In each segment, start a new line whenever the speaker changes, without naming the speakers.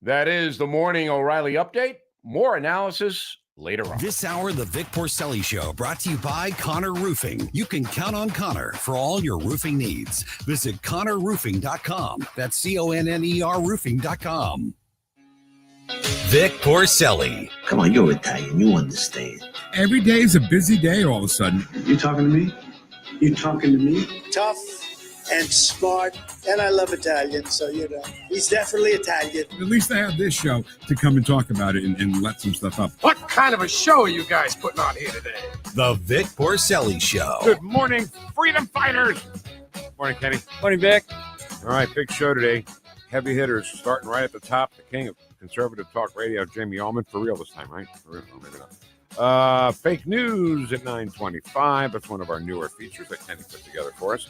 That is the Morning O'Reilly Update. More analysis later on.
This hour, the Vic Porcelli Show, brought to you by Connor Roofing. You can count on Connor for all your roofing needs. Visit ConnorRoofing.com. That's CONNER Roofing.com. Vic Porcelli.
Come on, you're Italian. You understand.
Every day is a busy day all of a sudden.
You talking to me? You talking to me?
Tough and smart, and I love Italian, so, he's definitely Italian.
At least I have this show to come and talk about it and let some stuff up.
What kind of a show are you guys putting on here today?
The Vic Porcelli Show.
Good morning, freedom fighters. Morning, Kenny.
Morning, Vic.
All right, big show today. Heavy hitters starting right at the top. The king of conservative talk radio, Jamie Allman. For real this time, right? For real? Oh, maybe not. Fake news at 9:25. That's one of our newer features that Kenny put together for us.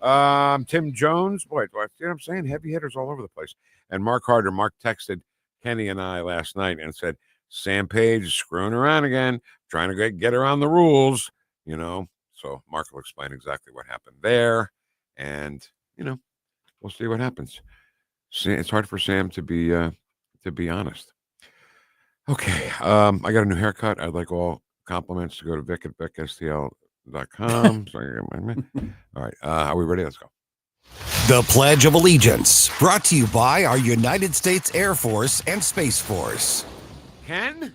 Tim Jones, boy, you know what I'm saying? Heavy hitters all over the place. And Mark Harder. Mark texted Kenny and I last night and said, Sam Page is screwing around again, trying to get around the rules, So Mark will explain exactly what happened there. And, we'll see what happens. It's hard for Sam to be honest. Okay. I got a new haircut. I'd like all compliments to go to Vic at VicSTL.com. All right. Are we ready? Let's go.
The Pledge of Allegiance, brought to you by our United States Air Force and Space Force.
Ken,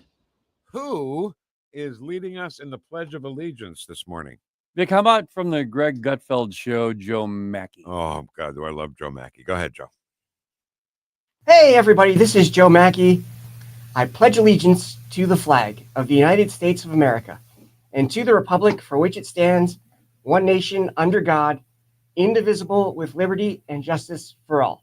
who is leading us in the Pledge of Allegiance this morning?
Vic, how about from the Greg Gutfeld show, Joe Mackey?
Oh, God, do I love Joe Mackey. Go ahead, Joe.
Hey, everybody, this is Joe Mackey. I pledge allegiance to the flag of the United States of America and to the republic for which it stands, one nation, under God, indivisible, with liberty and justice for all.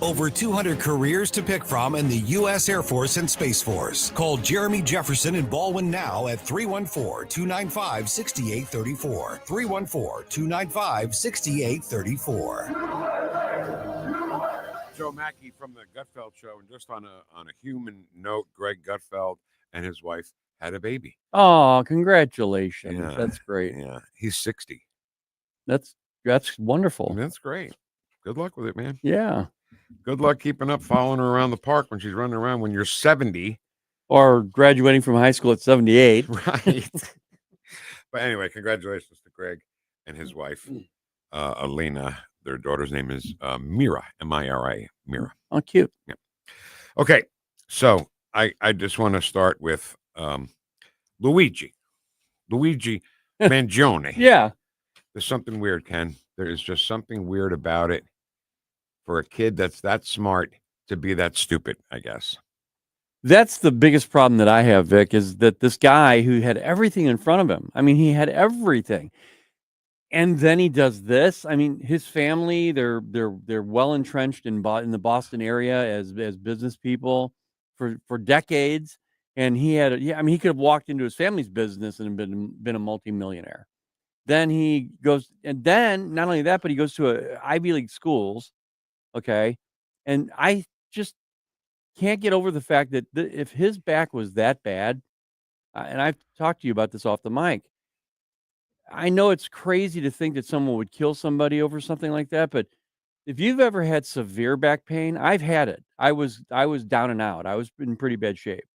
Over 200 careers to pick from in the U.S. Air Force and Space Force. Call Jeremy Jefferson in Baldwin now at 314-295-6834. 314-295-6834.
Joe Mackey from the Gutfeld show. And just on a human note, Greg Gutfeld and his wife had a baby.
Oh, congratulations.
Yeah,
that's great.
Yeah, he's 60.
That's wonderful.
That's great. Good luck with it, man.
Yeah.
Good luck keeping up, following her around the park when she's running around when you're 70.
Or graduating from high school at 78.
Right. But anyway, congratulations to Greg and his wife, Alina. Their daughter's name is Mira, M-I-R-A, Mira.
Oh, cute.
Yeah. Okay, so I just want to start with Luigi Mangione.
Yeah.
There's something weird, Ken. There is just something weird about it for a kid that's that smart to be that stupid, I guess.
That's the biggest problem that I have, Vic, is that this guy who had everything in front of him. I mean, he had everything. And then he does this. I mean, his family, they're well entrenched in the Boston area as business people for decades. And he could have walked into his family's business and been a multimillionaire. Then he goes, and then not only that, but he goes to Ivy League schools. Okay. And I just can't get over the fact that if his back was that bad, and I've talked to you about this off the mic, I know it's crazy to think that someone would kill somebody over something like that, but if you've ever had severe back pain, I've had it. I was down and out. I was in pretty bad shape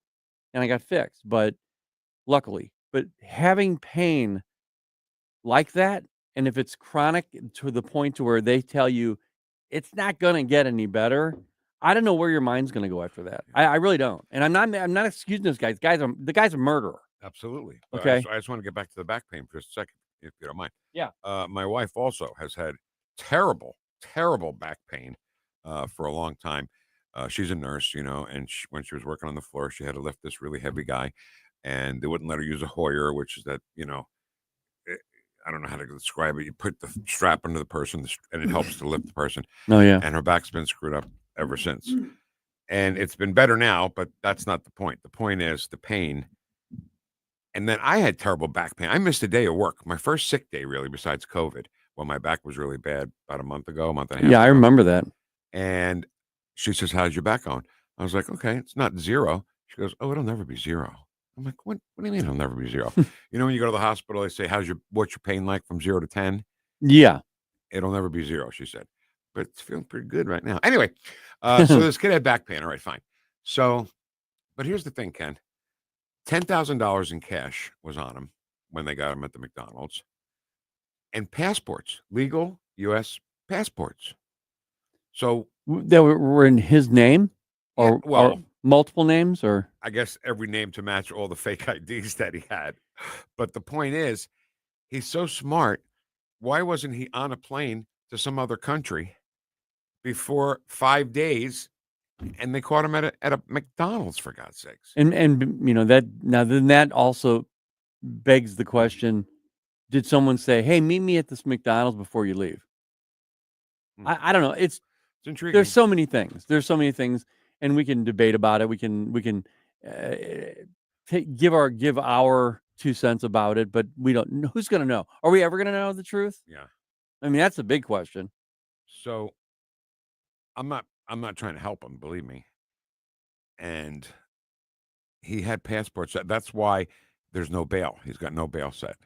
and I got fixed, but luckily, but having pain like that, and if it's chronic to the point to where they tell you it's not going to get any better, I don't know where your mind's going to go after that. I really don't. And I'm not excusing this guy. The guy's a murderer.
Absolutely.
Okay.
I just want to get back to the back pain for a second, if you don't mind.
Yeah.
My wife also has had terrible back pain for a long time. She's a nurse, and when she was working on the floor, she had to lift this really heavy guy, and they wouldn't let her use a Hoyer, which is that, I don't know how to describe it. You put the strap under the person, and it helps to lift the person.
Oh, yeah.
And her back's been screwed up ever since. And it's been better now, but that's not the point. The point is the pain. And then I had terrible back pain. I missed a day of work. My first sick day, really, besides COVID, when my back was really bad about a month and a half ago.
Yeah, I remember that.
And she says, "How's your back going?" I was like, "Okay, it's not zero." She goes, "Oh, it'll never be zero." I'm like, "What do you mean it'll never be zero?" When you go to the hospital, they say, what's your pain like from 0 to 10?
Yeah.
It'll never be zero, she said. But it's feeling pretty good right now. Anyway, so this kid had back pain. All right, fine. So, but here's the thing, Ken. $10,000 in cash was on him when they got him at the McDonald's, and passports, legal U.S. passports. So
That were in his name, or,
well,
or multiple names, or
I guess every name to match all the fake IDs that he had. But the point is, he's so smart. Why wasn't he on a plane to some other country before 5 days, and they caught him at a McDonald's, for God's sakes?
and that also begs the question: did someone say, "Hey, meet me at this McDonald's before you leave"? I don't know. It's
intriguing.
There's so many things. And we can debate about it. We can give our 2 cents about it, but we don't know. Who's going to know? Are we ever going to know the truth?
Yeah.
I mean, that's a big question.
So I'm not trying to help him, believe me. And he had passports. That's why there's no bail. He's got no bail set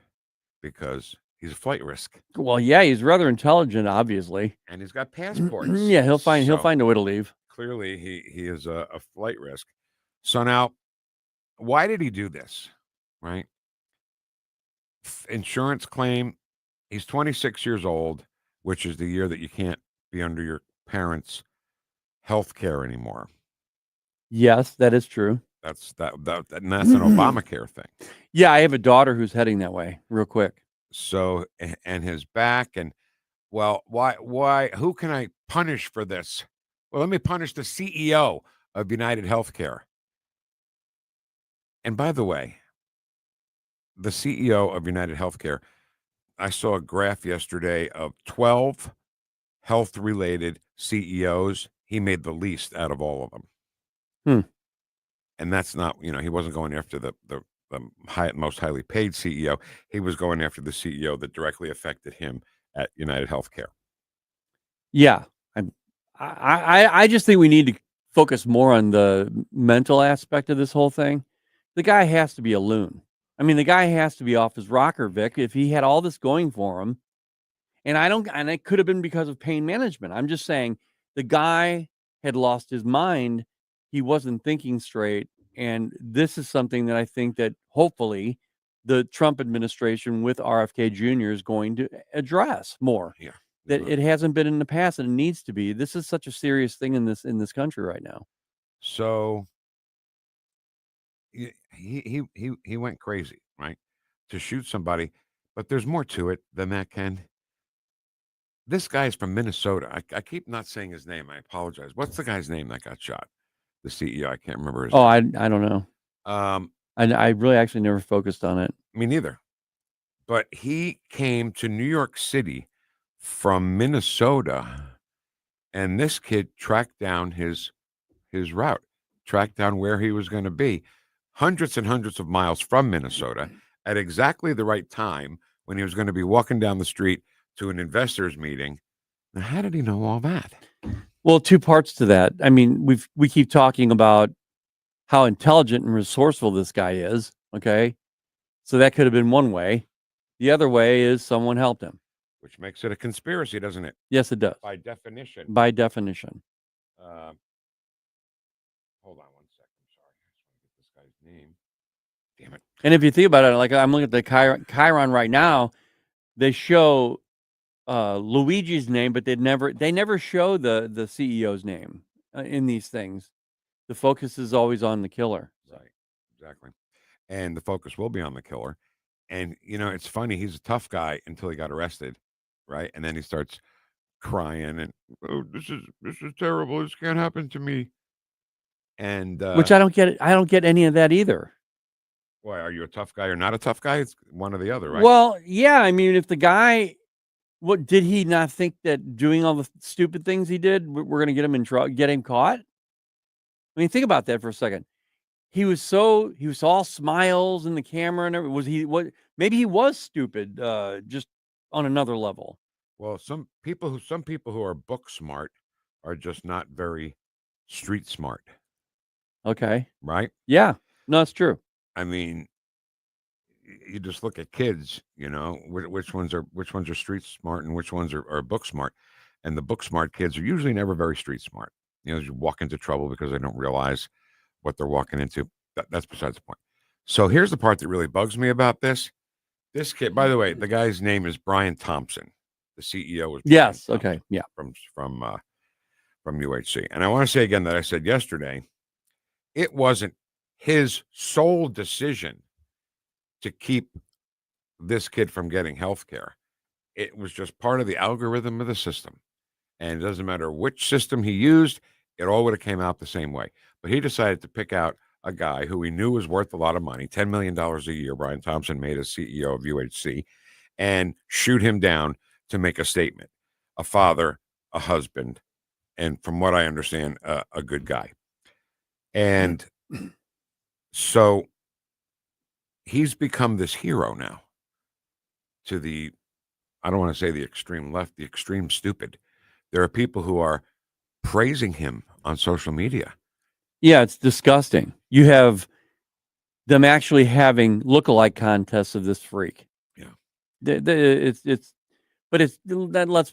because he's a flight risk.
Well, yeah, he's rather intelligent, obviously,
and he's got passports.
Yeah, he'll find a way to leave.
Clearly, he is a flight risk. So now, why did he do this? Right? Insurance claim. He's 26 years old, which is the year that you can't be under your parents' health care anymore.
Yes, that is true.
That's an Obamacare thing.
Yeah, I have a daughter who's heading that way. Real quick.
So, and his back, and well, why? Who can I punish for this? Well, let me punish the CEO of United Healthcare. And by the way, the CEO of United Healthcare, I saw a graph yesterday of 12 health-related CEOs. He made the least out of all of them. And that's not, he wasn't going after the most highly paid CEO. He was going after the CEO that directly affected him at United Healthcare.
Yeah. I just think we need to focus more on the mental aspect of this whole thing. The guy has to be a loon. I mean, the guy has to be off his rocker, Vic, if he had all this going for him. And it could have been because of pain management. I'm just saying the guy had lost his mind. He wasn't thinking straight. And this is something that I think that hopefully the Trump administration with RFK Jr. is going to address more.
Yeah.
That it hasn't been in the past, and it needs to be. This is such a serious thing in this country right now.
So he went crazy, right, to shoot somebody. But there's more to it than that, Ken. This guy's from Minnesota. I keep not saying his name. I apologize. What's the guy's name that got shot? The CEO. I can't remember his name.
I don't know. I really actually never focused on it.
Me neither. But he came to New York City from Minnesota, and this kid tracked down his route, tracked down where he was going to be, hundreds and hundreds of miles from Minnesota at exactly the right time when he was going to be walking down the street to an investors meeting. Now, how did he know all that?
Well, 2 parts to that. I mean, we keep talking about how intelligent and resourceful this guy is. Okay. So that could have been one way. The other way is someone helped him.
Which makes it a conspiracy, doesn't it?
Yes, it does.
By definition.
By definition.
Hold on 1 second. I'm sorry. I just want to get this guy's name. Damn it.
And if you think about it, like I'm looking at the Chiron right now, they show Luigi's name, but they never show the CEO's name in these things. The focus is always on the killer.
Right. Exactly. And the focus will be on the killer. And, it's funny. He's a tough guy until he got arrested. Right. And then he starts crying and, oh, this is terrible. This can't happen to me. And
which I don't get. I don't get any of that either.
Why, are you a tough guy or not a tough guy? It's one or the other, right?
Well, yeah. I mean, if the guy, what did he not think that doing all the stupid things he did, we're going to get him in trouble, get him caught? I mean, think about that for a second. He was all smiles in the camera and everything. Maybe he was stupid, just on another level.
Well, some people who are book smart are just not very street smart.
Okay.
Right?
Yeah. No, it's true.
I mean, you just look at kids, which ones are street smart and which ones are book smart. And the book smart kids are usually never very street smart. You walk into trouble because they don't realize what they're walking into. That's besides the point. So here's the part that really bugs me about this. This kid, by the way, the guy's name is Brian Thompson. The CEO was Brian
Yes.
Thompson
Okay. Yeah.
from UHC. And I want to say again that I said yesterday, it wasn't his sole decision to keep this kid from getting health care. It was just part of the algorithm of the system. And it doesn't matter which system he used, it all would have came out the same way. But he decided to pick out a guy who he knew was worth a lot of money, $10 million a year. Brian Thompson made as CEO of UHC, and shoot him down to make a statement. A father, a husband, and from what I understand, a good guy. And so he's become this hero now to the, I don't want to say the extreme left, the extreme stupid. There are people who are praising him on social media.
Yeah, it's disgusting. You have them actually having lookalike contests of this freak.
Yeah.
But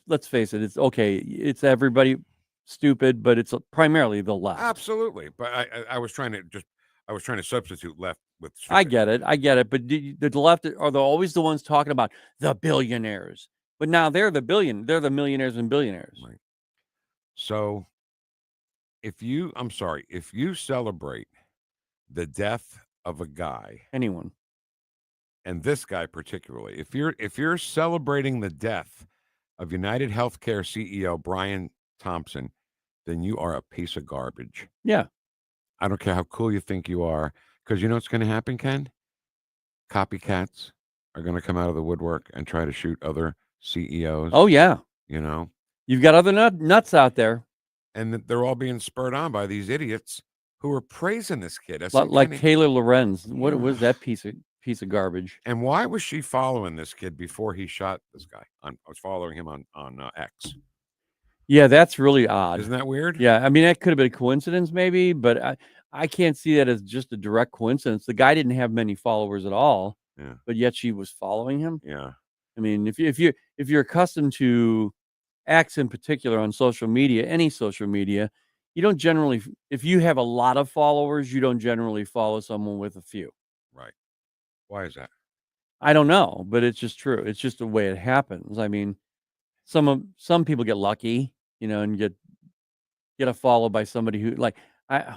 let's face it. It's okay. It's everybody stupid, but it's primarily the left.
Absolutely. But I was trying to substitute left with stupid.
I get it. But the left are always the ones talking about the billionaires. But now they're the millionaires and billionaires.
Right. So if you celebrate the death of a guy,
anyone,
and this guy particularly, if you're celebrating the death of United Healthcare CEO Brian Thompson, then you are a piece of garbage.
Yeah.
I don't care how cool you think you are, because you know what's going to happen, Ken? Copycats are going to come out of the woodwork and try to shoot other CEOs.
Oh yeah.
You know,
you've got other nuts out there,
and they're all being spurred on by these idiots who are praising this kid.
like Taylor Lorenz. What was that piece of garbage?
And why was she following this kid before he shot this guy? I was following him on X.
Yeah, that's really odd.
Isn't that weird?
Yeah, I mean, that could have been a coincidence maybe, but I can't see that as just a direct coincidence. The guy didn't have many followers at all, but yet she was following him.
Yeah.
I mean, if you're accustomed to X in particular on social media, any social media, you don't generally, if you have a lot of followers, you don't generally follow someone with a few.
Right. Why is that?
I don't know, but it's just true. It's just the way it happens. I mean, some people get lucky, and get a follow by somebody who, like,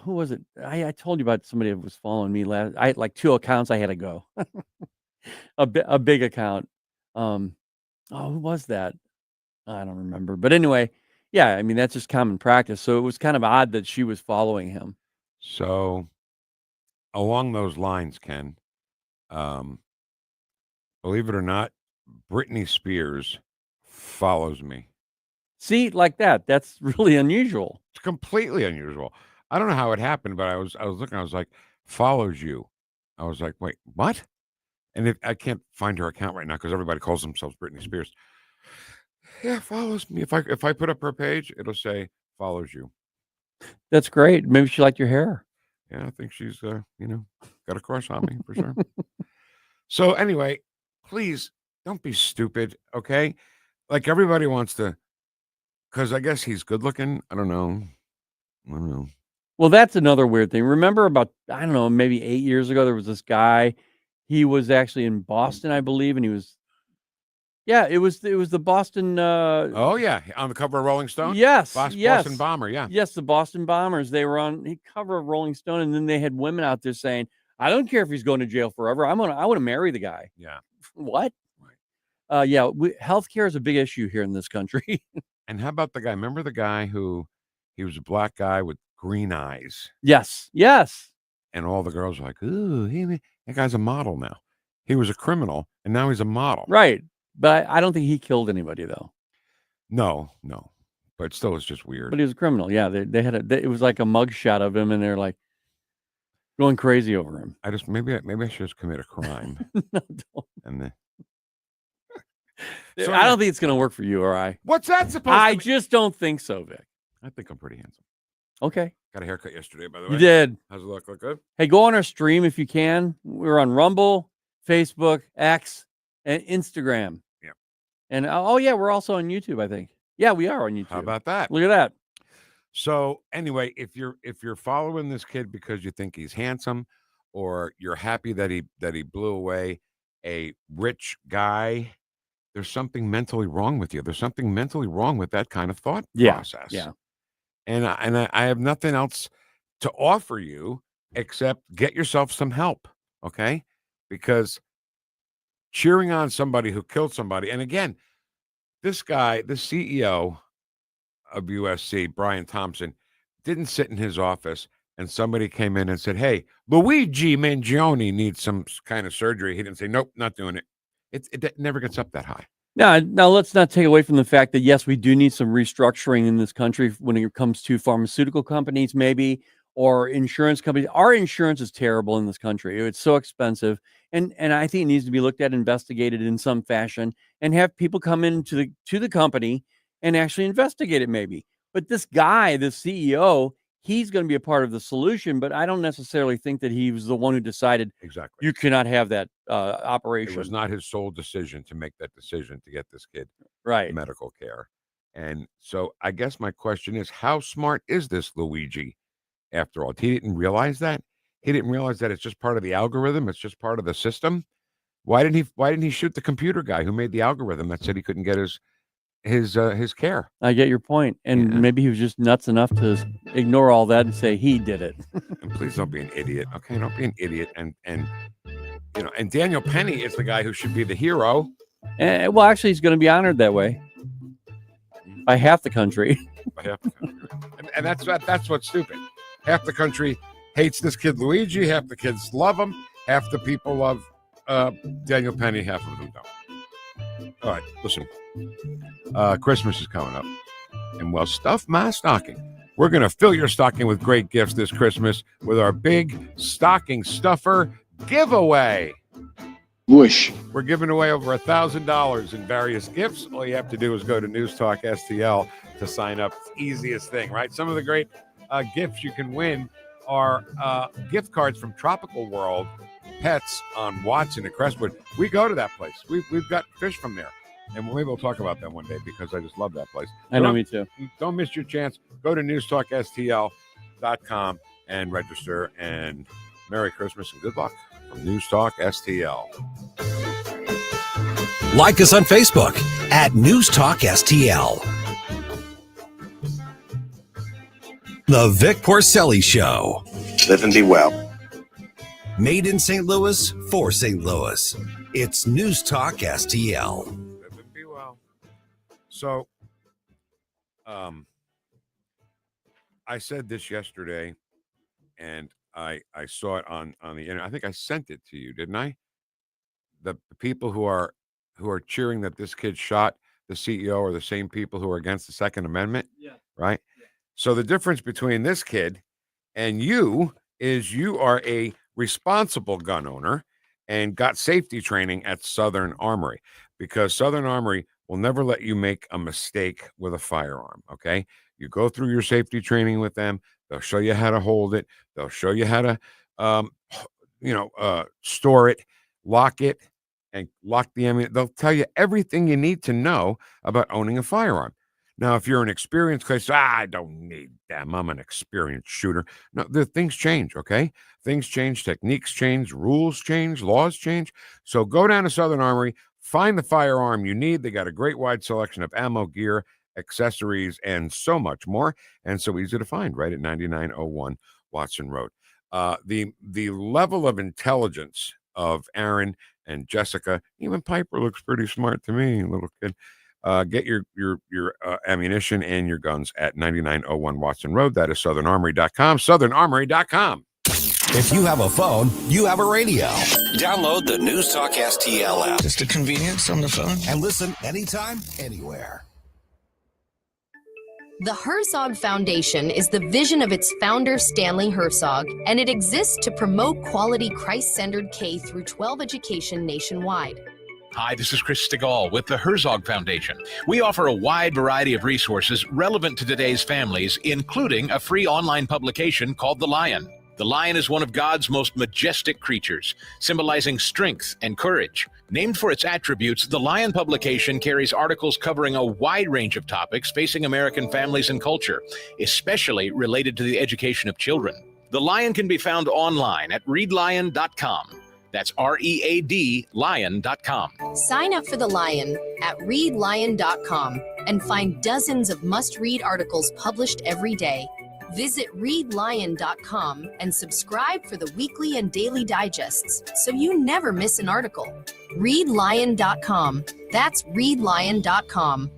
who was it? I told you about somebody that was following me last. I had like 2 accounts. I had to go. a big account. Who was that? I don't remember. But anyway, yeah, I mean, that's just common practice. So it was kind of odd that she was following him.
So along those lines, Ken, believe it or not, Britney Spears follows me.
See, like that. That's really unusual.
It's completely unusual. I don't know how it happened, but I was looking, I was like, follows you. I was like, wait, what? And I can't find her account right now because everybody calls themselves Britney Spears. Yeah, follows me. If I put up her page, it'll say follows you.
That's great. Maybe she liked your hair.
Yeah, I think she's got a crush on me for sure. So anyway, please don't be stupid, okay? Like everybody wants to, because I guess he's good looking. I don't know.
Well, that's another weird thing. Remember about, I don't know, maybe 8 years ago, there was this guy. He was actually in Boston, I believe, and he was. Yeah, it was the Boston.
Oh yeah, on the cover of Rolling Stone.
Yes,
Boston Bomber. Yeah.
Yes, the Boston Bombers. They were on the cover of Rolling Stone, and then they had women out there saying, "I don't care if he's going to jail forever. I want to marry the guy."
Yeah.
What? Right. Yeah. Healthcare is a big issue here in this country.
And how about the guy? Remember the guy who he was a black guy with green eyes?
Yes.
And all the girls were like, "Ooh, that guy's a model now." He was a criminal, and now he's a model.
Right. But I don't think he killed anybody, though.
No. But still, it's just weird.
But he was a criminal. Yeah, they had it was like a mugshot of him, and they're like going crazy over him.
Maybe I should just commit a crime.
No, don't.
And
So I don't think it's going to work for you, or I.
What's that supposed to mean?
I just don't think so, Vic.
I think I'm pretty handsome.
Okay.
Got a haircut yesterday, by the way.
You did.
How's it look? Look good?
Hey, go on our stream if you can. We're on Rumble, Facebook, X, and Instagram.
Yeah.
And we're also on YouTube, I think. Yeah, we are on YouTube.
How about that?
Look at that.
So anyway, if you're following this kid because you think he's handsome, or you're happy that he blew away a rich guy, there's something mentally wrong with you. There's something mentally wrong with that kind of thought process.
Yeah.
And I have nothing else to offer you except get yourself some help, okay? Because cheering on somebody who killed somebody, and again, this guy, the CEO of USC, Brian Thompson, didn't sit in his office and somebody came in and said, "Hey, Luigi Mangione needs some kind of surgery." He didn't say, "Nope, not doing it." It never gets up that high.
Now let's not take away from the fact that yes, we do need some restructuring in this country when it comes to pharmaceutical companies, maybe, or insurance companies. Our insurance is terrible in this country. It's so expensive, and I think it needs to be looked at, investigated in some fashion, and have people come into the company and actually investigate it, maybe. But this guy, this CEO, he's going to be a part of the solution, but I don't necessarily think that he was the one who decided
Exactly.
you cannot have that operation.
It was not his sole decision to make that decision to get this kid
right.
medical care. And so I guess my question is, how smart is this Luigi after all? He didn't realize that. He didn't realize that it's just part of the algorithm. It's just part of the system. Why didn't he shoot the computer guy who made the algorithm that said he couldn't get his care?
I get your point. And maybe he was just nuts enough to ignore all that and say he did it.
And please don't be an idiot. Okay, don't be an idiot. And and Daniel Penny is the guy who should be the hero.
Well, actually, he's going to be honored that way by half the country.
By half the country. And that's what's stupid. Half the country hates this kid Luigi, half the kids love him, half the people love Daniel Penny, half of them don't. All right, listen. Christmas is coming up, and well, stuff my stocking. We're going to fill your stocking with great gifts this Christmas with our big stocking stuffer giveaway.
Woosh.
We're giving away over $1,000 in various gifts. All you have to do is go to NewstalkSTL to sign up. It's the easiest thing, right? Some of the great gifts you can win are gift cards from Tropical World Pets on Watson at Crestwood. We go to that place. We've got fish from there. And maybe we'll talk about that one day because I just love that place.
I know, me too.
Don't miss your chance. Go to NewstalkSTL.com and register. And Merry Christmas and good luck from NewstalkSTL.
Like us on Facebook at NewstalkSTL. The Vic Porcelli Show.
Live and be well.
Made in St. Louis for St. Louis. It's NewstalkSTL.
Be well. So, I said this yesterday, and I saw it on the internet. I think I sent it to you, didn't I? The people who are cheering that this kid shot the CEO are the same people who are against the Second Amendment.
Yeah.
Right. So the difference between this kid and you is you are a responsible gun owner and got safety training at Southern Armory, because Southern Armory will never let you make a mistake with a firearm. Okay. You go through your safety training with them. They'll show you how to hold it. They'll show you how to, store it, lock it, and lock the ammunition. They'll tell you everything you need to know about owning a firearm. Now, if you're an experienced case, I don't need them. I'm an experienced shooter. No, things change, okay? Things change, techniques change, rules change, laws change. So go down to Southern Armory, find the firearm you need. They got a great wide selection of ammo, gear, accessories, and so much more. And so easy to find right at 9901 Watson Road. The level of intelligence of Aaron and Jessica, even Piper looks pretty smart to me, little kid. Get your ammunition and your guns at 9901 Watson Road. That is southernarmory.com. Southernarmory.com.
If you have a phone, you have a radio. Download the Newstalk STL app.
Just a convenience on the phone.
And listen anytime, anywhere.
The Herzog Foundation is the vision of its founder, Stanley Herzog, and it exists to promote quality Christ-centered K-12 education nationwide.
Hi, this is Chris Stegall with the Herzog Foundation. We offer a wide variety of resources relevant to today's families, including a free online publication called The Lion. The lion is one of God's most majestic creatures, symbolizing strength and courage. Named for its attributes, the Lion publication carries articles covering a wide range of topics facing American families and culture, especially related to the education of children. The Lion can be found online at readlion.com. That's READ lion.com.
Sign up for The Lion at readlion.com and find dozens of must-read articles published every day. Visit readlion.com and subscribe for the weekly and daily digests so you never miss an article. Readlion.com. That's readlion.com.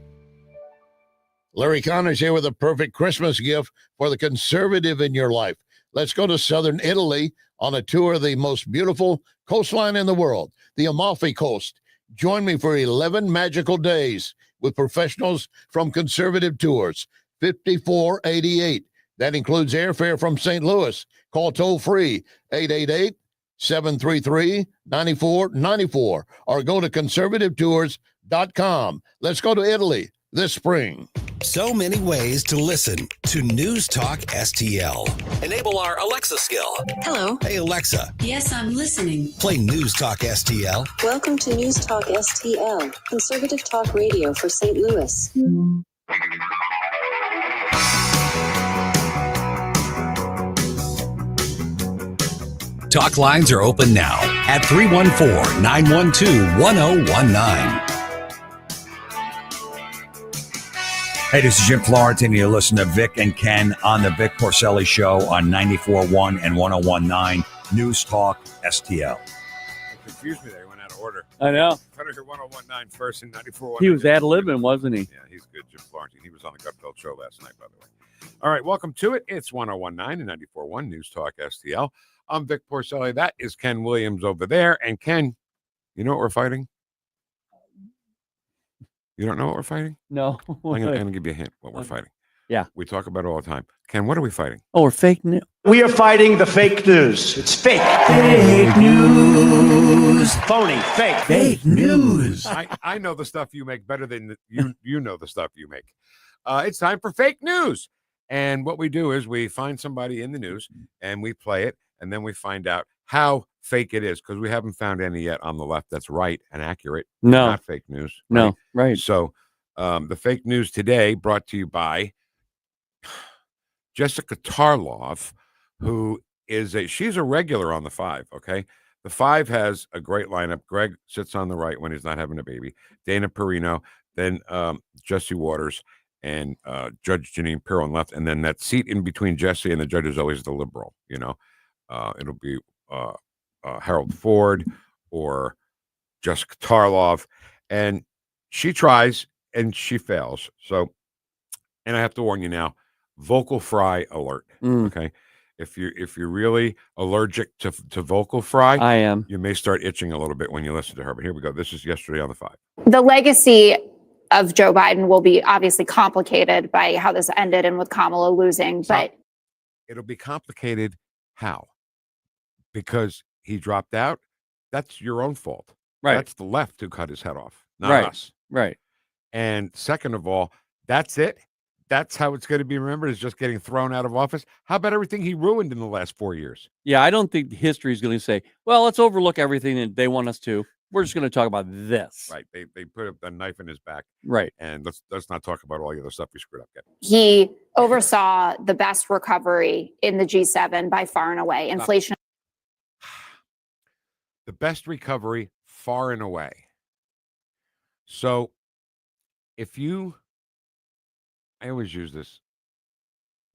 Larry Connors here with a perfect Christmas gift for the conservative in your life. Let's go to southern Italy on a tour of the most beautiful coastline in the world, the Amalfi Coast. Join me for 11 magical days with professionals from Conservative Tours, $54.88. That includes airfare from St. Louis. Call toll-free 888-733-9494 or go to conservativetours.com. Let's go to Italy this spring.
So many ways to listen to News Talk STL. Enable our Alexa skill.
Hello.
Hey, Alexa.
Yes, I'm listening.
Play News Talk STL.
Welcome to News Talk STL, conservative talk radio for St. Louis.
Talk lines are open now at 314-912-1019.
Hey, this is Jim Florence, and you're listening to Vic and Ken on the Vic Porcelli Show on 94.1 and 101.9 News Talk STL.
It confused me there. He went out of order.
I know.
I heard 101.9 first and 94.1.
He was ad-libbing, wasn't he?
Yeah, he's good, Jim Florence. He was on the Gutfeld Show last night, by the way. All right, welcome to it. It's 101.9 and 94.1 News Talk STL. I'm Vic Porcelli. That is Ken Williams over there. And Ken, you know what we're fighting? You don't know what we're fighting?
No.
I'm going to give you a hint what we're fighting.
Yeah.
We talk about it all the time. Ken, what are we fighting?
Oh, we're fake news.
We are fighting the fake news. It's fake. Fake news. Phony. Fake.
Fake news.
I know the stuff you make better than you know the stuff you make. It's time for fake news. And what we do is we find somebody in the news and we play it, and then we find out how fake it is, because we haven't found any yet on the left that's right and accurate.
No.
Not fake news.
No, right.
So the fake news today brought to you by Jessica Tarlov, who she's a regular on the 5, okay? The 5 has a great lineup. Greg sits on the right when he's not having a baby. Dana Perino, then Jesse Waters, and Judge Janine Pirro on left. And then that seat in between Jesse and the judge is always the liberal, you know. It'll be Harold Ford or Jessica Tarlov. And she tries and she fails. So, and I have to warn you now, vocal fry alert. Okay. If you're really allergic to vocal fry,
I am.
You may start itching a little bit when you listen to her. But here we go. This is yesterday on the 5.
The legacy of Joe Biden will be obviously complicated by how this ended and with Kamala losing, but
it'll be complicated. How? Because he dropped out. That's your own fault.
Right.
That's the left who cut his head off, not
right.
us.
Right.
And second of all, that's it. That's how it's going to be remembered, is just getting thrown out of office. How about everything he ruined in the last 4 years?
Yeah, I don't think history is going to say, well, let's overlook everything that they want us to. We're just going to talk about this.
Right. They put a knife in his back.
Right.
And let's not talk about all the other stuff he screwed up yet.
he oversaw the best recovery in the G7 by far and away. Inflation.
The best recovery far and away. So I always use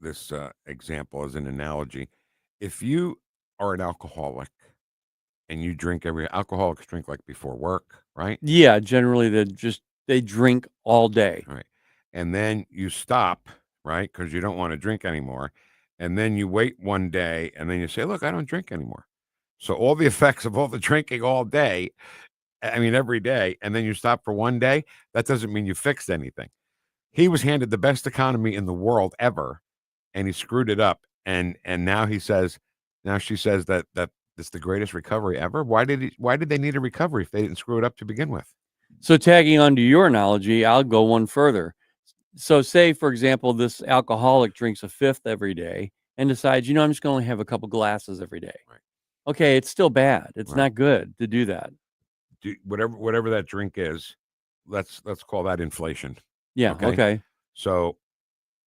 this example as an analogy. If you are an alcoholic and you drink alcoholics drink like before work, right?
Yeah, generally they drink all day.
Right. And then you stop, right? Because you don't want to drink anymore. And then you wait one day and then you say, look, I don't drink anymore. So all the effects of all the drinking all day, every day, and then you stop for one day, that doesn't mean you fixed anything. He was handed the best economy in the world ever, and he screwed it up. And now she says that it's the greatest recovery ever. Why did they need a recovery if they didn't screw it up to begin with?
So tagging on to your analogy, I'll go one further. So say, for example, this alcoholic drinks a fifth every day, and decides, I'm just going to have a couple glasses every day.
Right.
Okay, it's still bad. It's
Right.
not good to do that.
Whatever that drink is, let's call that inflation.
Yeah. Okay.
So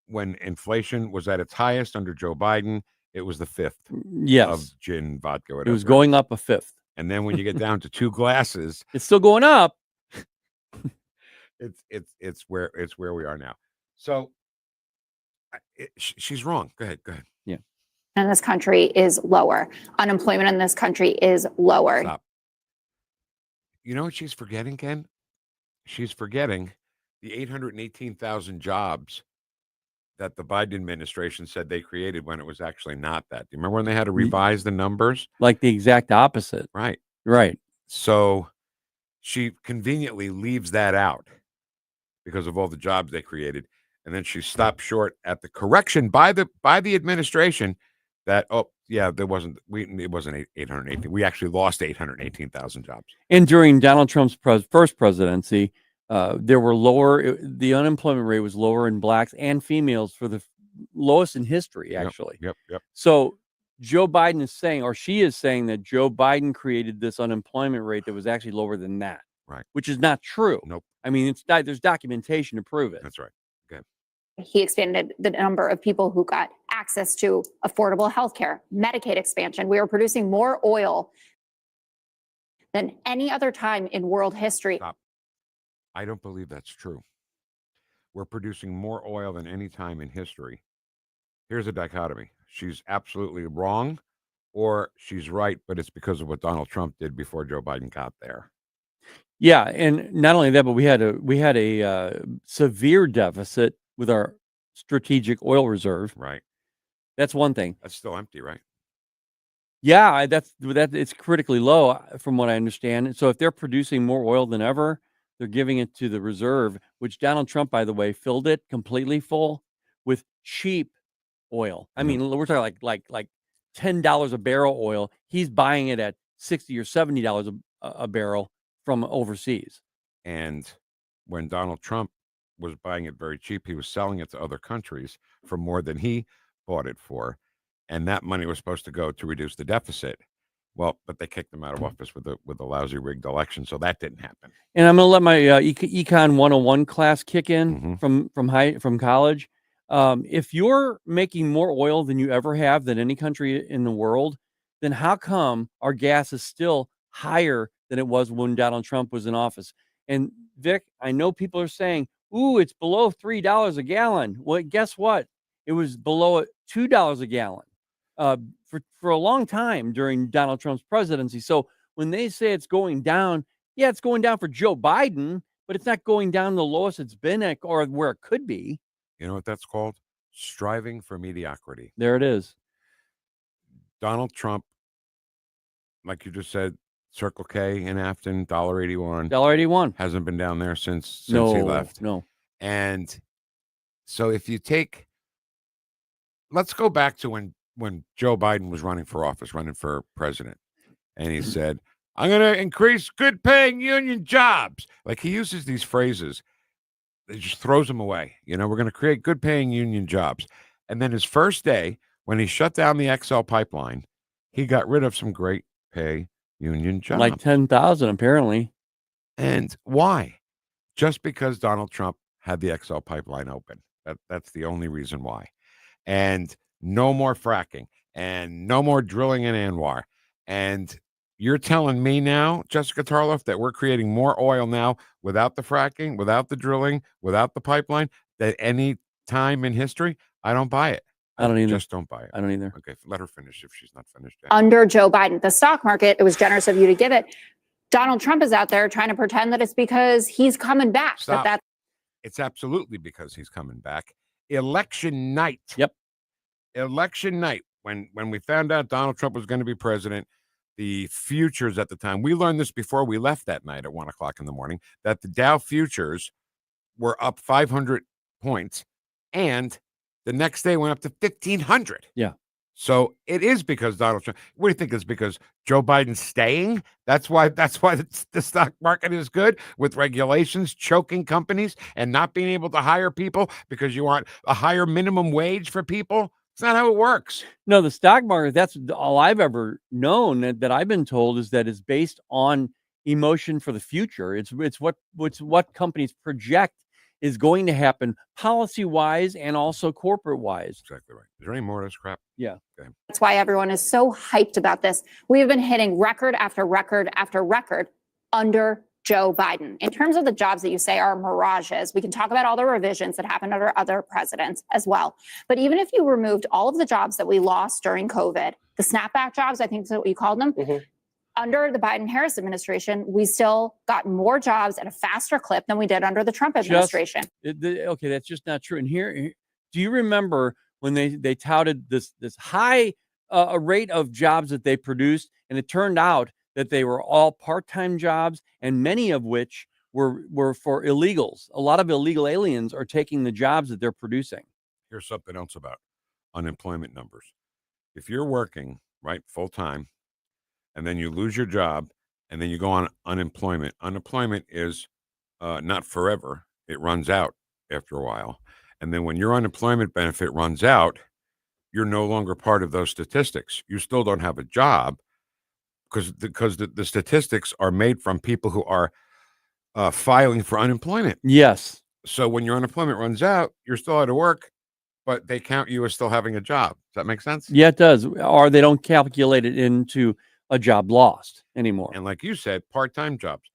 when inflation was at its highest under Joe Biden, it was the fifth
Yes.
of gin, vodka, whatever.
It was going up a fifth.
And then when you get down to 2 glasses,
It's still going up.
it's where we are now. So she's wrong. Go ahead.
In this country is lower. Unemployment in this country is lower.
Stop. You know what she's forgetting, Ken? She's forgetting the 818,000 jobs that the Biden administration said they created when it was actually not that. Do you remember when they had to revise the numbers?
Like the exact opposite.
Right.
Right.
So she conveniently leaves that out because of all the jobs they created. And then she stopped short at the correction by the administration that, it wasn't 818. We actually lost 818,000 jobs.
And during Donald Trump's first presidency, there were the unemployment rate was lower in blacks and females for the lowest in history, actually.
Yep.
So Joe Biden is saying, or she is saying, that Joe Biden created this unemployment rate that was actually lower than that.
Right.
Which is not true.
Nope.
I mean, there's documentation to prove it.
That's right. Okay.
He expanded the number of people who got access to affordable health care, Medicaid expansion. We are producing more oil than any other time in world history.
Stop. I don't believe that's true. We're producing more oil than any time in history. Here's a dichotomy. She's absolutely wrong, or she's right, but it's because of what Donald Trump did before Joe Biden got there.
Yeah, and not only that, but we had a severe deficit with our strategic oil reserve.
Right.
That's one thing.
That's still empty, right?
Yeah, that it's critically low from what I understand. And so if they're producing more oil than ever, they're giving it to the reserve, which Donald Trump, by the way, filled it completely full with cheap oil. I mean, we're talking like $10 a barrel oil. He's buying it at $60 or $70 a barrel from overseas.
And when Donald Trump was buying it very cheap, he was selling it to other countries for more than he bought it for. And that money was supposed to go to reduce the deficit. Well, but they kicked him out of office with a lousy rigged election, so that didn't happen.
And I'm going to let my Econ 101 class kick in from college. If you're making more oil than you ever have than any country in the world, then how come our gas is still higher than it was when Donald Trump was in office? And Vic, I know people are saying, "Ooh, it's below $3 a gallon." Well, guess what? It was below $2 a gallon for a long time during Donald Trump's presidency. So when they say it's going down, yeah, it's going down for Joe Biden, but it's not going down the lowest it's been at or where it could be.
You know what that's called? Striving for mediocrity.
There it is.
Donald Trump, like you just said, Circle K in Afton, $1.81.
$1.81.
Hasn't been down there since he left.
No.
And so if you take, let's go back to when Joe Biden was running for president, and he said, "I'm going to increase good paying union jobs." Like, he uses these phrases, it just throws them away. We're going to create good paying union jobs. And then his first day, when he shut down the XL pipeline, he got rid of some great pay union jobs.
Like 10,000, apparently.
And why? Just because Donald Trump had the XL pipeline open. That's the only reason why. And no more fracking and no more drilling in Anwar. And you're telling me now, Jessica Tarloff, that we're creating more oil now without the fracking, without the drilling, without the pipeline, than any time in history? I don't buy it.
I don't either.
Just don't buy it.
I don't either.
Okay, let her finish if she's not finished yet.
Under Joe Biden, the stock market, it was generous of you to give it. Donald Trump is out there trying to pretend that it's because he's coming back.
Stop. It's absolutely because he's coming back. Election night.
Yep.
Election night. When we found out Donald Trump was going to be president, the futures at the time, we learned this before we left that night at 1:00 in the morning, that the Dow futures were up 500 points, and the next day went up to 1,500.
Yeah.
So it is because Donald Trump. What do you think? It's because Joe Biden's staying? That's why the stock market is good, with regulations choking companies and not being able to hire people because you want a higher minimum wage for people. It's not how it works.
No, the stock market, that's all I've ever known that I've been told is that it's based on emotion for the future. It's what companies project is going to happen policy-wise and also corporate-wise.
Exactly right. Is there any more of this crap?
Yeah.
Okay.
That's why everyone is so hyped about this. We've been hitting record after record after record under Joe Biden. In terms of the jobs that you say are mirages, we can talk about all the revisions that happened under other presidents as well. But even if you removed all of the jobs that we lost during COVID, the snapback jobs, I think is what you called them, under the Biden-Harris administration, we still got more jobs at a faster clip than we did under the Trump administration.
Okay, that's just not true. And here, do you remember when they touted this high rate of jobs that they produced, and it turned out that they were all part-time jobs, and many of which were for illegals. A lot of illegal aliens are taking the jobs that they're producing.
Here's something else about unemployment numbers. If you're working, right, full-time, and then you lose your job, and then you go on unemployment. Unemployment is not forever. It runs out after a while. And then when your unemployment benefit runs out, you're no longer part of those statistics. You still don't have a job because the statistics are made from people who are filing for unemployment.
Yes.
So when your unemployment runs out, you're still out of work, but they count you as still having a job. Does that make sense?
Yeah, it does. Or they don't calculate it into a job lost anymore.
And like you said, part-time jobs.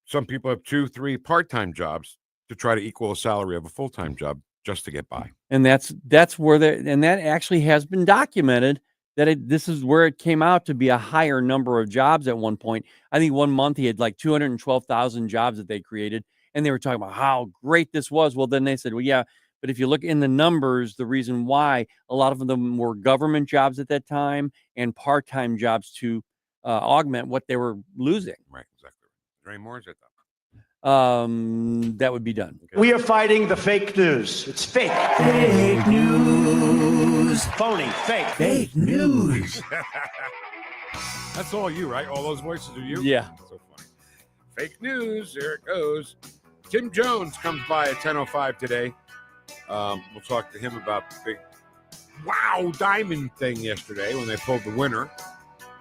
Some people have 2-3 part-time jobs to try to equal the salary of a full-time job just to get by.
And that's where and that actually has been documented that this is where it came out to be a higher number of jobs at one point. I think one month he had like 212,000 jobs that they created, and they were talking about how great this was. Well, then they said, well, yeah, but if you look in the numbers, the reason why a lot of them were government jobs at that time and part-time jobs to augment what they were losing.
Right, exactly. Is there any more? Is it
that would be done.
Okay. We are fighting the fake news. It's fake.
Fake news.
Phony. Fake.
Fake news.
That's all you, right? All those voices are you?
Yeah.
So funny. Fake news. There it goes. Tim Jones comes by at 10:05 today. We'll talk to him about the big wow diamond thing yesterday when they pulled the winner.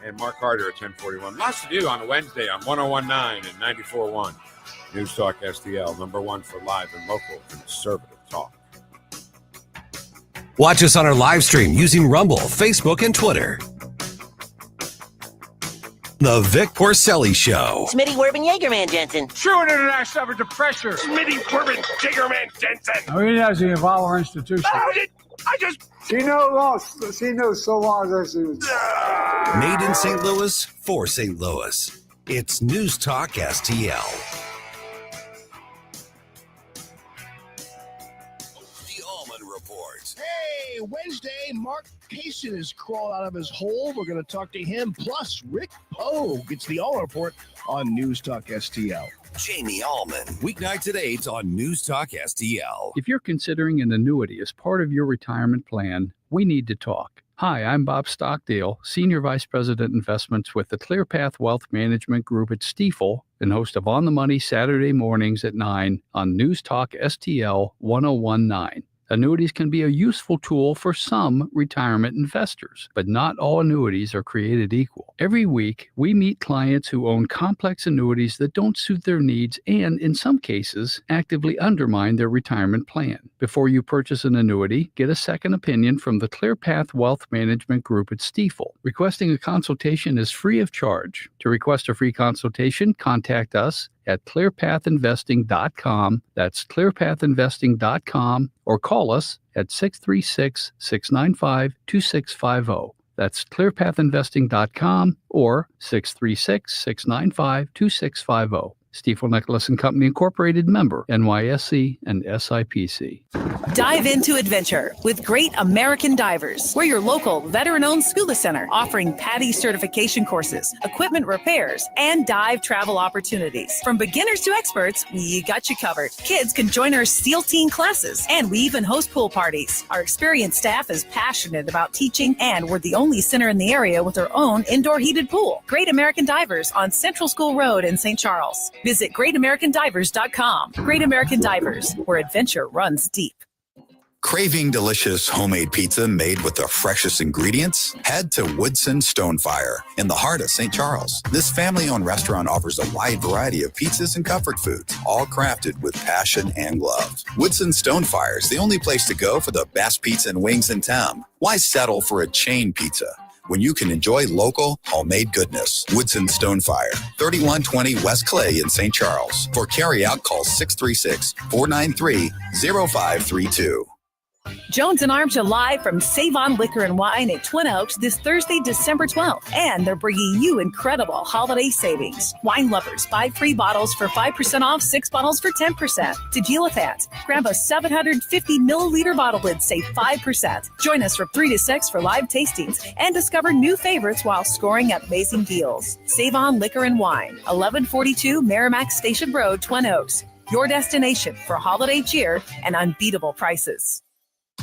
And Mark Harder at 10:41. Lots to do on a Wednesday on 101.9 and 94.1. News Talk STL, #1 for live and local conservative talk.
Watch us on our live stream using Rumble, Facebook, and Twitter. The Vic Porcelli Show.
Smitty Werbin Jagerman Jensen.
True international under pressure.
Smitty Werbin Jagerman Jensen.
I mean, as he involve our institution.
She knows so long as she was.
Made in St. Louis for St. Louis. It's News Talk STL. The Allman Report.
Hey, Wednesday, Mark Payson has crawled out of his hole. We're going to talk to him, plus Rick Pogue. It's the Allman Report on News Talk STL.
Jamie Allman, weeknights at 8 on News Talk STL.
If you're considering an annuity as part of your retirement plan, we need to talk. Hi, I'm Bob Stockdale, Senior Vice President Investments with the ClearPath Wealth Management Group at Stifel and host of On the Money Saturday mornings at 9 on News Talk STL 1019. Annuities can be a useful tool for some retirement investors, but not all annuities are created equal. Every week, we meet clients who own complex annuities that don't suit their needs and, in some cases, actively undermine their retirement plan. Before you purchase an annuity, get a second opinion from the ClearPath Wealth Management Group at Stifel. Requesting a consultation is free of charge. To request a free consultation, contact us at clearpathinvesting.com. That's clearpathinvesting.com, or call us at 636-695-2650. That's clearpathinvesting.com or 636-695-2650. Stifel Nicholas and Company Incorporated, member NYSE and SIPC.
Dive into adventure with Great American Divers. We're your local veteran-owned scuba center offering PADI certification courses, equipment repairs, and dive travel opportunities. From beginners to experts, we got you covered. Kids can join our SEAL Team classes, and we even host pool parties. Our experienced staff is passionate about teaching, and we're the only center in the area with our own indoor heated pool. Great American Divers on Central School Road in St. Charles. Visit GreatAmericanDivers.com. Great American Divers, where adventure runs deep.
Craving delicious homemade pizza made with the freshest ingredients? Head to Woodson Stonefire in the heart of St. Charles. This family-owned restaurant offers a wide variety of pizzas and comfort foods, all crafted with passion and love. Woodson Stonefire is the only place to go for the best pizza and wings in town. Why settle for a chain pizza when you can enjoy local, homemade goodness? Woodson Stonefire, 3120 West Clay in St. Charles. For carry-out, call 636-493-0532.
Jones and Arms are live from Save On Liquor and Wine at Twin Oaks this Thursday, December 12th. And they're bringing you incredible holiday savings. Wine lovers, 5 free bottles for 5% off, 6 bottles for 10%. To deal with that, grab a 750 milliliter bottle lid, save 5%. Join us from 3 to 6 for live tastings and discover new favorites while scoring amazing deals. Save On Liquor and Wine, 1142 Merrimack Station Road, Twin Oaks. Your destination for holiday cheer and unbeatable prices.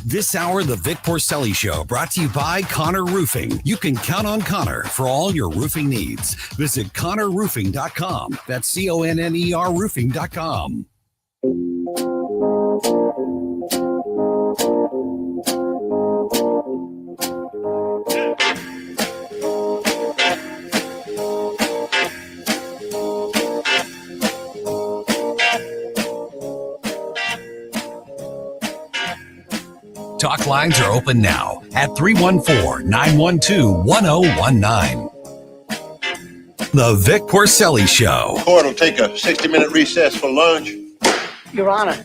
This hour, the Vic Porcelli Show, brought to you by Connor Roofing. You can count on Connor for all your roofing needs. Visit ConnorRoofing.com. That's CONNER Roofing.com. Talk lines are open now at 314-912-1019. The Vic Porcelli Show.
Court will take a 60-minute recess for lunch.
Your Honor,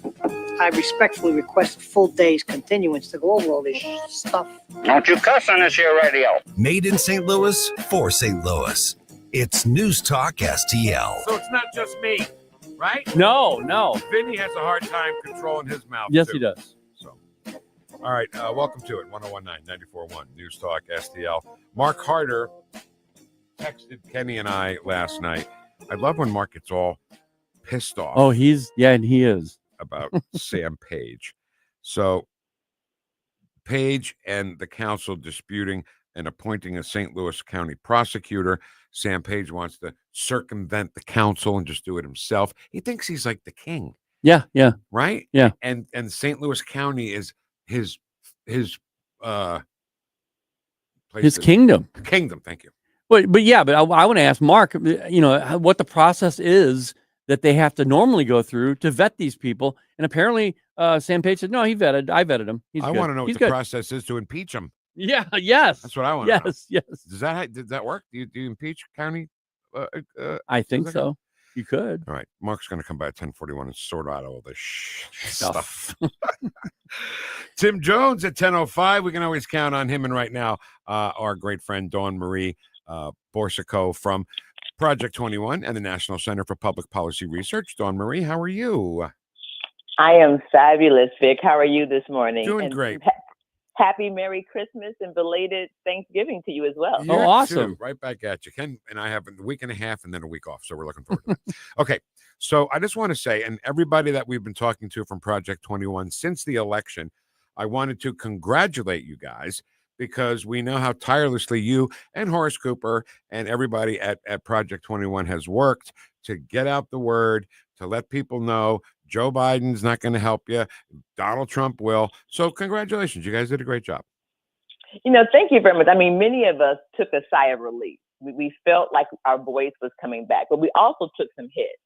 I respectfully request a full day's continuance to go over all this stuff.
Don't you cuss on this here radio.
Made in St. Louis for St. Louis. It's News Talk STL.
So it's not just me, right?
No.
Vinny has a hard time controlling his mouth.
Yes,
too.
he does.
All right, welcome to it, 1019-94.1 News Talk STL. Mark Harder texted Kenny and I last night. I love when Mark gets all pissed off.
Oh, he is.
About Sam Page. So Page and the council disputing and appointing a St. Louis County prosecutor. Sam Page wants to circumvent the council and just do it himself. He thinks he's like the king.
Yeah.
Right?
Yeah.
And St. Louis County is his place
kingdom.
Thank you.
But I want to ask Mark, what the process is that they have to normally go through to vet these people. And apparently Sam Page said, no, I vetted him.
I want to know what the process is to impeach him.
Yeah. Yes.
That's what I want to know.
Yes.
Did that work? Do you impeach county?
I think so. You could.
All right. Mark's going to come by at 10:41 and sort out all this stuff. Tim Jones at 10:05. We can always count on him. And right now, our great friend Dawn Marie Borsico from Project 21 and the National Center for Public Policy Research. Dawn Marie, how are you?
I am fabulous, Vic. How are you this morning?
Doing great.
Happy Merry Christmas and belated Thanksgiving to you as well.
Oh, awesome. Right back at you. Ken and I have a week and a half and then a week off, so we're looking forward to it. Okay, so I just want to say, and everybody that we've been talking to from Project 21 since the election, I wanted to congratulate you guys because we know how tirelessly you and Horace Cooper and everybody at Project 21 has worked to get out the word, to let people know Joe Biden's not going to help you. Donald Trump will. So congratulations. You guys did a great job.
Thank you very much. I mean, many of us took a sigh of relief. We felt like our voice was coming back, but we also took some hits.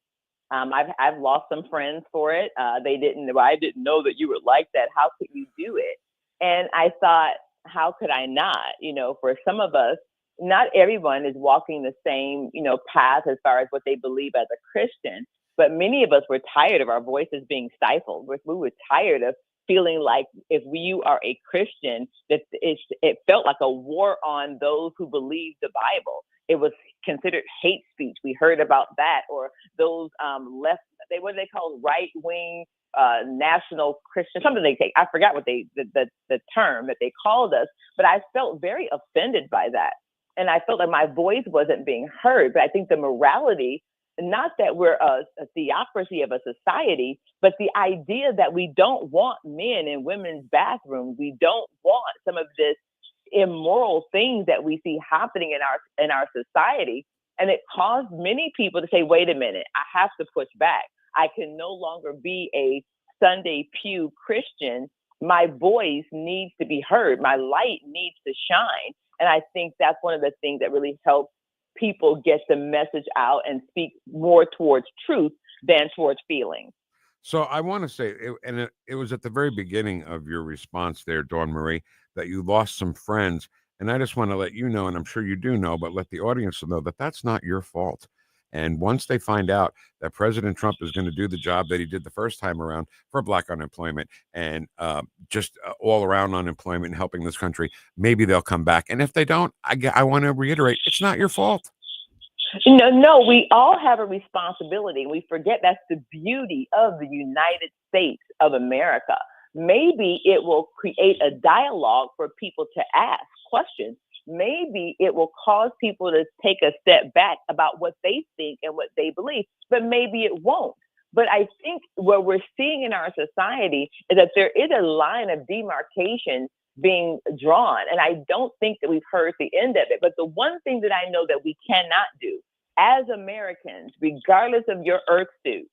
I've lost some friends for it. I didn't know that you were like that. How could you do it? And I thought, how could I not? For some of us, not everyone is walking the same, path as far as what they believe as a Christian. But many of us were tired of our voices being stifled. We were tired of feeling like if you are a Christian, that it felt like a war on those who believe the Bible. It was considered hate speech. We heard about that, or those left. What do they call right wing national Christian? Something they take. I forgot what the term that they called us. But I felt very offended by that, and I felt like my voice wasn't being heard. But I think the morality. Not that we're a theocracy of a society, but the idea that we don't want men in women's bathrooms. We don't want some of this immoral things that we see happening in our society. And it caused many people to say, wait a minute, I have to push back. I can no longer be a Sunday pew Christian my voice needs to be heard. My light needs to shine. And I think that's one of the things that really helps people get the message out and speak more towards truth than towards feelings.
So I want to say, it was at the very beginning of your response there, Dawn Marie, that you lost some friends. And I just want to let you know, and I'm sure you do know, but let the audience know that that's not your fault. And once they find out that President Trump is going to do the job that he did the first time around for Black unemployment and just all around unemployment and helping this country, maybe they'll come back. And if they don't, I want to reiterate, it's not your fault.
No, we all have a responsibility. We forget that's the beauty of the United States of America. Maybe it will create a dialogue for people to ask questions. Maybe it will cause people to take a step back about what they think and what they believe, but maybe it won't. But I think what we're seeing in our society is that there is a line of demarcation being drawn. And I don't think that we've heard the end of it. But the one thing that I know that we cannot do as Americans, regardless of your earth suit,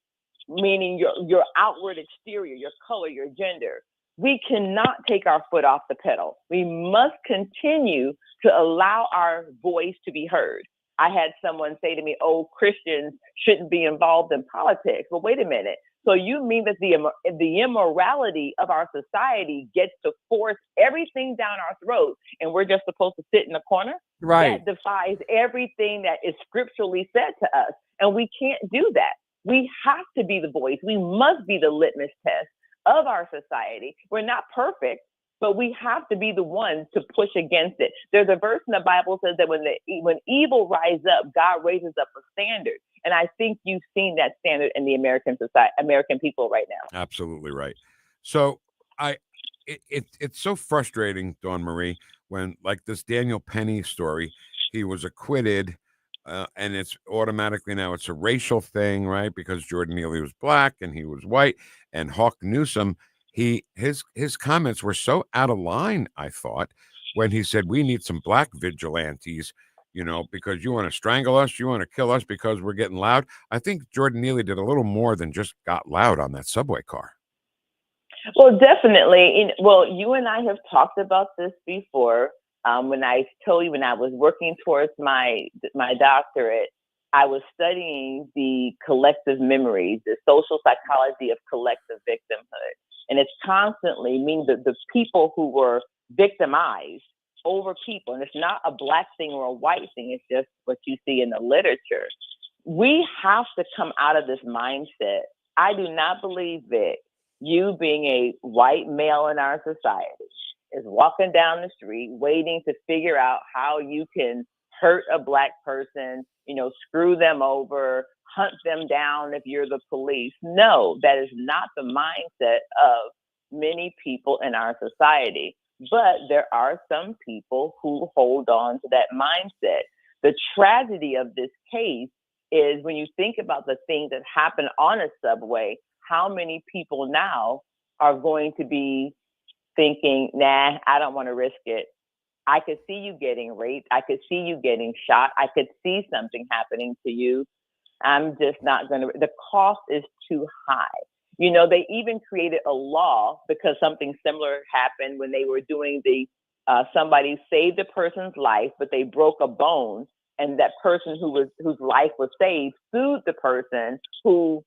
meaning your outward exterior, your color, your gender, we cannot take our foot off the pedal. We must continue to allow our voice to be heard. I had someone say to me, oh, Christians shouldn't be involved in politics. Well, wait a minute. So you mean that the immorality of our society gets to force everything down our throat and we're just supposed to sit in the corner?
Right.
That defies everything that is scripturally said to us. And we can't do that. We have to be the voice. We must be the litmus test of our society. We're not perfect, but we have to be the ones to push against it. There's a verse in the Bible that says that when evil rises up, God raises up a standard. And I think you've seen that standard in the American society, American people right now.
Absolutely right. So it's so frustrating, Dawn Marie, when like this Daniel Penny story, he was acquitted. And it's automatically now it's a racial thing, right? Because Jordan Neely was Black and he was white, and Hawk Newsom, his comments were so out of line, I thought, when he said we need some Black vigilantes, because you want to strangle us, you want to kill us because we're getting loud. I think Jordan Neely did a little more than just got loud on that subway car.
Well, definitely. Well, you and I have talked about this before. When I told you when I was working towards my doctorate, I was studying the collective memories, the social psychology of collective victimhood. And it's constantly meaning the people who were victimized over people. And it's not a Black thing or a white thing. It's just what you see in the literature. We have to come out of this mindset. I do not believe, Vic, you being a white male in our society is walking down the street waiting to figure out how you can hurt a Black person, screw them over, hunt them down if you're the police. No, that is not the mindset of many people in our society. But there are some people who hold on to that mindset. The tragedy of this case is when you think about the things that happen on a subway, how many people now are going to be thinking, nah, I don't want to risk it. I could see you getting raped. I could see you getting shot. I could see something happening to you. I'm just not going to. The cost is too high. They even created a law because something similar happened when they were doing somebody saved a person's life, but they broke a bone, and that person whose life was saved sued the person who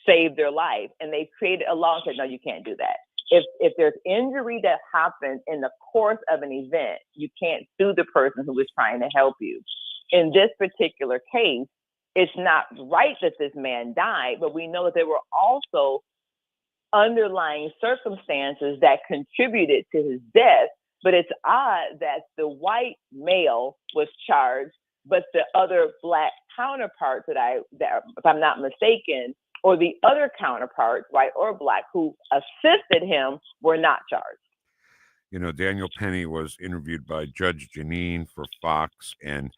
saved their life, and they created a law and said, no, you can't do that. If there's injury that happens in the course of an event, you can't sue the person who was trying to help you. In this particular case, it's not right that this man died, but we know that there were also underlying circumstances that contributed to his death. But it's odd that the white male was charged, but the other Black counterparts that if I'm not mistaken, or the other counterparts, white or Black, who assisted him were not charged.
Daniel Penny was interviewed by Judge Janine for Fox. And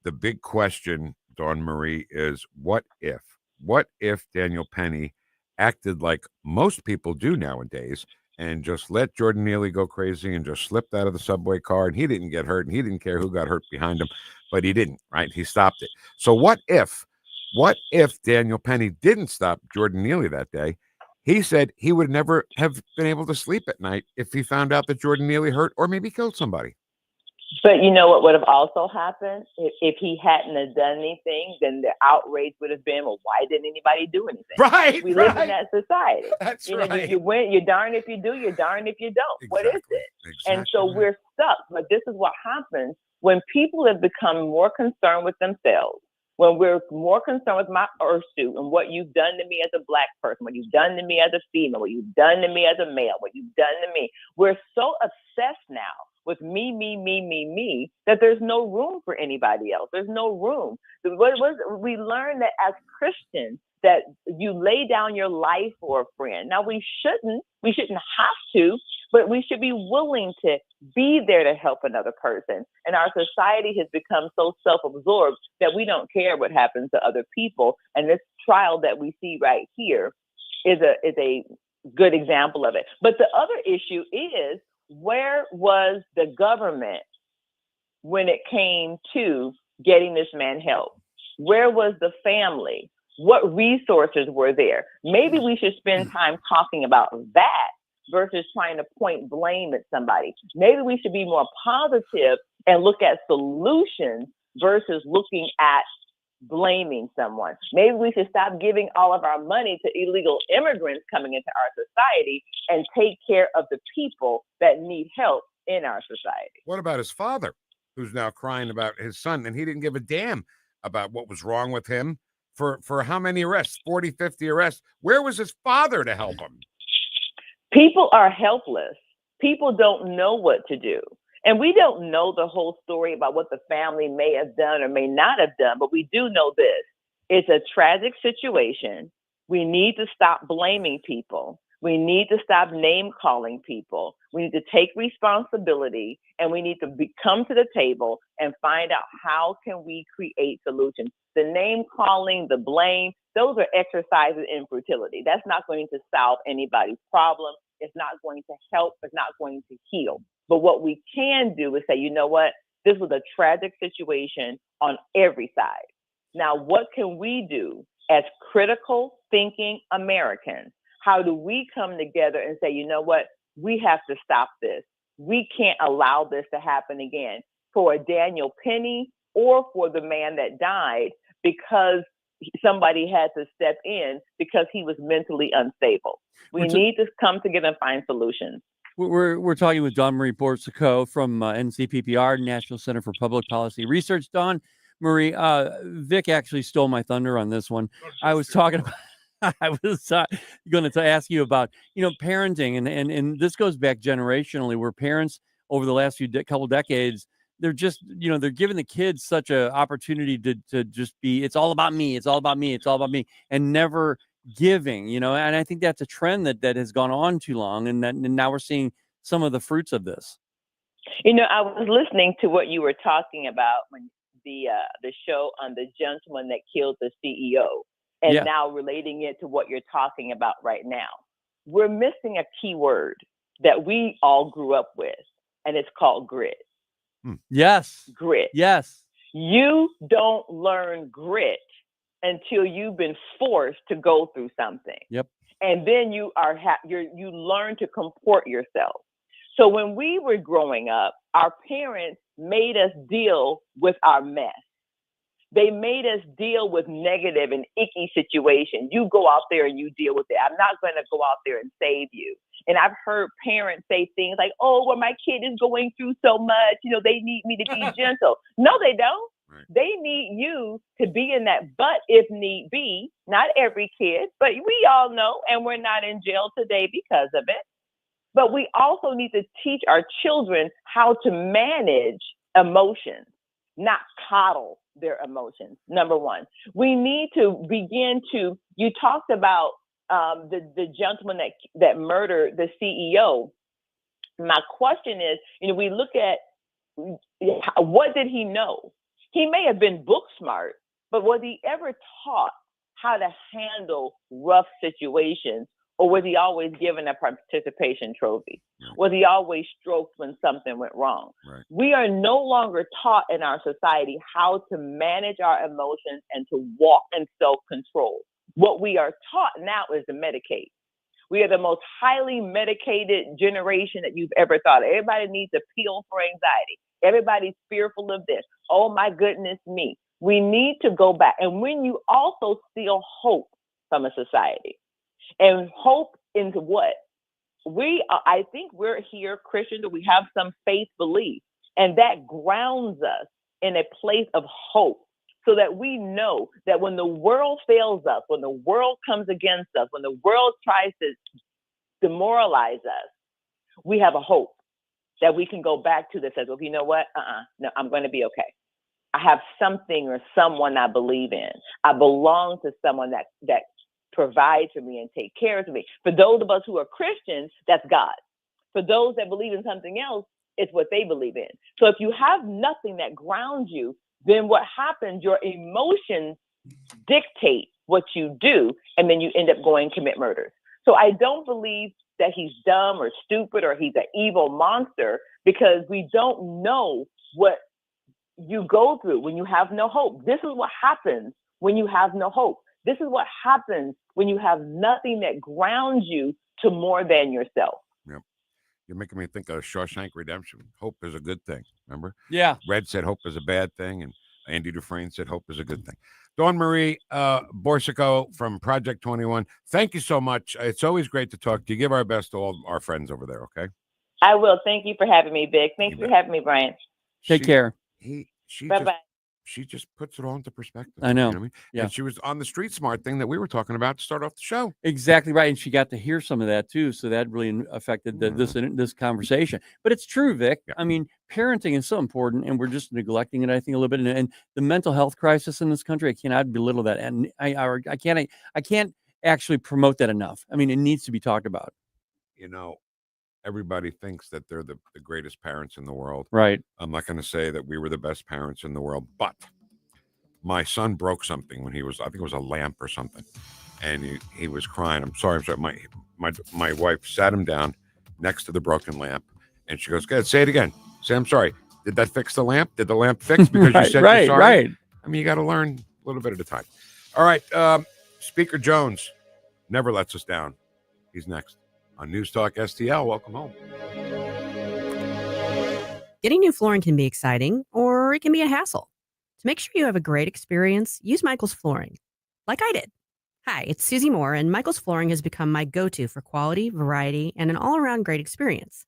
the big question, Dawn Marie, is what if Daniel Penny acted like most people do nowadays and just let Jordan Neely go crazy and just slipped out of the subway car and he didn't get hurt and he didn't care who got hurt behind him, but he didn't, right? He stopped it. So what if Daniel Penny didn't stop Jordan Neely that day He said he would never have been able to sleep at night if he found out that Jordan Neely hurt or maybe killed somebody.
But you know what would have also happened if he hadn't have done anything? Then the outrage would have been, well, why didn't anybody do anything?
Right.
We live in that society.
That's
you know,
right.
you win. You're darned if you do. You're darned if you don't. What is it? And so we're stuck. But this is what happens when people have become more concerned with themselves. When we're more concerned with my suit and what you've done to me as a Black person, what you've done to me as a female, what you've done to me as a male, what you've done to me, we're so obsessed now with me, that there's no room for anybody else. There's no room. We learned that as Christians, that you lay down your life for a friend. Now we shouldn't have to, but we should be willing to be there to help another person. And our society has become so self-absorbed that we don't care what happens to other people. And this trial that we see right here is a good example of it. But the other issue is, where was the government when it came to getting this man help? Where was the family? What resources were there? Maybe we should spend time talking about that versus trying to point blame at somebody. Maybe we should be more positive and look at solutions versus looking at blaming someone. Maybe we should stop giving all of our money to illegal immigrants coming into our society and take care of the people that need help in our society.
What about his father, who's now crying about his son, and he didn't give a damn about what was wrong with him for how many arrests? 40, 50 arrests. Where was his father to help him?
People are helpless. People don't know what to do. And we don't know the whole story about what the family may have done or may not have done, but we do know this. It's a tragic situation. We need to stop blaming people. We need to stop name calling people. We need to take responsibility, and we need to come to the table and find out how can we create solutions. The name calling, the blame, those are exercises in futility. That's not going to solve anybody's problem. It's not going to help. It's not going to heal. But what we can do is say, you know what? This was a tragic situation on every side. Now, what can we do as critical thinking Americans? How do we come together and say, you know what? We have to stop this. We can't allow this to happen again for Daniel Penny or for the man that died because somebody had to step in because he was mentally unstable. We need to come together and find solutions.
We're talking with Dawn Marie Borsico from NCPPR, National Center for Public Policy Research. Dawn Marie, Vic actually stole my thunder on this one. I was talking about. I was going to ask you about, parenting, and this goes back generationally, where parents over the last couple decades, they're just, they're giving the kids such an opportunity to just be, it's all about me, it's all about me, it's all about me, and never giving, and I think that's a trend that has gone on too long, and now we're seeing some of the fruits of this.
I was listening to what you were talking about when the show on the gentleman that killed the CEO. And now relating it to what you're talking about right now. We're missing a key word that we all grew up with, and it's called grit.
Yes.
Grit.
Yes.
You don't learn grit until you've been forced to go through something.
Yep.
And then you learn to comport yourself. So when we were growing up, our parents made us deal with our mess. They made us deal with negative and icky situations. You go out there and you deal with it. I'm not going to go out there and save you. And I've heard parents say things like, oh, well, my kid is going through so much. They need me to be gentle. No, they don't. Right. They need you to be in that butt if need be. Not every kid, but we all know, and we're not in jail today because of it. But we also need to teach our children how to manage emotions, not coddle their emotions. Number one, we need to begin to, you talked about the gentleman that murdered the CEO. My question is, we look at what did he know? He may have been book smart, but was he ever taught how to handle rough situations? Or was he always given a participation trophy? Right. Was he always stroked when something went wrong? Right. We are no longer taught in our society how to manage our emotions and to walk in self-control. What we are taught now is to medicate. We are the most highly medicated generation that you've ever thought of. Everybody needs a pill for anxiety. Everybody's fearful of this. Oh my goodness me. We need to go back. And when you also steal hope from a society, and hope into what? I think we're here Christians, we have some faith belief, and that grounds us in a place of hope, so that we know that when the world fails us, when the world comes against us, when the world tries to demoralize us, we have a hope that we can go back to that says, well, you know what? No, I'm going to be okay. I have something or someone I believe in. I belong to someone that provides for me and take care of me. For those of us who are Christians, that's God. For those that believe in something else, it's what they believe in. So if you have nothing that grounds you, then what happens, your emotions dictate what you do, and then you end up going commit murders. So I don't believe that he's dumb or stupid or he's an evil monster, because we don't know what you go through when you have no hope. This is what happens when you have no hope. This is what happens when you have nothing that grounds you to more than yourself.
Yep. You're making me think of Shawshank Redemption. Hope is a good thing. Remember?
Yeah.
Red said hope is a bad thing, and Andy Dufresne said hope is a good thing. Dawn Marie Borsico from Project 21. Thank you so much. It's always great to talk to you. Give our best to all our friends over there, okay?
I will. Thank you for having me, Vic. Thanks for having me, Brian.
Take care.
Bye-bye.
She just puts it all into perspective.
I know.
You know what I mean?
Yeah.
And she was on the street smart thing that we were talking about to start off the show.
Exactly right, and she got to hear some of that too, so that really affected this conversation. But it's true, Vic.
Yeah.
I mean, parenting is so important, and we're just neglecting it, I think, a little bit. And the mental health crisis in this country, I cannot belittle that, and I can't actually promote that enough. I mean, it needs to be talked about.
You know, everybody thinks that they're the greatest parents in the world.
Right.
I'm not going to say that we were the best parents in the world, but my son broke something when he was, I think it was a lamp or something, and he was crying. I'm sorry. My wife sat him down next to the broken lamp, and she goes, "Go ahead, say it again. Say, I'm sorry. Did that fix the lamp? Did the lamp fix because you said you're sorry?"
Right.
I mean, you got to learn a little bit at a time. All right. Speaker Jones never lets us down. He's next on News Talk STL. Welcome home.
Getting new flooring can be exciting, or it can be a hassle. To make sure you have a great experience, use Michael's Flooring, like I did. Hi, it's Susie Moore, and Michael's Flooring has become my go-to for quality, variety, and an all-around great experience.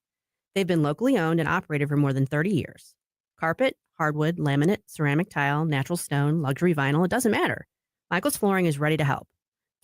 They've been locally owned and operated for more than 30 years. Carpet, hardwood, laminate, ceramic tile, natural stone, luxury vinyl, it doesn't matter. Michael's Flooring is ready to help.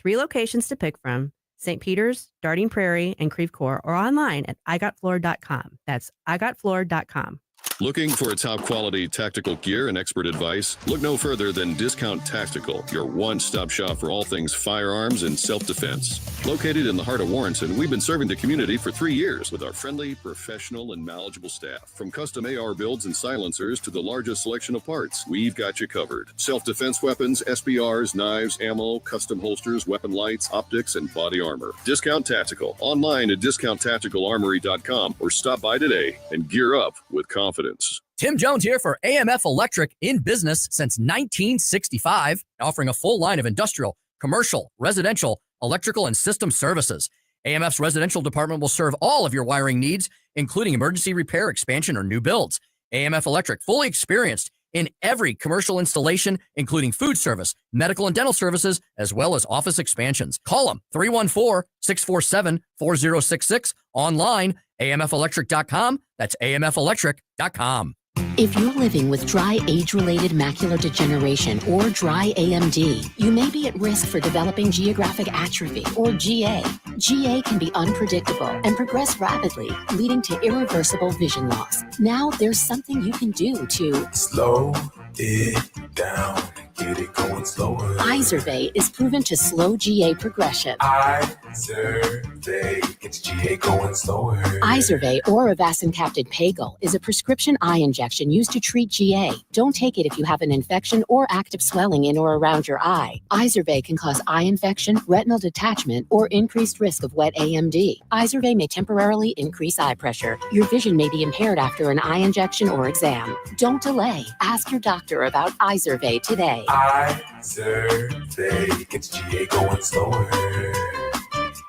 3 locations to pick from: St. Peter's, Darting Prairie, and Creve Coeur, or online at igotfloor.com. That's igotfloor.com.
Looking for a top-quality tactical gear and expert advice? Look no further than Discount Tactical, your one-stop shop for all things firearms and self-defense. Located in the heart of Warrenton, we've been serving the community for 3 years with our friendly, professional, and knowledgeable staff. From custom AR builds and silencers to the largest selection of parts, we've got you covered. Self-defense weapons, SBRs, knives, ammo, custom holsters, weapon lights, optics, and body armor. Discount Tactical, online at discounttacticalarmory.com, or stop by today and gear up with confidence.
Tim Jones here for AMF Electric, in business since 1965, offering a full line of industrial, commercial, residential, electrical, and system services. AMF's residential department will serve all of your wiring needs, including emergency repair, expansion, or new builds. AMF Electric, fully experienced in every commercial installation, including food service, medical and dental services, as well as office expansions. Call them 314-647-4066, online, amfelectric.com. That's amfelectric.com.
If you're living with dry age-related macular degeneration or dry AMD, you may be at risk for developing geographic atrophy or GA. GA can be unpredictable and progress rapidly, leading to irreversible vision loss. Now there's something you can do to
slow it down, get it going slower.
Izervay is proven to slow GA progression.
Izervay gets GA going slower.
Izervay or avacincaptad pagel is a prescription eye injection used to treat GA. Don't take it if you have an infection or active swelling in or around your eye. Izervay can cause eye infection, retinal detachment, or increased risk of wet AMD. Izervay may temporarily increase eye pressure. Your vision may be impaired after an eye injection or exam. Don't delay. Ask your doctor about Izervay today.
Izervay gets GA going slower.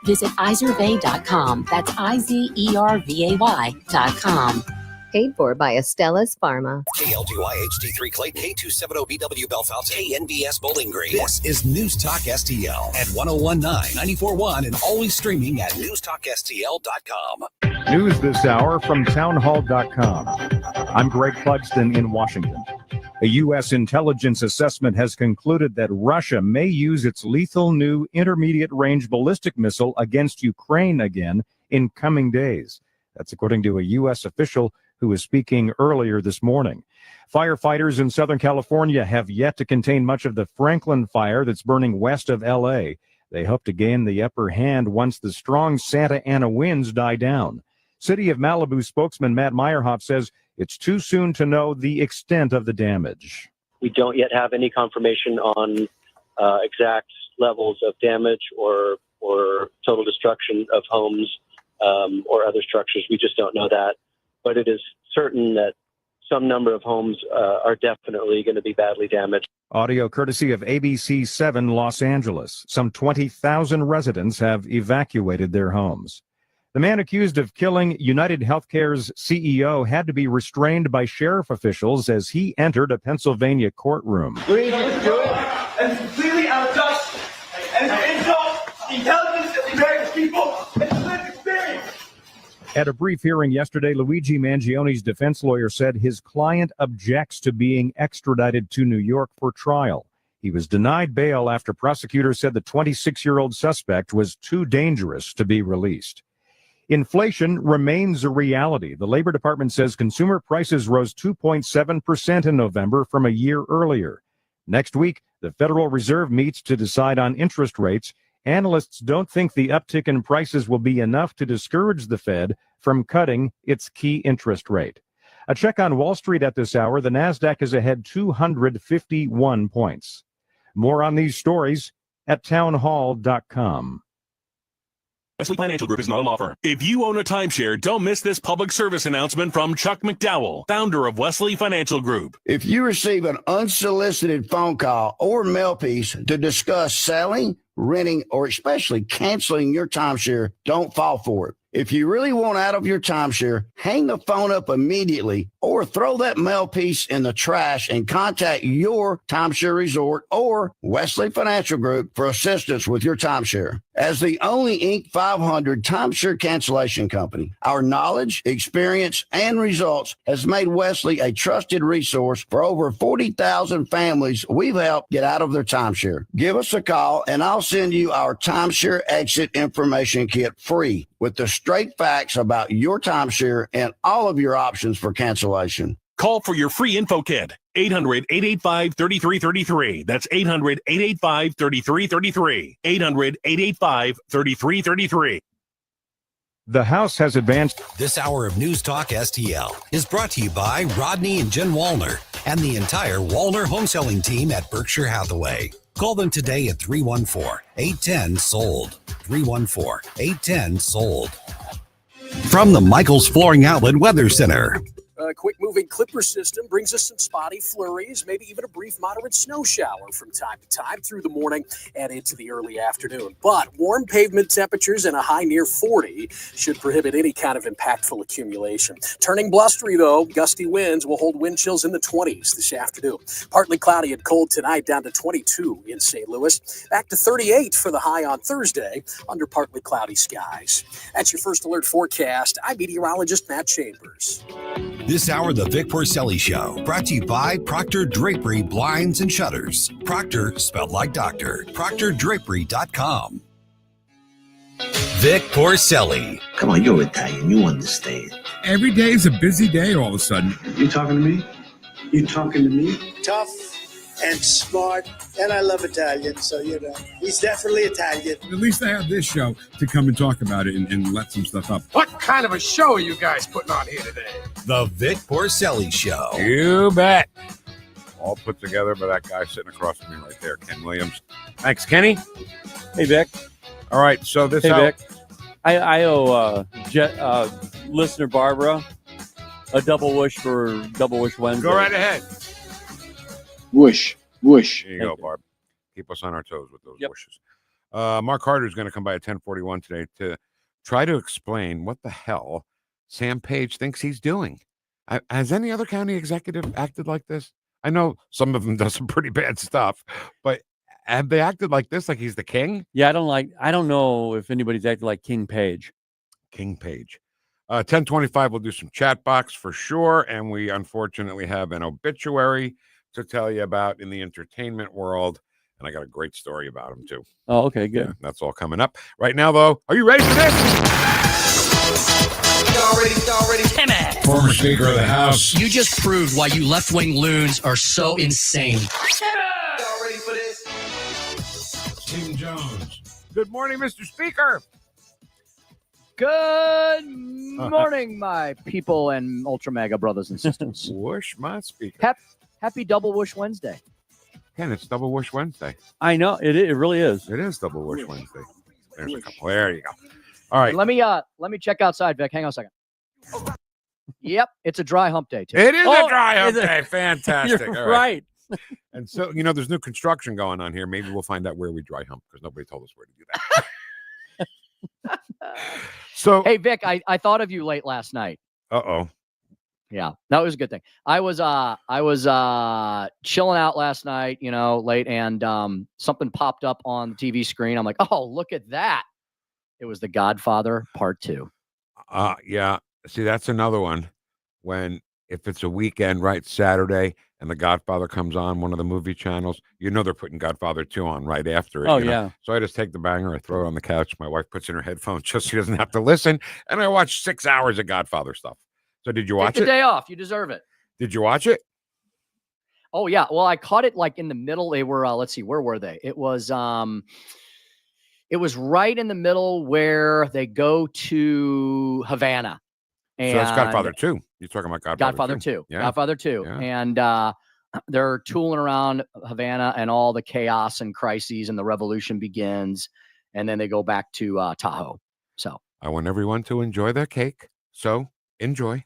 Visit izervay.com. That's IZERVAY.com.
Paid for by Estella's Pharma.
KLGY HD3 Clay, K270BW Belfast, KNBS Bowling Green. This is News Talk STL at 1019, 94.1, and always streaming at NewstalkSTL.com.
News this hour from townhall.com. I'm Greg Clugston in Washington. A U.S. intelligence assessment has concluded that Russia may use its lethal new intermediate-range ballistic missile against Ukraine again in coming days. That's according to a U.S. official who was speaking earlier this morning. Firefighters in Southern California have yet to contain much of the Franklin fire that's burning west of L.A. They hope to gain the upper hand once the strong Santa Ana winds die down. City of Malibu spokesman Matt Meyerhoff says it's too soon to know the extent of the damage.
We don't yet have any confirmation on exact levels of damage or total destruction of homes or other structures. We just don't know that. But it is certain that some number of homes are definitely going to be badly damaged.
Audio courtesy of ABC 7 Los Angeles. Some 20,000 residents have evacuated their homes. The man accused of killing United Healthcare's CEO had to be restrained by sheriff officials as he entered a Pennsylvania courtroom.
We don't do it. And it's completely out of touch. And it's an insult to the intelligence of the American people. It's a lived experience.
At a brief hearing yesterday, Luigi Mangione's defense lawyer said his client objects to being extradited to New York for trial. He was denied bail after prosecutors said the 26-year-old suspect was too dangerous to be released. Inflation remains a reality. The Labor Department says consumer prices rose 2.7% in November from a year earlier. Next week, the Federal Reserve meets to decide on interest rates. Analysts don't think the uptick in prices will be enough to discourage the Fed from cutting its key interest rate. A check on Wall Street at this hour, the Nasdaq is ahead 251 points. More on these stories at townhall.com.
Wesley Financial Group is not a law firm. If you own a timeshare, don't miss this public service announcement from Chuck McDowell, founder of Wesley Financial Group.
If you receive an unsolicited phone call or mail piece to discuss selling, renting, or especially canceling your timeshare, don't fall for it. If you really want out of your timeshare, hang the phone up immediately or throw that mail piece in the trash and contact your timeshare resort or Wesley Financial Group for assistance with your timeshare. As the only Inc. 500 timeshare cancellation company, our knowledge, experience, and results has made Wesley a trusted resource for over 40,000 families we've helped get out of their timeshare. Give us a call and I'll send you our timeshare exit information kit free with the straight facts about your timeshare and all of your options for cancellation.
Call for your free info kit. 800-885-3333. That's 800-885-3333. 800-885-3333.
The House has advanced.
This hour of News Talk STL is brought to you by Rodney and Jen Wallner and the entire Wallner home selling team at Berkshire Hathaway. Call them today at 314-810-SOLD. 314-810-SOLD. From the Michaels Flooring Outlet Weather Center.
A quick-moving clipper system brings us some spotty flurries, maybe even a brief moderate snow shower from time to time through the morning and into the early afternoon. But warm pavement temperatures and a high near 40 should prohibit any kind of impactful accumulation. Turning blustery, though, gusty winds will hold wind chills in the 20s this afternoon. Partly cloudy and cold tonight, down to 22 in St. Louis. Back to 38 for the high on Thursday under partly cloudy skies. That's your first alert forecast. I'm meteorologist Matt Chambers.
This hour, the Vic Porcelli Show, brought to you by Proctor Drapery Blinds and Shutters. Proctor, spelled like doctor. ProctorDrapery.com. Vic Porcelli.
Come on, you're Italian. You understand.
Every day is a busy day all of a sudden.
You talking to me? You talking to me?
Tough and smart, and I love Italian, so, he's definitely Italian.
At least I have this show to come and talk about it and let some stuff up.
What kind of a show are you guys putting on here today?
The Vic Porcelli Show.
You bet. All put together by that guy sitting across from me right there, Ken Williams. Thanks, Kenny.
Hey, Vic.
All right, so this...
Hey, Vic. I owe listener Barbara a double whoosh for Double Whoosh Wednesday.
Go right ahead.
Whoosh, whoosh.
There you go, Barb. Keep us on our toes with those wishes. Mark Harder is going to come by at 10:41 today to try to explain what the hell Sam Page thinks he's doing. Has any other county executive acted like this? I know some of them do some pretty bad stuff, but have they acted like this, like he's the king?
Yeah, I don't know if anybody's acted like King Page.
King Page. 10:25, we'll do some chat box for sure, and we unfortunately have an obituary to tell you about in the entertainment world, and I got a great story about him too.
Oh, okay, good.
Yeah, that's all coming up. Right now, though, are you ready for this?
Already.
Timmy.
Former Speaker of the House.
You just proved why you left-wing loons are so insane.
Y'all ready for this?
Tim Jones.
Good morning, Mr. Speaker.
Good morning, my people and Ultra Mega brothers and sisters.
Woosh, my speaker.
Happy Double Woosh Wednesday.
Ken, it's Double Woosh Wednesday.
I know it really is.
It is Double Woosh Wednesday. There's a couple. There you go. All right.
Let me check outside, Vic. Hang on a second. Yep, it's a dry hump day too.
It is a dry hump day. Fantastic.
You're
All
right.
And so, there's new construction going on here. Maybe we'll find out where we dry hump because nobody told us where to do that. So,
hey, Vic, I thought of you late last night.
Uh-oh.
Yeah, that was a good thing. I was chilling out last night, late, and something popped up on the TV screen. I'm like, oh, look at that. It was The Godfather Part 2.
Yeah. See, that's another one. If it's a weekend, right, Saturday, and The Godfather comes on one of the movie channels, they're putting Godfather 2 on right after it.
Oh, yeah.
So I just take the banger, I throw it on the couch. My wife puts in her headphones just so she doesn't have to listen. And I watch 6 hours of Godfather stuff. So did you watch
Take
it?
the day off. You deserve it.
Did you watch it?
Oh, yeah. Well, I caught it like in the middle. They were, let's see, where were they? It was right in the middle where they go to Havana.
So that's Godfather 2. You're talking about
Godfather 2.
Yeah.
Godfather 2.
Yeah.
And they're tooling around Havana and all the chaos and crises, and the revolution begins. And then they go back to Tahoe. So
I want everyone to enjoy their cake. So enjoy.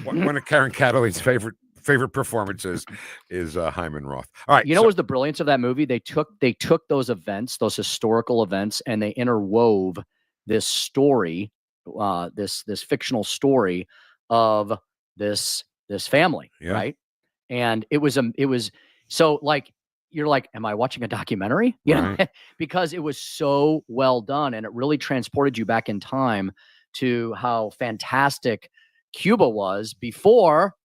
One of Karen Catalin's favorite performances is Hyman Roth. All right.
What was the brilliance of that movie? They took those events, those historical events, and they interwove this story, this fictional story of this family, right? And it was so like you're like, am I watching a documentary?
Right.
Because it was so well done, and it really transported you back in time to how fantastic Cuba was before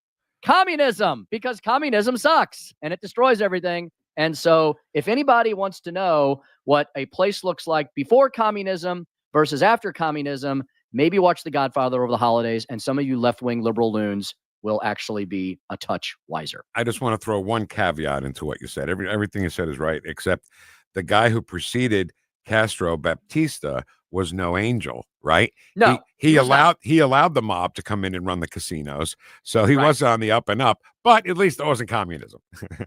communism, because communism sucks and it destroys everything. And so if anybody wants to know what a place looks like before communism versus after communism, maybe watch The Godfather over the holidays, and some of you left-wing liberal loons will actually be a touch wiser.
I just want to throw one caveat into what you said. Everything you said is right, except the guy who preceded Castro, Baptista, was no angel, right?
No,
he allowed the mob to come in and run the casinos, so he was on the up and up. But at least it wasn't communism.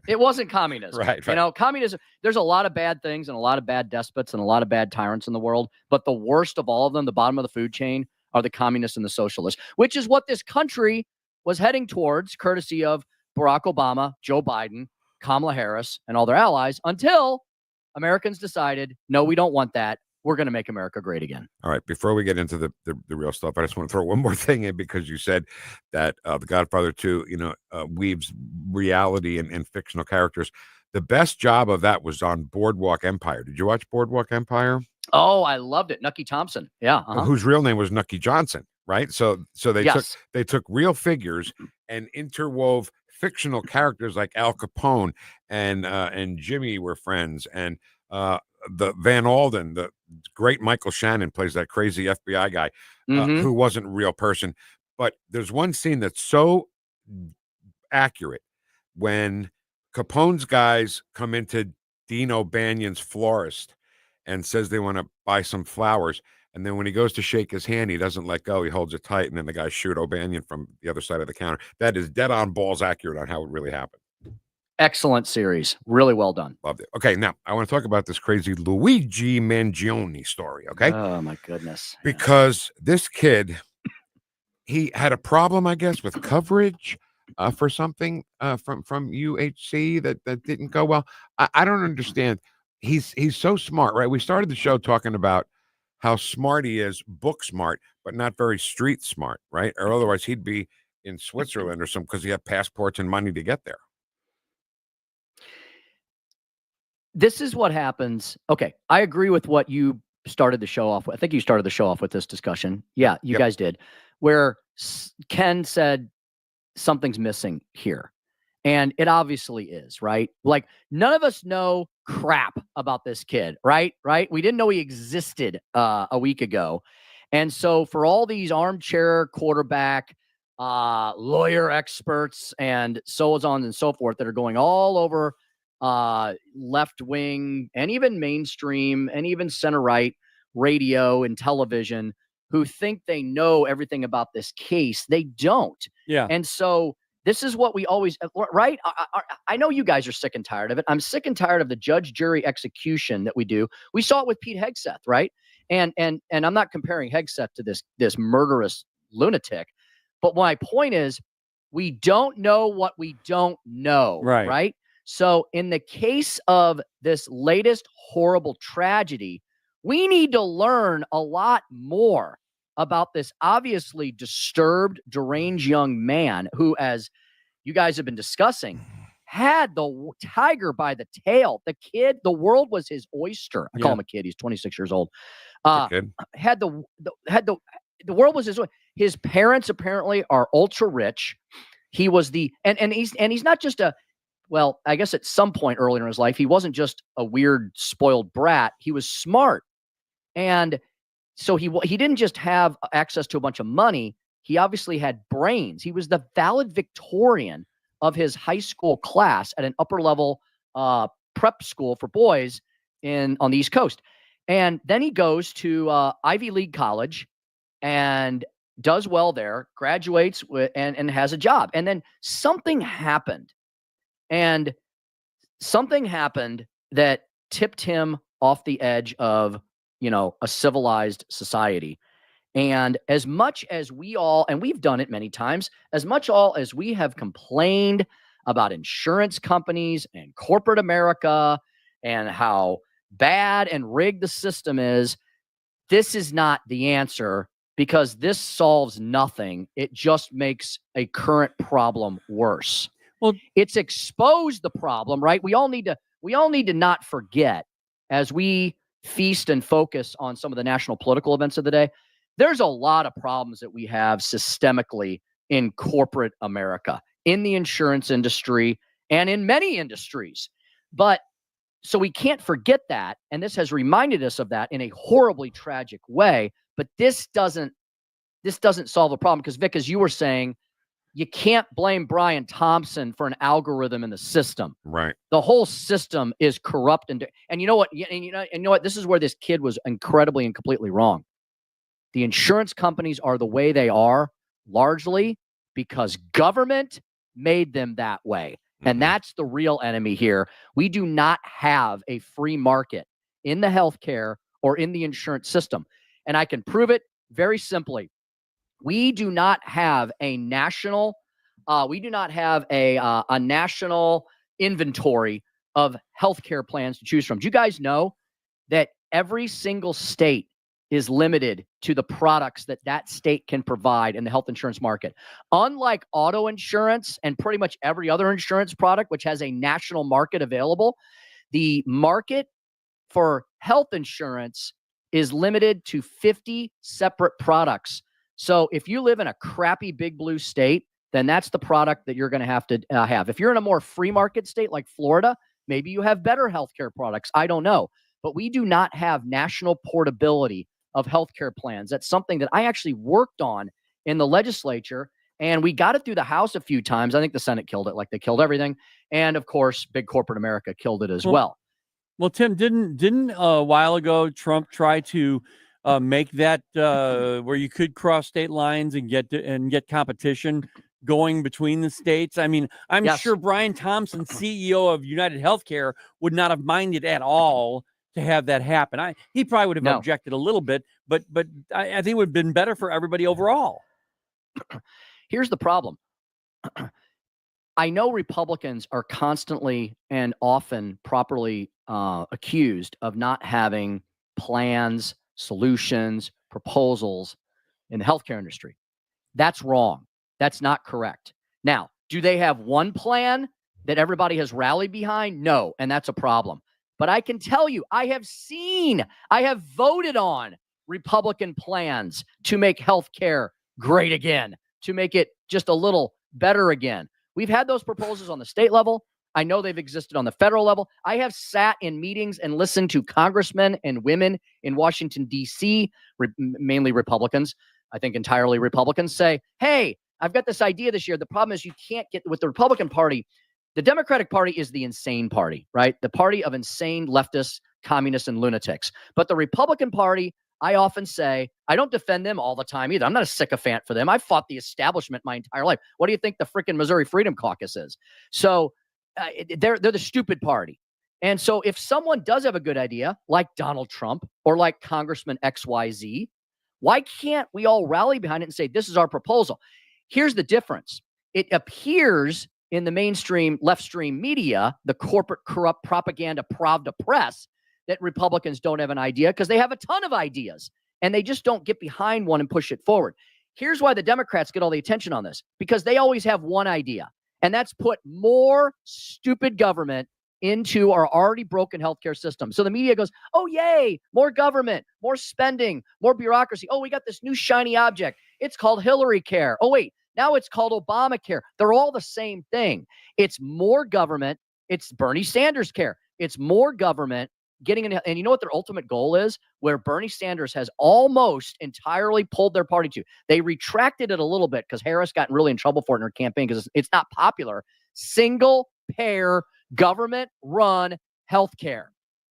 It wasn't communism,
right?
Communism. There's a lot of bad things and a lot of bad despots and a lot of bad tyrants in the world, but the worst of all of them, the bottom of the food chain, are the communists and the socialists, which is what this country was heading towards, courtesy of Barack Obama, Joe Biden, Kamala Harris, and all their allies, until Americans decided, no, we don't want that. We're going to make America great again.
All right. Before we get into the real stuff, I just want to throw one more thing in, because you said that The Godfather 2, weaves reality and fictional characters. The best job of that was on Boardwalk Empire. Did you watch Boardwalk Empire?
Oh, I loved it. Nucky Thompson. Yeah.
Whose real name was Nucky Johnson, right? So they took real figures and interwove fictional characters like Al Capone and Jimmy were friends, and the Van Alden, the great Michael Shannon plays that crazy FBI guy who wasn't a real person. But there's one scene that's so accurate when Capone's guys come into Dean O'Banion's florist and says they want to buy some flowers. And then when he goes to shake his hand, he doesn't let go. He holds it tight, and then the guys shoot O'Banion from the other side of the counter. That is dead on balls accurate on how it really happened.
Excellent series. Really well done.
Loved it. Okay, now I want to talk about this crazy Luigi Mangione story, okay?
Oh, my goodness.
Because this kid, he had a problem, I guess, with coverage for something from UHC that didn't go well. I don't understand. he's so smart, right? We started the show talking about how smart he is, book smart, but not very street smart, right? Or otherwise he'd be in Switzerland or something because he had passports and money to get there.
This is what happens. Okay, I agree with what you started the show off with. I think you started the show off with this discussion. Yeah, you guys did. Where Ken said something's missing here. And it obviously is, right? Like, none of us know crap about this kid, right? Right? We didn't know he existed a week ago. And so for all these armchair quarterback, lawyer experts, and so on and so forth that are going all over left wing and even mainstream and even center right radio and television, who think they know everything about this case, they don't.
Yeah.
And so this is what we always, right? I know you guys are sick and tired of it. I'm sick and tired of the judge, jury, execution that we do. We saw it with Pete Hegseth, right? And I'm not comparing Hegseth to this murderous lunatic, but my point is, we don't know what we don't know, right? So in the case of this latest horrible tragedy, we need to learn a lot more about this obviously disturbed, deranged young man who, as you guys have been discussing, had the tiger by the tail. The kid, the world was his oyster. I call him a kid. He's 26 years old. Had the world was his oyster. His parents apparently are ultra rich. He was he's not just well, I guess at some point earlier in his life, he wasn't just a weird, spoiled brat. He was smart. And so he didn't just have access to a bunch of money. He obviously had brains. He was the valedictorian of his high school class at an upper level prep school for boys on the East Coast. And then he goes to Ivy League college and does well there, graduates and has a job. And then something happened. And something happened that tipped him off the edge of, a civilized society. And as much as we all, and we've done it many times, as much as we have complained about insurance companies and corporate America and how bad and rigged the system is, this is not the answer, because this solves nothing. It just makes a current problem worse.
Well,
it's exposed the problem, right? We all need to not forget, as we feast and focus on some of the national political events of the day, there's a lot of problems that we have systemically in corporate America, in the insurance industry, and in many industries. But so we can't forget that. And this has reminded us of that in a horribly tragic way. But this doesn't solve the problem, because Vic, as you were saying, you can't blame Brian Thompson for an algorithm in the system.
Right.
The whole system is corrupt. And you know what? And you know what? This is where this kid was incredibly and completely wrong. The insurance companies are the way they are largely because government made them that way. And that's the real enemy here. We do not have a free market in the healthcare or in the insurance system. And I can prove it very simply. We do not have a national national inventory of healthcare plans to choose from. Do you guys know that every single state is limited to the products that state can provide in the health insurance market? Unlike auto insurance and pretty much every other insurance product, which has a national market available, the market for health insurance is limited to 50 separate products. So if you live in a crappy big blue state, then that's the product that you're going to have. If you're in a more free market state like Florida, maybe you have better healthcare products. I don't know. But we do not have national portability of healthcare plans. That's something that I actually worked on in the legislature, and we got it through the House a few times. I think the Senate killed it, like they killed everything. And of course, big corporate America killed it as well.
Well, Tim, didn't a while ago Trump try to make that where you could cross state lines and get competition going between the states? I mean, I'm sure Brian Thompson, CEO of United Healthcare, would not have minded at all to have that happen. He probably would have objected a little bit, but I think it would have been better for everybody overall.
Here's the problem. I know Republicans are constantly and often properly accused of not having plans, solutions, proposals in the healthcare industry. That's wrong. That's not correct. Now, do they have one plan that everybody has rallied behind? No, and that's a problem. But I can tell you, I have voted on Republican plans to make healthcare great again, to make it just a little better again. We've had those proposals on the state level. I know they've existed on the federal level. I have sat in meetings and listened to congressmen and women in Washington, D.C., mainly Republicans, I think entirely Republicans, say, hey, I've got this idea this year. The problem is you can't get with the Republican Party. The Democratic Party is the insane party, right? The party of insane leftists, communists, and lunatics. But the Republican Party, I often say, I don't defend them all the time either. I'm not a sycophant for them. I've fought the establishment my entire life. What do you think the freaking Missouri Freedom Caucus is? So they're the stupid party. And so if someone does have a good idea, like Donald Trump or like Congressman XYZ, why can't we all rally behind it and say, this is our proposal? Here's the difference. It appears in the mainstream left stream media, the corporate corrupt propaganda Pravda press, that Republicans don't have an idea because they have a ton of ideas and they just don't get behind one and push it forward. Here's why the Democrats get all the attention on this, because they always have one idea, and that's put more stupid government into our already broken healthcare system. So the media goes, oh, yay, more government, more spending, more bureaucracy. Oh, we got this new shiny object. It's called Hillary Care. Oh, wait, now it's called Obamacare. They're all the same thing. It's more government. It's Bernie Sanders care. It's more government getting in. And you know what their ultimate goal is? Where Bernie Sanders has almost entirely pulled their party to. They retracted it a little bit because Harris got really in trouble for it in her campaign because it's not popular. Single payer government run healthcare.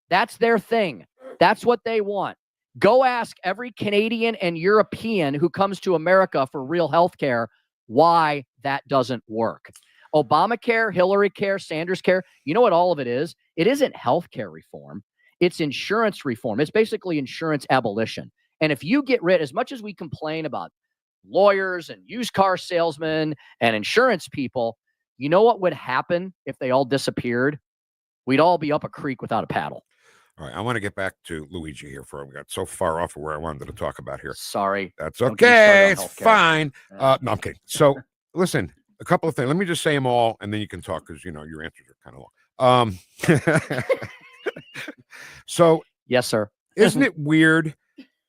That's their thing. That's what they want. Go ask every Canadian and European who comes to America for real healthcare why that doesn't work. Obamacare, Hillary Care, Sanders Care, you know what all of it is? It isn't healthcare reform. It's insurance reform. It's basically insurance abolition. And if you get rid, as much as we complain about lawyers and used car salesmen and insurance people, you know what would happen if they all disappeared? We'd all be up a creek without a paddle.
All right, I want to get back to Luigi here for we got so far off of where I wanted to talk about here.
Sorry.
That's okay. It's fine. No, I'm kidding. So listen, a couple of things. Let me just say them all, and then you can talk because, you know, your answers are kind of long. So,
yes, sir.
Isn't it weird?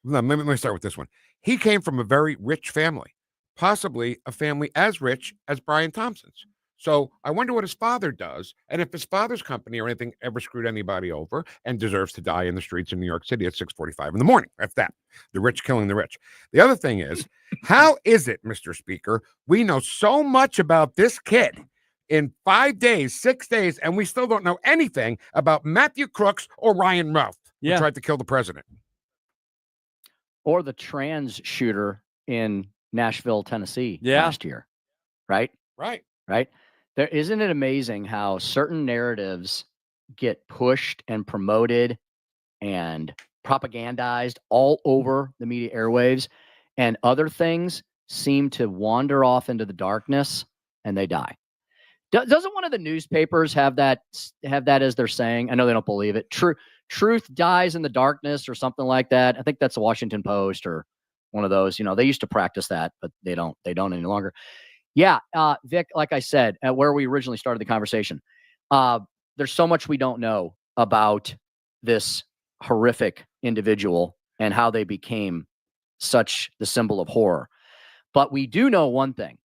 Let me start with this one. He came from a very rich family, possibly a family as rich as Brian Thompson's. So I wonder what his father does, and if his father's company or anything ever screwed anybody over and deserves to die in the streets of New York City at 6:45 in the morning. That's that. The rich killing the rich. The other thing is, how is it, Mr. Speaker, we know so much about this kid in 5 days, 6 days, and we still don't know anything about Matthew Crooks or Ryan Ralph, who tried to kill the president?
Or the trans shooter in Nashville, Tennessee last year. Right?
Right.
There, isn't it amazing how certain narratives get pushed and promoted and propagandized all over the media airwaves, and other things seem to wander off into the darkness and they die? Doesn't one of the newspapers have that as their saying? I know they don't believe it. Truth dies in the darkness or something like that. I think that's the Washington Post or one of those. You know, they used to practice that, but they don't any longer. Yeah, Vic, like I said, where we originally started the conversation, there's so much we don't know about this horrific individual and how they became such the symbol of horror. But we do know one thing,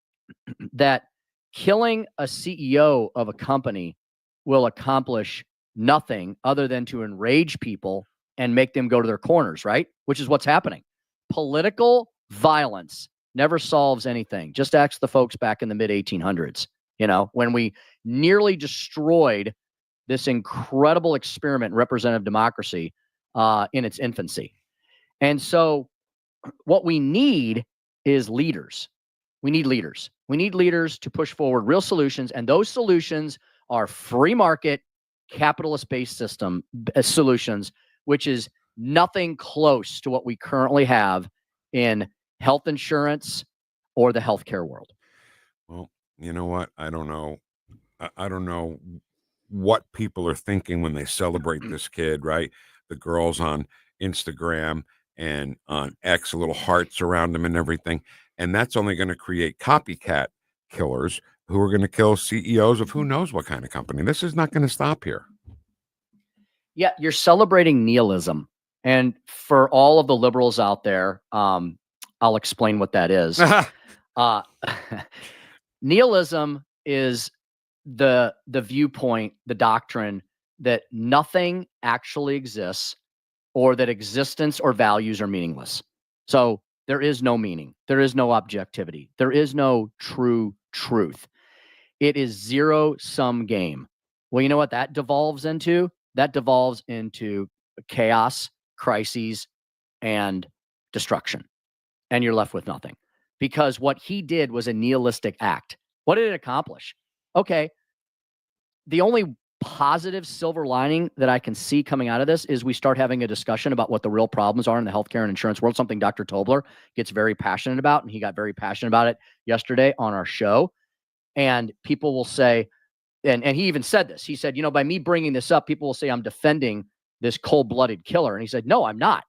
that killing a CEO of a company will accomplish nothing other than to enrage people and make them go to their corners, right? Which is what's happening. Political violence never solves anything. Just ask the folks back in the mid-1800s, you know, when we nearly destroyed this incredible experiment in representative democracy in its infancy. And so what we need is leaders. We need leaders. We need leaders to push forward real solutions, and those solutions are free market, capitalist-based system solutions, which is nothing close to what we currently have in health insurance or the healthcare world.
Well, you know what? I don't know I don't know what people are thinking when they celebrate this kid, right? The girls on Instagram and on X, little hearts around him and everything. And that's only going to create copycat killers who are going to kill CEOs of who knows what kind of company. This is not going to stop here.
Yeah, you're celebrating nihilism. And for all of the liberals out there, I'll explain what that is. Nihilism is the viewpoint, the doctrine that nothing actually exists, or that existence or values are meaningless. So there is no meaning. There is no objectivity. There is no true truth. It is zero-sum game. Well, you know what that devolves into? That devolves into chaos, crises, and destruction. And you're left with nothing. Because what he did was a nihilistic act. What did it accomplish? Okay, the only positive silver lining that I can see coming out of this is we start having a discussion about what the real problems are in the healthcare and insurance world, something Dr. Tobler gets very passionate about, and he got very passionate about it yesterday on our show. And people will say, and he even said this, he said, by me bringing this up, people will say I'm defending this cold-blooded killer. And he said, no, I'm not.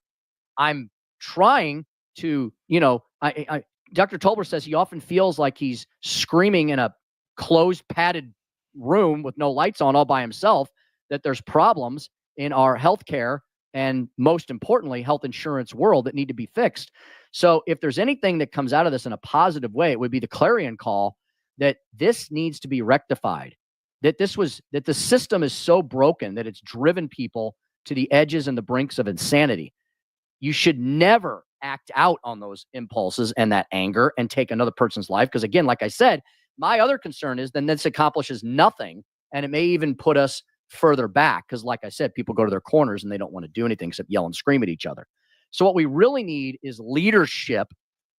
I'm trying to, Dr. Tobler says he often feels like he's screaming in a closed, padded room with no lights on all by himself, that there's problems in our healthcare and, most importantly, health insurance world that need to be fixed. So if there's anything that comes out of this in a positive way, it would be the clarion call that this needs to be rectified, that the system is so broken that it's driven people to the edges and the brinks of insanity. You should never act out on those impulses and that anger and take another person's life. Because again, like I said, my other concern is then this accomplishes nothing, and it may even put us further back. Because like I said, people go to their corners and they don't want to do anything except yell and scream at each other. So what we really need is leadership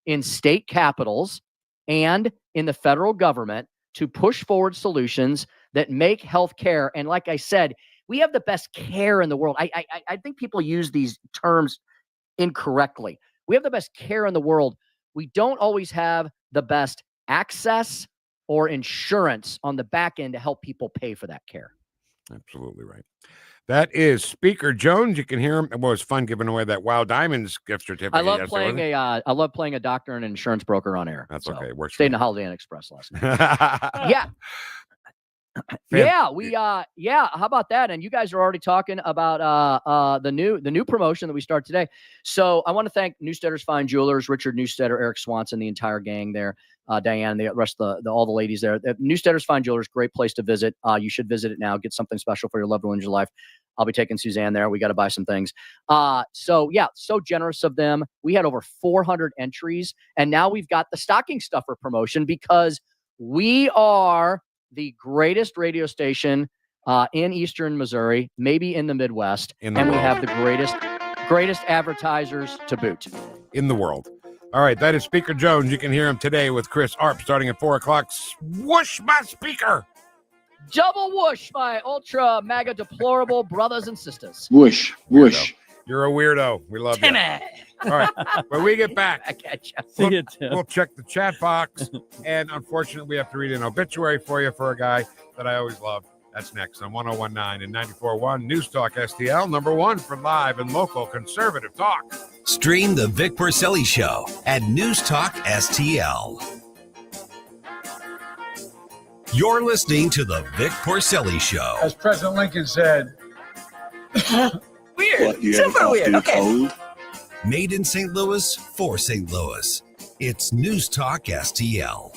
in state capitals and in the federal government to push forward solutions that make healthcare. And like I said, we have the best care in the world. I think people use these terms incorrectly. We have the best care in the world. We don't always have the best access or insurance on the back end to help people pay for that care.
Absolutely right. That is Speaker Jones. You can hear him. It was fun giving away that Wow Diamonds gift certificate.
I love playing a doctor and insurance broker on air.
That's okay. Works.
Stayed in the Holiday Inn Express last night. Yeah. Yeah. How about that? And you guys are already talking about the new promotion that we start today. So I want to thank Newstetter's Fine Jewelers, Richard Newstetter, Eric Swanson, the entire gang there, Diane, the rest of all the ladies there. Newstetter's Fine Jewelers, great place to visit. You should visit it now. Get something special for your loved one in your life. I'll be taking Suzanne there. We got to buy some things. So generous of them. We had over 400 entries, and now we've got the stocking stuffer promotion because we are the greatest radio station in Eastern Missouri, maybe in the Midwest, and we have the greatest advertisers to boot
in the world. All right, that is Speaker Jones. You can hear him today with Chris Arps starting at 4 o'clock. Whoosh, my speaker.
Double whoosh, my ultra mega deplorable brothers and sisters.
Whoosh, whoosh. You're a weirdo. We love
Timmy.
you. All right, when we get back, we'll check the chat box. And unfortunately, we have to read an obituary for you for a guy that I always love. That's next on 101.9 and 94.1 News Talk STL, number one for live and local conservative talk.
Stream the Vic Porcelli Show at News Talk STL. You're listening to the Vic Porcelli Show.
As President Lincoln said,
weird.
Super weird. Okay.
Made in St. Louis for St. Louis. It's News Talk STL.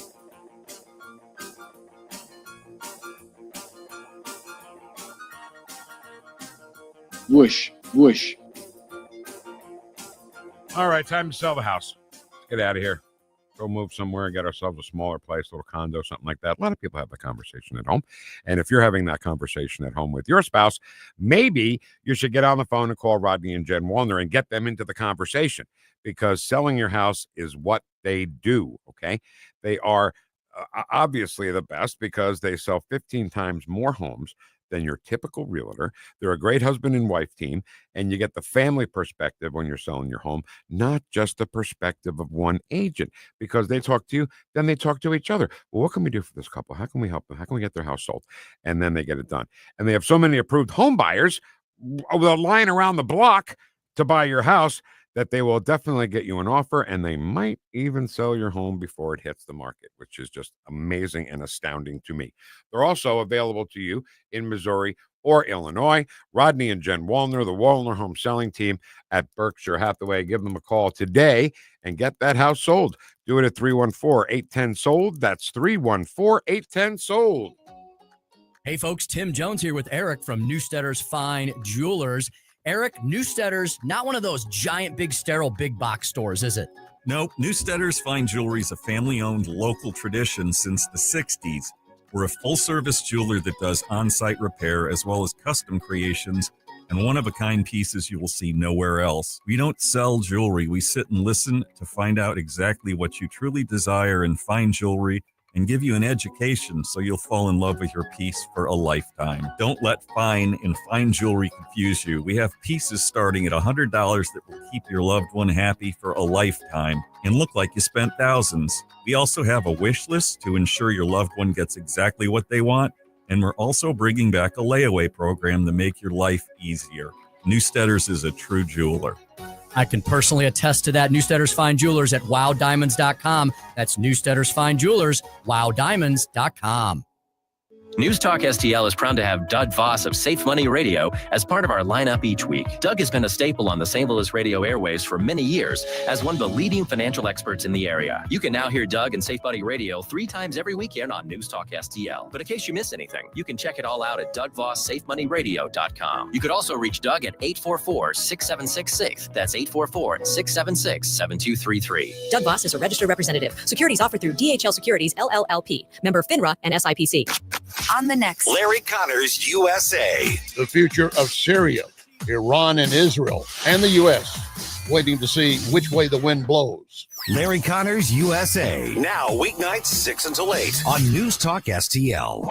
Whoosh, whoosh.
All right, time to sell the house. Let's get out of here. Go move somewhere and get ourselves a smaller place, a little condo, something like that. A lot of people have that conversation at home. And if you're having that conversation at home with your spouse, maybe you should get on the phone and call Rodney and Jen Wallner and get them into the conversation, because selling your house is what they do, okay? They are obviously the best because they sell 15 times more homes than your typical realtor. They're a great husband and wife team, and you get the family perspective when you're selling your home, not just the perspective of one agent, because they talk to you, then they talk to each other. Well, what can we do for this couple? How can we help them? How can we get their house sold? And then they get it done. And they have so many approved home buyers with a line around the block to buy your house that they will definitely get you an offer, and they might even sell your home before it hits the market, which is just amazing and astounding to me. They're also available to you in Missouri or Illinois. Rodney and Jen Wallner, the Wallner Home Selling Team at Berkshire Hathaway. Give them a call today and get that house sold. Do it at 314-810-SOLD. That's 314-810-SOLD.
Hey folks, Tim Jones here with Eric from Newstetter's Fine Jewelers. Eric, Newstetter's not one of those giant, big, sterile, big box stores, is it?
Nope. Newstetter's Fine Jewelry is a family-owned local tradition since the 60s. We're a full-service jeweler that does on-site repair as well as custom creations and one-of-a-kind pieces you will see nowhere else. We don't sell jewelry. We sit and listen to find out exactly what you truly desire in fine jewelry and give you an education so you'll fall in love with your piece for a lifetime. Don't let fine and fine jewelry confuse you. We have pieces starting at $100 that will keep your loved one happy for a lifetime and look like you spent thousands. We also have a wish list to ensure your loved one gets exactly what they want, and we're also bringing back a layaway program to make your life easier. Newstetter's is a true jeweler.
I can personally attest to that. Newstetter's Fine Jewelers at wowdiamonds.com. That's Newstetter's Fine Jewelers, wowdiamonds.com.
Newstalk STL is proud to have Doug Voss of Safe Money Radio as part of our lineup each week. Doug has been a staple on the St. Louis radio airwaves for many years as one of the leading financial experts in the area. You can now hear Doug and Safe Money Radio 3 times every weekend on Newstalk STL. But in case you miss anything, you can check it all out at DougVossSafeMoneyRadio.com. You could also reach Doug at 844-6766. That's 844-676-7233.
Doug Voss is a registered representative. Securities offered through DHL Securities, LLLP. Member FINRA and SIPC.
On the next,
Larry Connors, USA.
The future of Syria, Iran, and Israel, and the U.S. Waiting to see which way the wind blows.
Larry Connors, USA.
Now, weeknights 6 until 8.
On Newstalk STL.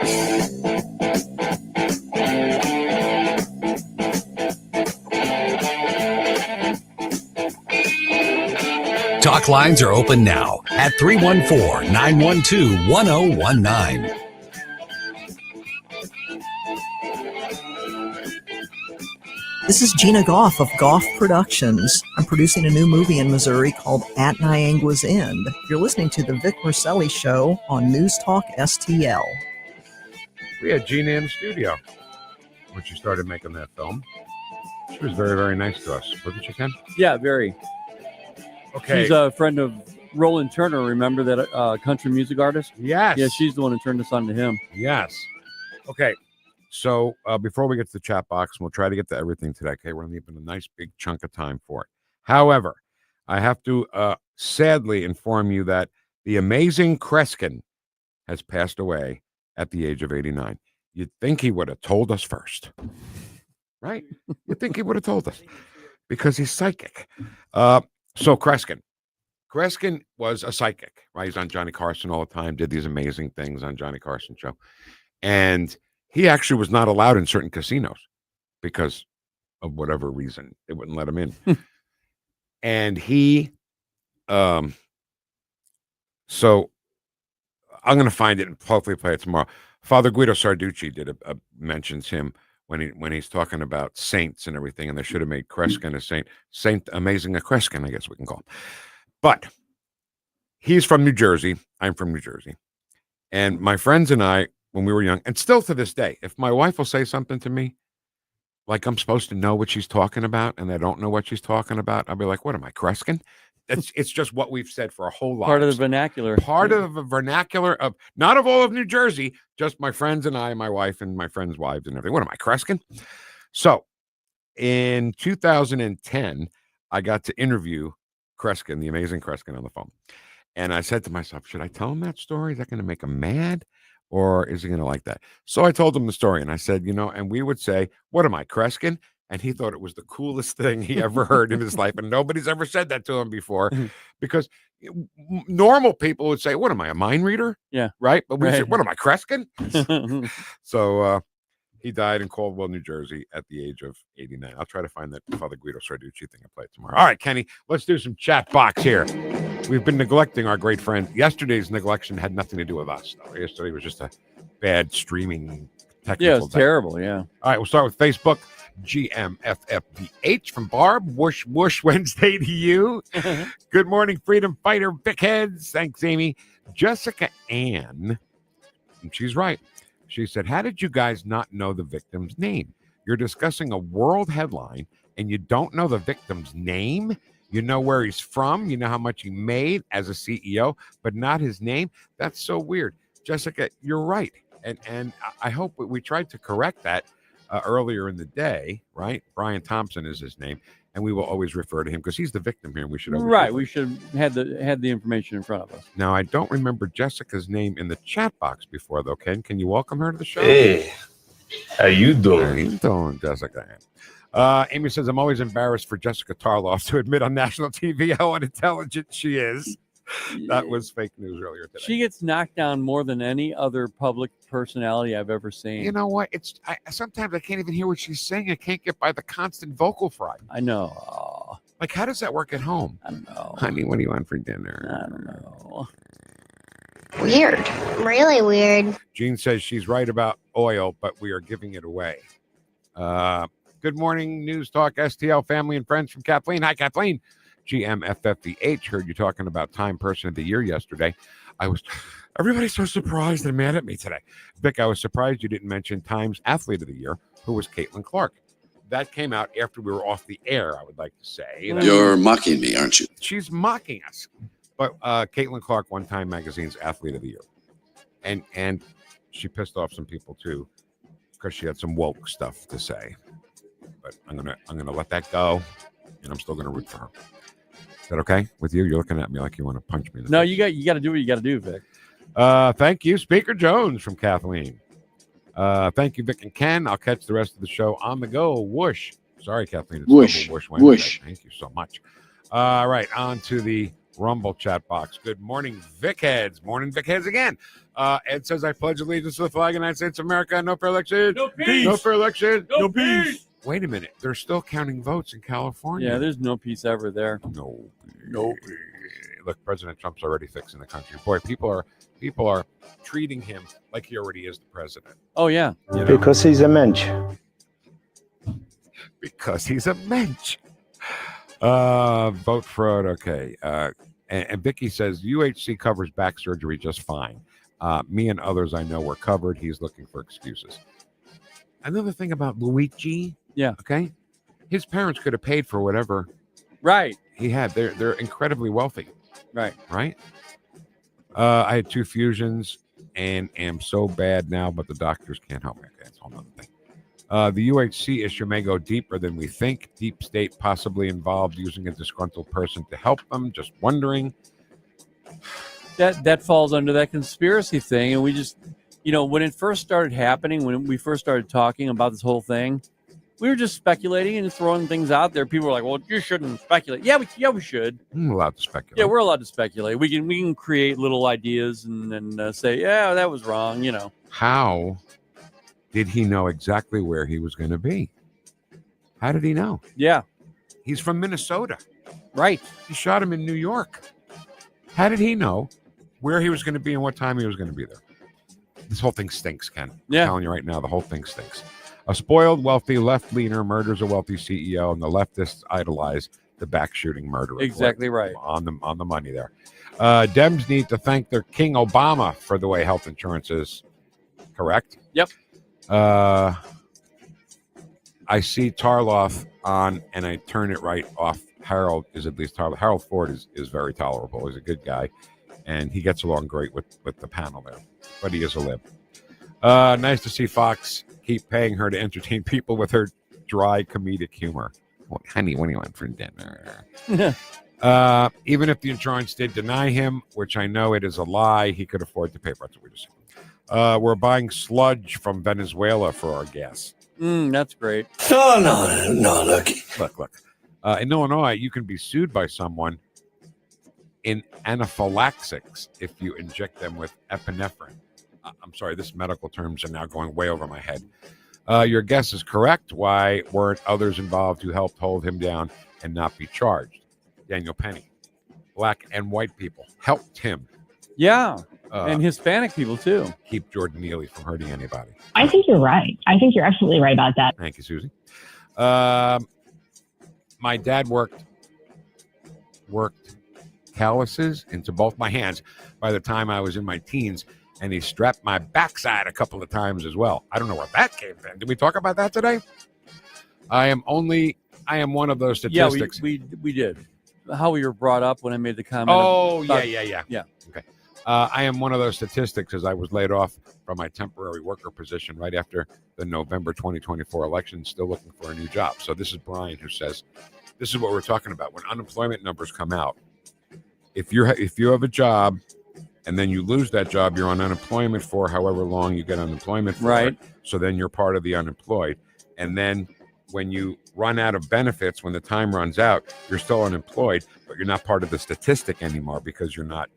Talk lines are open now at 314-912-1019.
This is Gina Goff of Goff Productions. I'm producing a new movie in Missouri called At Niangua's End. You're listening to the Vic Porcelli Show on Newstalk STL.
We had Gina in the studio when she started making that film. She was very, very nice to us, wasn't she, Ken?
Yeah, very.
Okay.
She's a friend of Roland Turner. Remember that country music artist?
Yes.
Yeah, she's the one who turned us on to him.
Yes. Okay. So before we get to the chat box, we'll try to get to everything today. Okay, we're leaving a nice big chunk of time for it. However, I have to sadly inform you that the amazing Kreskin has passed away at the age of 89. You'd think he would have told us first, right? You'd think he would have told us because he's psychic. So Kreskin was a psychic, right? He's on Johnny Carson all the time, did these amazing things on Johnny Carson show. And he actually was not allowed in certain casinos because of whatever reason. They wouldn't let him in. And he, so I'm going to find it and hopefully play it tomorrow. Father Guido Sarducci mentions him when he's talking about saints and everything, and they should have made Kreskin a saint. Saint Amazing a Kreskin, I guess we can call him. But he's from New Jersey. I'm from New Jersey. And my friends and I, when we were young, and still to this day, if my wife will say something to me, like I'm supposed to know what she's talking about, and I don't know what she's talking about, I'll be like, what am I, Kreskin? It's just what we've said for a whole lot.
Part of the vernacular.
Part of the vernacular of, not of all of New Jersey, just my friends and I, my wife and my friends' wives and everything. What am I, Kreskin? So in 2010, I got to interview Kreskin, the amazing Kreskin, on the phone. And I said to myself, should I tell him that story? Is that going to make him mad? Or is he going to like that? So I told him the story, and I said, and we would say, what am I, Kreskin? And he thought it was the coolest thing he ever heard in his life. And nobody's ever said that to him before, because normal people would say, what am I, a mind reader?
Yeah.
Right? But we
right.
say, what am I, Kreskin? So He died in Caldwell, New Jersey at the age of 89. I'll try to find that Father Guido Sarducci thing and play it tomorrow. All right, Kenny, let's do some chat box here. We've been neglecting our great friend. Yesterday's neglection had nothing to do with us, though. Yesterday was just a bad streaming technical
Yeah, it's
day.
terrible. Yeah.
All right, we'll start with Facebook. GMFFDH from Barb. Whoosh, whoosh, Wednesday to you. Good morning, freedom fighter, Vic Heads. Thanks, Amy. Jessica Ann, and she's right. She said, how did you guys not know the victim's name? You're discussing a world headline and you don't know the victim's name? You know where he's from. You know how much he made as a CEO, but not his name? That's so weird. Jessica, you're right. And I hope we tried to correct that earlier in the day, right? Brian Thompson is his name. And we will always refer to him because he's the victim here. And we should always
Right. We should have the information in front of us.
Now, I don't remember Jessica's name in the chat box before, though, Ken. Can you welcome her to the show?
Hey, how you doing?
How you doing, Jessica? Amy says, I'm always embarrassed for Jessica Tarloff to admit on national TV how unintelligent she is. That was fake news earlier today.
She gets knocked down more than any other public personality I've ever seen.
You know what? Sometimes I can't even hear what she's saying. I can't get by the constant vocal fry.
I know.
Like, how does that work at home?
I don't know.
Honey, what do you want for dinner?
I don't know.
Weird. Really weird.
Jean says she's right about oil, but we are giving it away. Good morning, News Talk STL family and friends from Kathleen. Hi, Kathleen. GMFFDH, heard you talking about Time Person of the Year yesterday. Everybody's so surprised and mad at me today. Vic, I was surprised you didn't mention Time's Athlete of the Year, who was Caitlin Clark. That came out after we were off the air, I would like to say.
You're mocking me, aren't you?
She's mocking us. But Caitlin Clark won Time Magazine's Athlete of the Year. And she pissed off some people, too, because she had some woke stuff to say. But I'm gonna let that go, and I'm still going to root for her. Is that okay with you? You're looking at me like you want to punch me.
No, you got to do what you got to do, Vic.
Thank you, Speaker Jones from Kathleen. Thank you, Vic and Ken. I'll catch the rest of the show on the go. Whoosh. Sorry, Kathleen. It's
Whoosh.
Whoosh Wednesday.
Whoosh.
Thank you so much. All right, on to the Rumble chat box. Good morning, Vic Heads. Morning, Vic Heads again. Ed says, I pledge allegiance to the flag of the United States of America. No fair election.
No peace.
No fair election.
No peace.
Wait a minute. They're still counting votes in California.
Yeah, there's no peace ever there.
No. Look, President Trump's already fixing the country. Boy, people are treating him like he already is the president.
Oh, yeah.
You know?
Because he's a mensch.
Because he's a mensch. Vote fraud. Okay. And Vicky says UHC covers back surgery just fine. Me and others I know were covered. He's looking for excuses. Another thing about Luigi.
Yeah.
Okay. His parents could have paid for whatever.
Right.
He had. They're incredibly wealthy.
Right.
Right. I had 2 fusions and am so bad now, but the doctors can't help me. Okay, that's a whole nother thing. The UHC issue may go deeper than we think. Deep state possibly involved using a disgruntled person to help them. Just wondering.
That falls under that conspiracy thing. And we just, when it first started happening, when we first started talking about this whole thing, we were just speculating and throwing things out there. People were like, well, you shouldn't speculate. Yeah, we should.
I'm allowed to speculate.
Yeah, we're allowed to speculate. We can create little ideas and say, yeah, that was wrong,
How did he know exactly where he was going to be? How did he know?
Yeah.
He's from Minnesota.
Right.
He shot him in New York. How did he know where he was going to be and what time he was going to be there? This whole thing stinks, Ken.
Yeah.
I'm telling you right now, the whole thing stinks. A spoiled, wealthy left leaner murders a wealthy CEO, and the leftists idolize the back-shooting murderer.
Exactly right.
On the money there. Dems need to thank their King Obama for the way health insurance is. Correct?
Yep.
I see Tarloff on, and I turn it right off. Harold is at least Tarloff. Harold Ford is very tolerable. He's a good guy, and he gets along great with the panel there. But he is a lib. Nice to see Fox keep paying her to entertain people with her dry comedic humor. Well, honey, what do you want for dinner? Even if the insurance did deny him, which I know it is a lie, he could afford to pay for it. That's what we just said. We're buying sludge from Venezuela for our gas.
That's great.
No,
Look. In Illinois, you can be sued by someone in anaphylaxis if you inject them with epinephrine. I'm sorry, this medical terms are now going way over my head. Your guess is correct. Why weren't others involved who helped hold him down and not be charged? Daniel Penny. Black and white people helped him.
Yeah. And Hispanic people, too.
Keep Jordan Neely from hurting anybody.
I think you're right. I think you're absolutely right about that.
Thank you, Susie. My dad worked calluses into both my hands by the time I was in my teens, and he strapped my backside a couple of times as well. I don't know where that came from. Did we talk about that today? I am one of those statistics.
Yeah, we did. How we were brought up when I made the comment.
Oh,
about,
yeah.
Okay.
I am one of those statistics as I was laid off from my temporary worker position right after the November 2024 election, still looking for a new job. So this is Brian who says, this is what we're talking about. When unemployment numbers come out, if you have a job and then you lose that job, you're on unemployment for however long you get unemployment for.
Right.
So then you're part of the unemployed. And then when you run out of benefits, when the time runs out, you're still unemployed, but you're not part of the statistic anymore because you're not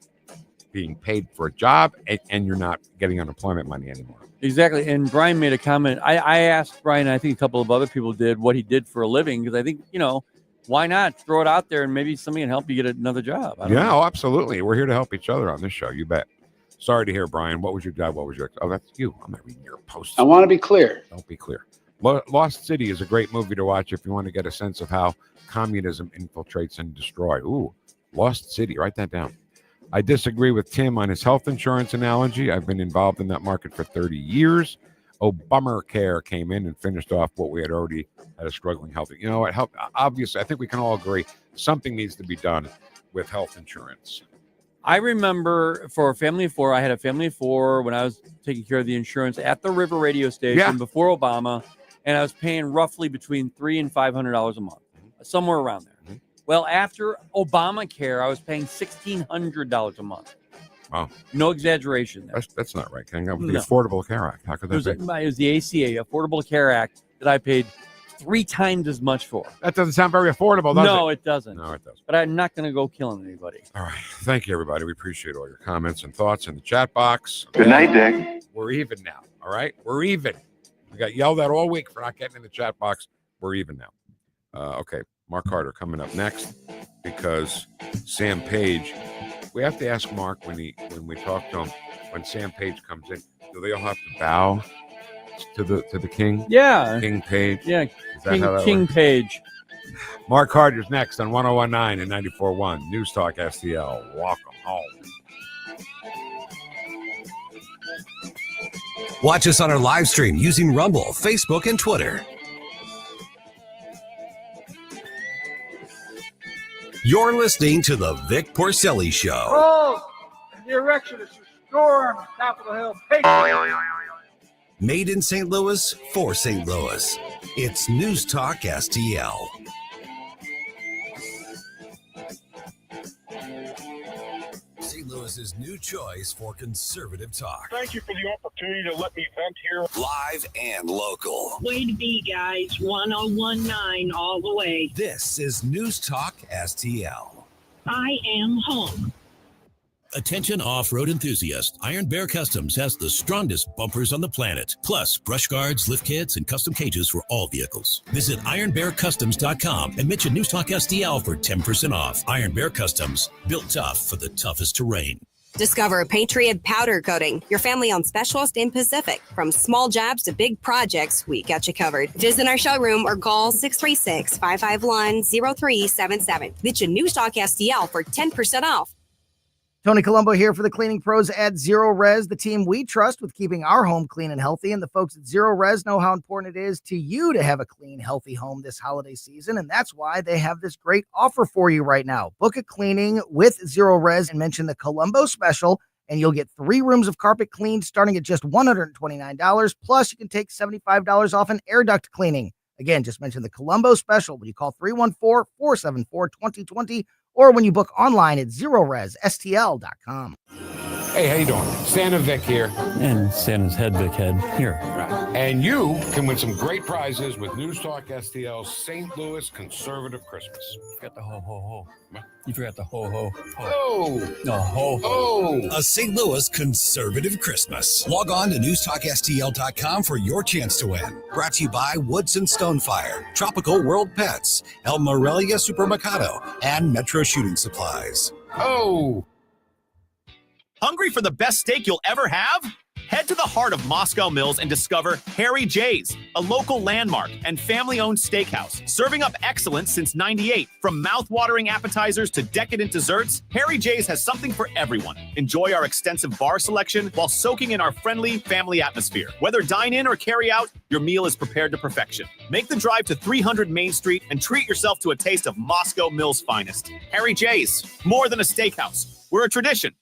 being paid for a job and you're not getting unemployment money anymore.
Exactly. And Brian made a comment. I asked Brian, and I think a couple of other people did, what he did for a living, because I think, why not throw it out there and maybe somebody can help you get another job? I don't know.
Oh, absolutely. We're here to help each other on this show. You bet. Sorry to hear, Brian. What was your job? What was your... Oh, that's you. I'm not reading your post.
I want to be clear.
Don't be clear. Lost City is a great movie to watch if you want to get a sense of how communism infiltrates and destroys. Ooh, Lost City. Write that down. I disagree with Tim on his health insurance analogy. I've been involved in that market for 30 years. Obamacare came in and finished off what we had already had a struggling health. You know what? Obviously, I think we can all agree something needs to be done with health insurance.
I remember for a family of four, I had a family of four when I was taking care of the insurance at the River radio station before Obama, and I was paying roughly between $300 and $500 a month, somewhere around there.
Mm-hmm.
Well, after Obamacare, I was paying $1,600 a month.
Wow.
No exaggeration there.
That's not right. Can I go with the Affordable Care Act? How could that be?
It was the ACA, Affordable Care Act, that I paid 3 times as much for.
That doesn't sound very affordable, does it?
No, it doesn't.
No, it doesn't.
But I'm not going to go killing anybody.
All right. Thank you, everybody. We appreciate all your comments and thoughts in the chat box.
Good night, Dick.
We're even now. All right? We're even. We got yelled at all week for not getting in the chat box. We're even now. Okay. Mark Carter coming up next because Sam Page. We have to ask Mark when we talk to him, when Sam Page comes in, do they all have to bow to the king?
Yeah.
King Page?
Yeah.
Is that how that
King
works?
Page.
Mark Carter's next on 101.9 and 94.1 News Talk STL. Welcome home.
Watch us on our live stream using Rumble, Facebook, and Twitter. You're listening to the Vic Porcelli Show.
Oh, the erection is restored on Capitol Hill. Patriot.
Made in St. Louis for St. Louis. It's News Talk STL. St. Louis's new choice for conservative talk.
Thank you for the opportunity to let me vent here.
Live and local.
Way to be, guys. 1019 all the way.
This is News Talk STL.
I am home.
Attention off-road enthusiasts. Iron Bear Customs has the strongest bumpers on the planet. Plus, brush guards, lift kits, and custom cages for all vehicles. Visit ironbearcustoms.com and mention News Talk STL for 10% off. Iron Bear Customs, built tough for the toughest terrain.
Discover Patriot Powder Coating, your family-owned specialist in Pacific. From small jobs to big projects, we got you covered. Visit our showroom or call 636-551-0377. Mention News Talk STL for 10% off.
Tony Colombo here for the cleaning pros at Zero Res, the team we trust with keeping our home clean and healthy. And the folks at Zero Res know how important it is to you to have a clean, healthy home this holiday season. And that's why they have this great offer for you right now. Book a cleaning with Zero Res and mention the Colombo special, and you'll get 3 rooms of carpet cleaned starting at just $129. Plus, you can take $75 off an air duct cleaning. Again, just mention the Colombo special when you call 314-474-2020 or when you book online at ZeroResSTL.com.
Hey, how you doing? Santa Vic here.
And Santa's head, Vic head. Here.
And you can win some great prizes with News Talk STL's St. Louis Conservative Christmas.
You forgot the ho-ho-ho. You forgot the ho-ho.
Oh!
No, ho-ho.
Oh!
A St. Louis Conservative Christmas. Log on to NewstalkSTL.com for your chance to win. Brought to you by Woods and Stonefire, Tropical World Pets, El Morelia Supermercado, and Metro Shooting Supplies.
Oh!
Hungry for the best steak you'll ever have? Head to the heart of Moscow Mills and discover Harry J's, a local landmark and family-owned steakhouse, serving up excellence since '98. From mouth-watering appetizers to decadent desserts, Harry J's has something for everyone. Enjoy our extensive bar selection while soaking in our friendly family atmosphere. Whether dine-in or carry-out, your meal is prepared to perfection. Make the drive to 300 Main Street and treat yourself to a taste of Moscow Mills' finest. Harry J's, more than a steakhouse. We're a tradition.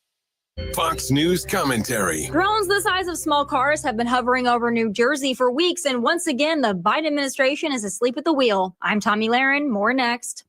Fox News commentary.
Drones the size of small cars have been hovering over New Jersey for weeks, and once again, the Biden administration is asleep at the wheel. I'm Tommy Lahren. More next.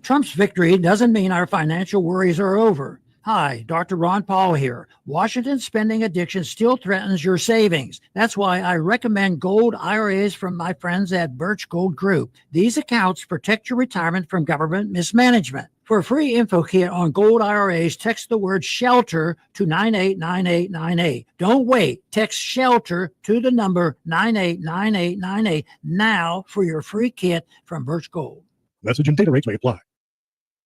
Trump's victory doesn't mean our financial worries are over. Hi, Dr. Ron Paul here. Washington's spending addiction still threatens your savings. That's why I recommend gold IRAs from my friends at Birch Gold Group. These accounts protect your retirement from government mismanagement. For a free info kit on gold IRAs, text the word SHELTER to 989898. Don't wait. Text SHELTER to the number 989898 now for your free kit from Birch Gold.
Message and data rates may apply.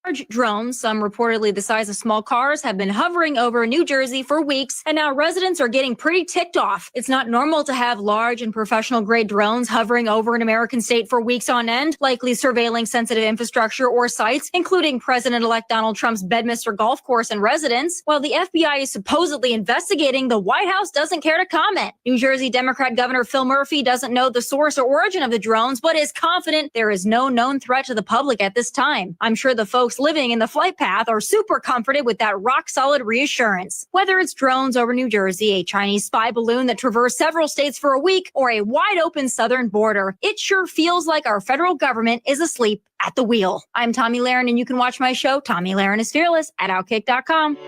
Large drones, some reportedly the size of small cars, have been hovering over New Jersey for weeks, and now residents are getting pretty ticked off. It's not normal to have large and professional-grade drones hovering over an American state for weeks on end, likely surveilling sensitive infrastructure or sites, including President-elect Donald Trump's Bedminster golf course and residence. While the FBI is supposedly investigating, the White House doesn't care to comment. New Jersey Democrat Governor Phil Murphy doesn't know the source or origin of the drones, but is confident there is no known threat to the public at this time. I'm sure the folks living in the flight path are super comforted with that rock-solid reassurance. Whether it's drones over New Jersey, a Chinese spy balloon that traversed several states for a week, or a wide-open southern border, it sure feels like our federal government is asleep at the wheel. I'm Tommy Lahren, and you can watch my show, Tommy Lahren is Fearless, at Outkick.com.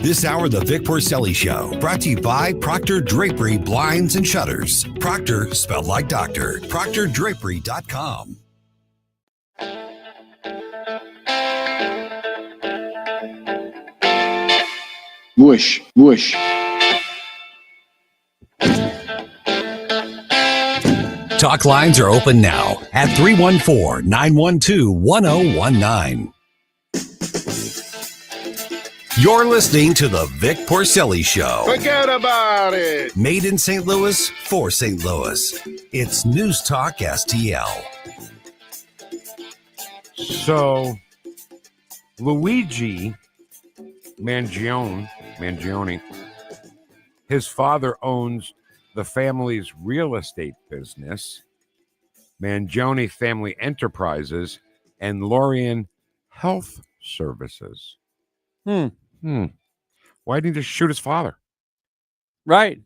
This hour, The Vic Porcelli Show, brought to you by Proctor Drapery Blinds and Shutters. Proctor, spelled like doctor. ProctorDrapery.com.
Woosh, woosh.
Talk lines are open now at 314-912-1019. You're listening to The Vic Porcelli Show.
Forget about it.
Made in St. Louis for St. Louis. It's News Talk STL.
So, Luigi Mangione, his father owns the family's real estate business, Mangione Family Enterprises, and Lorien Health Services. Why didn't he just shoot his father?
Right.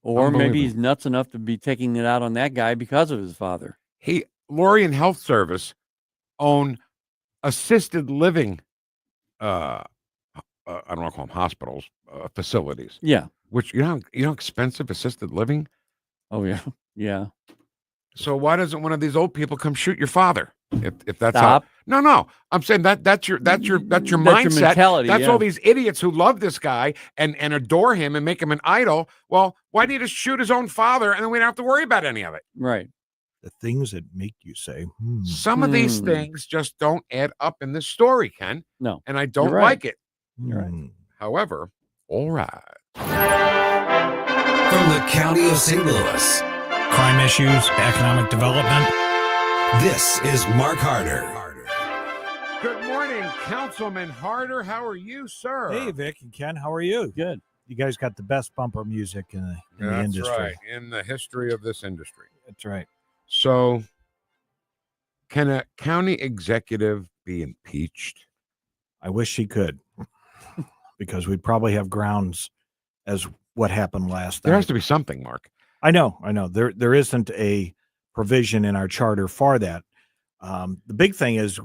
Or maybe he's nuts enough to be taking it out on that guy because of his father.
Lorien Health Service own assisted living I don't want to call them hospitals, facilities.
Yeah.
Which, you know how expensive assisted living?
Oh, yeah. Yeah.
So why doesn't one of these old people come shoot your father? If that's
Stop.
No. I'm saying that's your mindset.
Your mentality,
That's
yeah.
all these idiots who love this guy and adore him and make him an idol. Well, why did he just shoot his own father and then we don't have to worry about any of it?
Right.
The things that make you say,
Some of these things just don't add up in this story, Ken.
No.
And I don't
You're right.
like it.
You're right.
However, all right.
From the county of St. Louis,
crime issues, economic development.
This is Mark Harder.
Good morning, Councilman Harder. How are you, sir?
Hey, Vic and Ken, how are you?
Good.
You guys got the best bumper music in the industry.
That's right, in the history of this industry.
That's right.
So, can a county executive be impeached?
I wish she could, because we'd probably have grounds as what happened last
There
night.
has to be something, Mark.
I know. There isn't a provision in our charter for that. The big thing is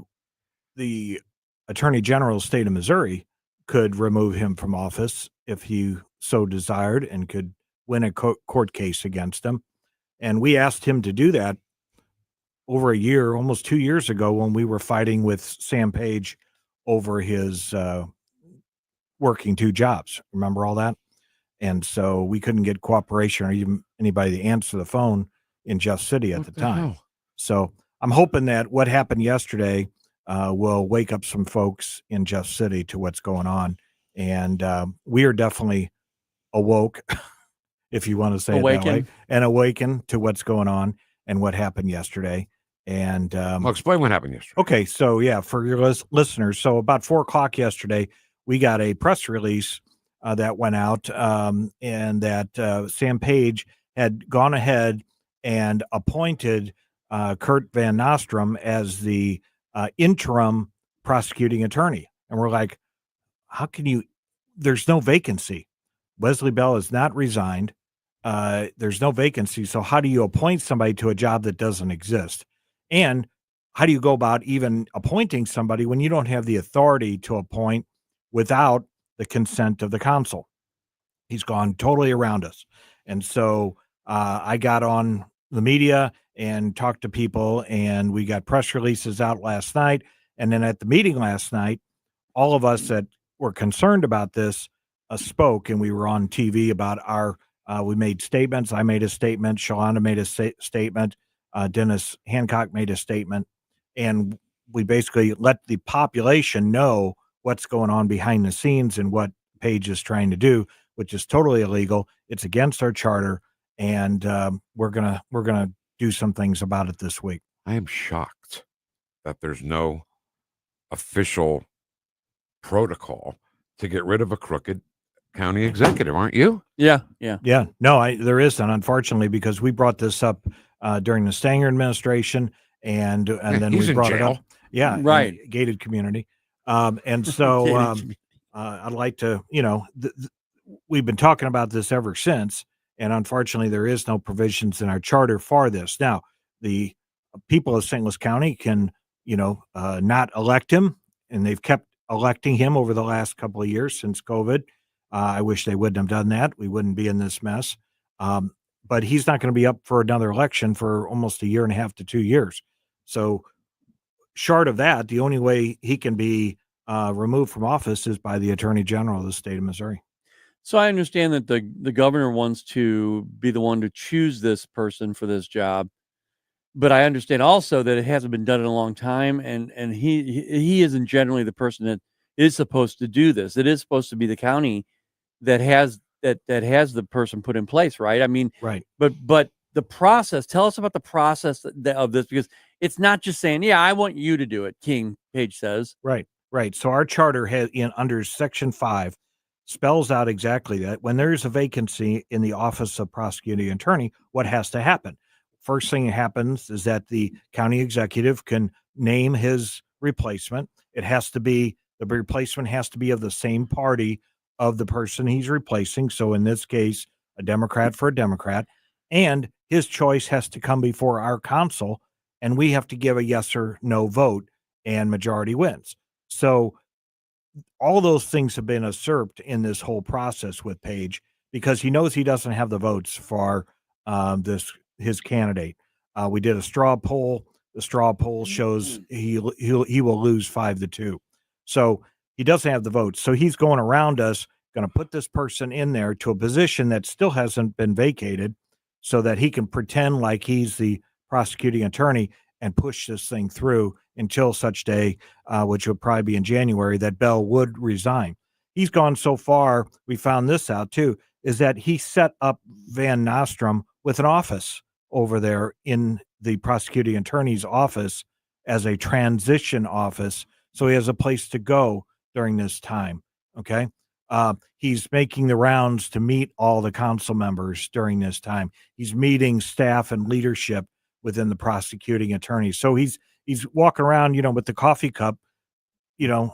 the Attorney General of the state of Missouri could remove him from office if he so desired and could win a court case against him. And we asked him to do that over a year, almost 2 years ago, when we were fighting with Sam Page over his working 2 jobs. Remember all that? And so we couldn't get cooperation or even anybody to answer the phone in Jeff City at the time.
hell?
So I'm hoping that what happened yesterday will wake up some folks in Jeff City to what's going on. And we are definitely awoke, if you want to say it that way, and awaken to what's going on and what happened yesterday. And
well, explain what happened yesterday.
Okay, so yeah, for your listeners, so about 4:00 yesterday, we got a press release that went out, and that Sam Page had gone ahead and appointed Kurt Van Nostrum as the interim prosecuting attorney. And we're like, how can you? There's no vacancy. Wesley Bell has not resigned. There's no vacancy. So how do you appoint somebody to a job that doesn't exist? And how do you go about even appointing somebody when you don't have the authority to appoint without the consent of the council? He's gone totally around us. And so I got on the media and talked to people, and we got press releases out last night. And then at the meeting last night, all of us that were concerned about this spoke, and we were on TV about we made statements. I made a statement. Shalonda made a statement. Dennis Hancock made a statement, and we basically let the population know what's going on behind the scenes and what Page is trying to do, which is totally illegal. It's against our charter, and we're gonna do some things about it this week.
I am shocked that there's no official protocol to get rid of a crooked county executive, aren't you?
Yeah. No, there isn't, unfortunately, because we brought this up during the Stanger administration, and then
He's
we
in
brought it
jail.
up. Yeah,
Right.
in gated community. And so I'd like to, we've been talking about this ever since, and unfortunately, there is no provisions in our charter for this. Now, the people of St. Louis County can, not elect him, and they've kept electing him over the last couple of years since COVID. I wish they wouldn't have done that. We wouldn't be in this mess. But he's not going to be up for another election for almost 1.5 years to 2 years. So short of that, the only way he can be removed from office is by the Attorney General of the state of Missouri.
So I understand that the governor wants to be the one to choose this person for this job, but I understand also that it hasn't been done in a long time, and he isn't generally the person that is supposed to do this. It is supposed to be the county that has the person put in place, right? I mean,
right.
But the process. Tell us about the process of this, because it's not just saying, "Yeah, I want you to do it." King Page says,
right. So our charter has under Section 5 spells out exactly that. When there is a vacancy in the office of prosecuting attorney, what has to happen? First thing that happens is that the county executive can name his replacement. The replacement has to be of the same party of the person he's replacing. So in this case, a Democrat for a Democrat, and his choice has to come before our council, and we have to give a yes or no vote, and majority wins. So all those things have been usurped in this whole process with Page, because he knows he doesn't have the votes for his candidate. We did a straw poll. The straw poll shows he will lose 5-2. So he doesn't have the votes. So he's going around us, going to put this person in there to a position that still hasn't been vacated, so that he can pretend like he's the prosecuting attorney and push this thing through until such day, which would probably be in January, that Bell would resign. He's gone so far, we found this out too, is that he set up Van Nostrum with an office over there in the prosecuting attorney's office as a transition office, so he has a place to go during this time. Okay. He's making the rounds to meet all the council members during this time. He's meeting staff and leadership within the prosecuting attorney. So he's walking around, with the coffee cup,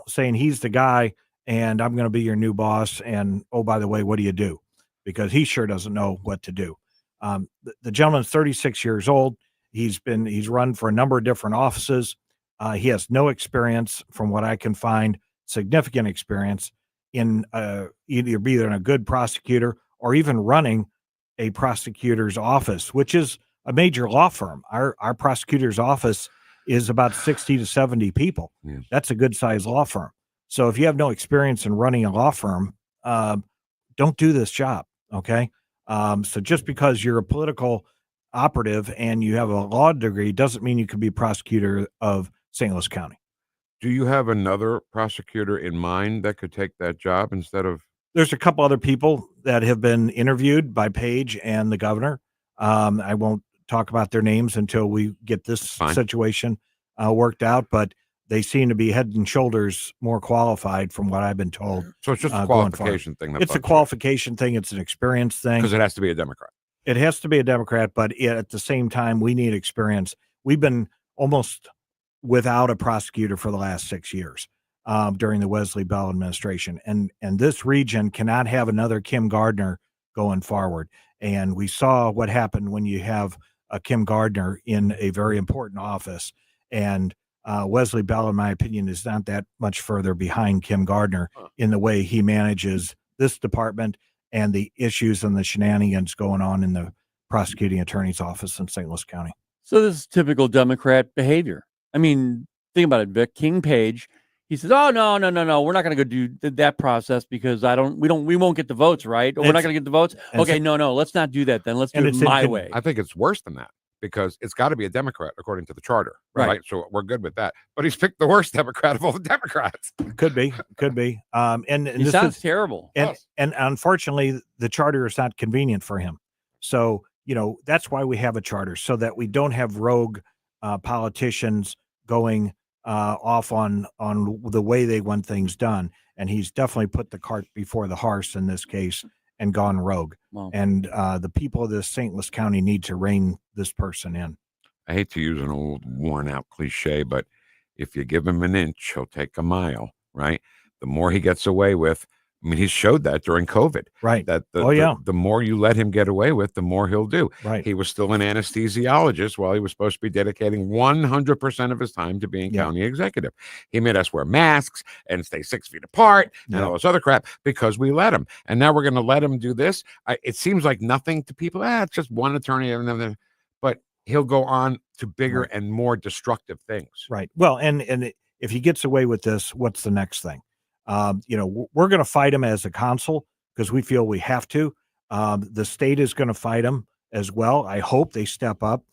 saying he's the guy and I'm going to be your new boss. And, oh, by the way, what do you do? Because he sure doesn't know what to do. The gentleman's 36 years old. He's run for a number of different offices. He has no experience, from what I can find, significant experience in either a good prosecutor or even running a prosecutor's office, which is a major law firm. Our prosecutor's office is about 60 to 70 people.
Yeah.
That's a good sized law firm. So if you have no experience in running a law firm, don't do this job. Okay. So just because you're a political operative and you have a law degree doesn't mean you can be prosecutor of St. Louis County.
Do you have another prosecutor in mind that could take that job instead of?
There's a couple other people that have been interviewed by Page and the governor. I won't talk about their names until we get this situation worked out, but they seem to be head and shoulders more qualified from what I've been told.
So it's just a qualification thing.
It's a qualification thing. It's an experience thing.
Because it has to be a Democrat.
It has to be a Democrat, but at the same time, we need experience. We've been almost without a prosecutor for the last 6 years during the Wesley Bell administration. And this region cannot have another Kim Gardner going forward. And we saw what happened when you have a Kim Gardner in a very important office. And Wesley Bell, in my opinion, is not that much further behind Kim Gardner in the way he manages this department and the issues and the shenanigans going on in the prosecuting attorney's office in St. Louis County.
So this is typical Democrat behavior. I mean, think about it, Vic. King Page, he says, "Oh no, we're not going to go do that process because we won't get the votes, right? Or we're not going to get the votes. Okay, no, let's not do that then. Let's do it my way."
I think it's worse than that because it's got to be a Democrat according to the charter, right? So we're good with that. But he's picked the worst Democrat of all the Democrats.
Could be. And
it sounds terrible.
And unfortunately, the charter is not convenient for him. So that's why we have a charter, so that we don't have rogue politicians going off on the way they want things done. And he's definitely put the cart before the horse in this case and gone rogue.
Wow.
And the people of this St. Louis County need to rein this person in.
I hate to use an old worn out cliche, but if you give him an inch, he'll take a mile, right? The more he gets away with, I mean, he showed that during COVID.
Right.
That the more you let him get away with, the more he'll do.
Right.
He was still an anesthesiologist while he was supposed to be dedicating 100% of his time to being county executive. He made us wear masks and stay 6 feet apart and all this other crap because we let him. And now we're going to let him do this. It seems like nothing to people. It's just one attorney. But he'll go on to bigger and more destructive things.
Right. Well, and if he gets away with this, what's the next thing? We're going to fight him as a council because we feel we have to. The state is going to fight him as well. I hope they step up.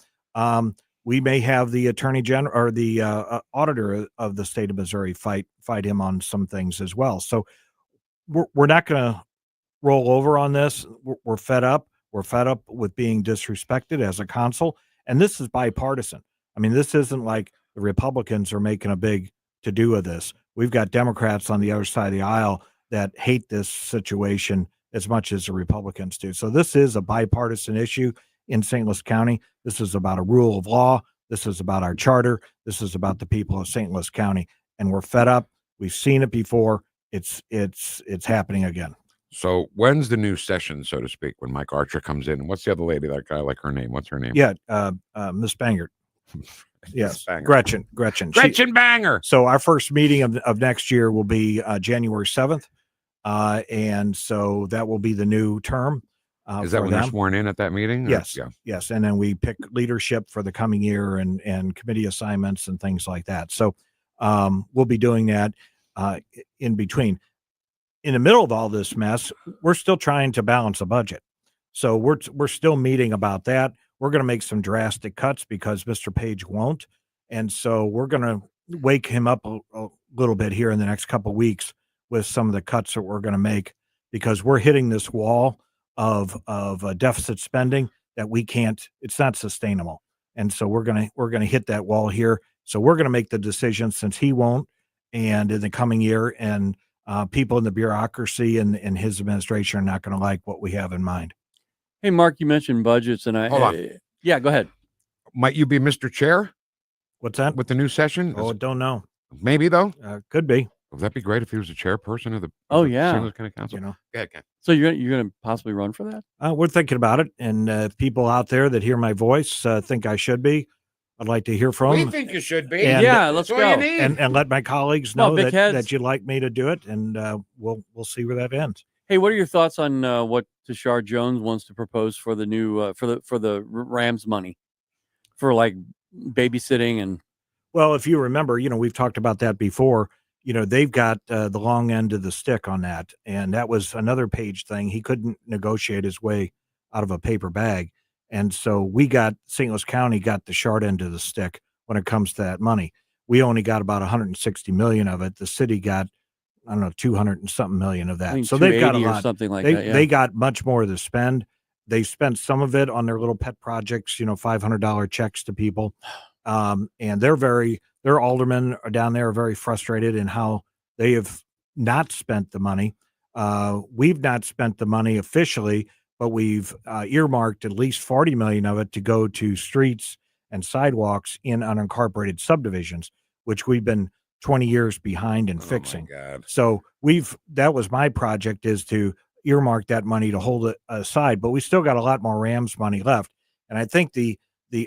We may have the attorney general or the auditor of the state of Missouri fight him on some things as well. So we're not going to roll over on this. We're fed up. We're fed up with being disrespected as a council. And this is bipartisan. I mean, this isn't like the Republicans are making a big to-do of this. We've got Democrats on the other side of the aisle that hate this situation as much as the Republicans do. So this is a bipartisan issue in St. Louis County. This is about a rule of law. This is about our charter. This is about the people of St. Louis County. And we're fed up. We've seen it before. It's happening again.
So when's the new session, so to speak, when Mike Archer comes in? And what's the other lady, that guy, like her name? What's her name?
Yeah, Miss Bangert. Yes,
Banger.
Gretchen.
Banger.
So our first meeting of next year will be January 7th. And so that will be the new term.
Is that when they're sworn in at that meeting?
Yes. Yes. And then we pick leadership for the coming year and committee assignments and things like that. So we'll be doing that in between. In the middle of all this mess, we're still trying to balance a budget. So we're still meeting about that. We're going to make some drastic cuts because Mr. Page won't. And so we're going to wake him up a little bit here in the next couple of weeks with some of the cuts that we're going to make, because we're hitting this wall of deficit spending that we can't, it's not sustainable. And so we're going to hit that wall here. So we're going to make the decision, since he won't, and in the coming year, and people in the bureaucracy and his administration are not going to like what we have in mind.
Hey, Mark, you mentioned budgets, and
Hold on.
Yeah, go ahead.
Might you be Mr. Chair?
What's that?
With the new session?
Oh, don't know.
Maybe, though.
Could be.
Would that be great if he was the chairperson of the
yeah.
St. Louis County Council?
You know.
Go ahead, Ken.
So you're going to possibly run for that?
We're thinking about it, and if people out there that hear my voice think I should be, I'd like to hear from.
We think you should be.
And,
yeah, let's
That's all
go.
you need.
And let my colleagues
Well,
know
Vic
that
Heads.
you'd like me to do it, and we'll see where that ends.
Hey, what are your thoughts on what Tashard Jones wants to propose for the new for the Rams money for like babysitting and?
Well, if you remember, we've talked about that before. They've got the long end of the stick on that, and that was another Page thing. He couldn't negotiate his way out of a paper bag, and so St. Louis County got the short end of the stick when it comes to that money. We only got about 160 million of it. The city got, I don't know, 200 and something million of that. So they've got a lot.
Or something like
that.
Yeah.
They got much more to spend. They spent some of it on their little pet projects, $500 checks to people. And their aldermen are down there are very frustrated in how they have not spent the money. We've not spent the money officially, but we've earmarked at least 40 million of it to go to streets and sidewalks in unincorporated subdivisions, which we've been 20 years behind in fixing.
My God.
So that was my project, is to earmark that money to hold it aside, but we still got a lot more Rams money left. And I think the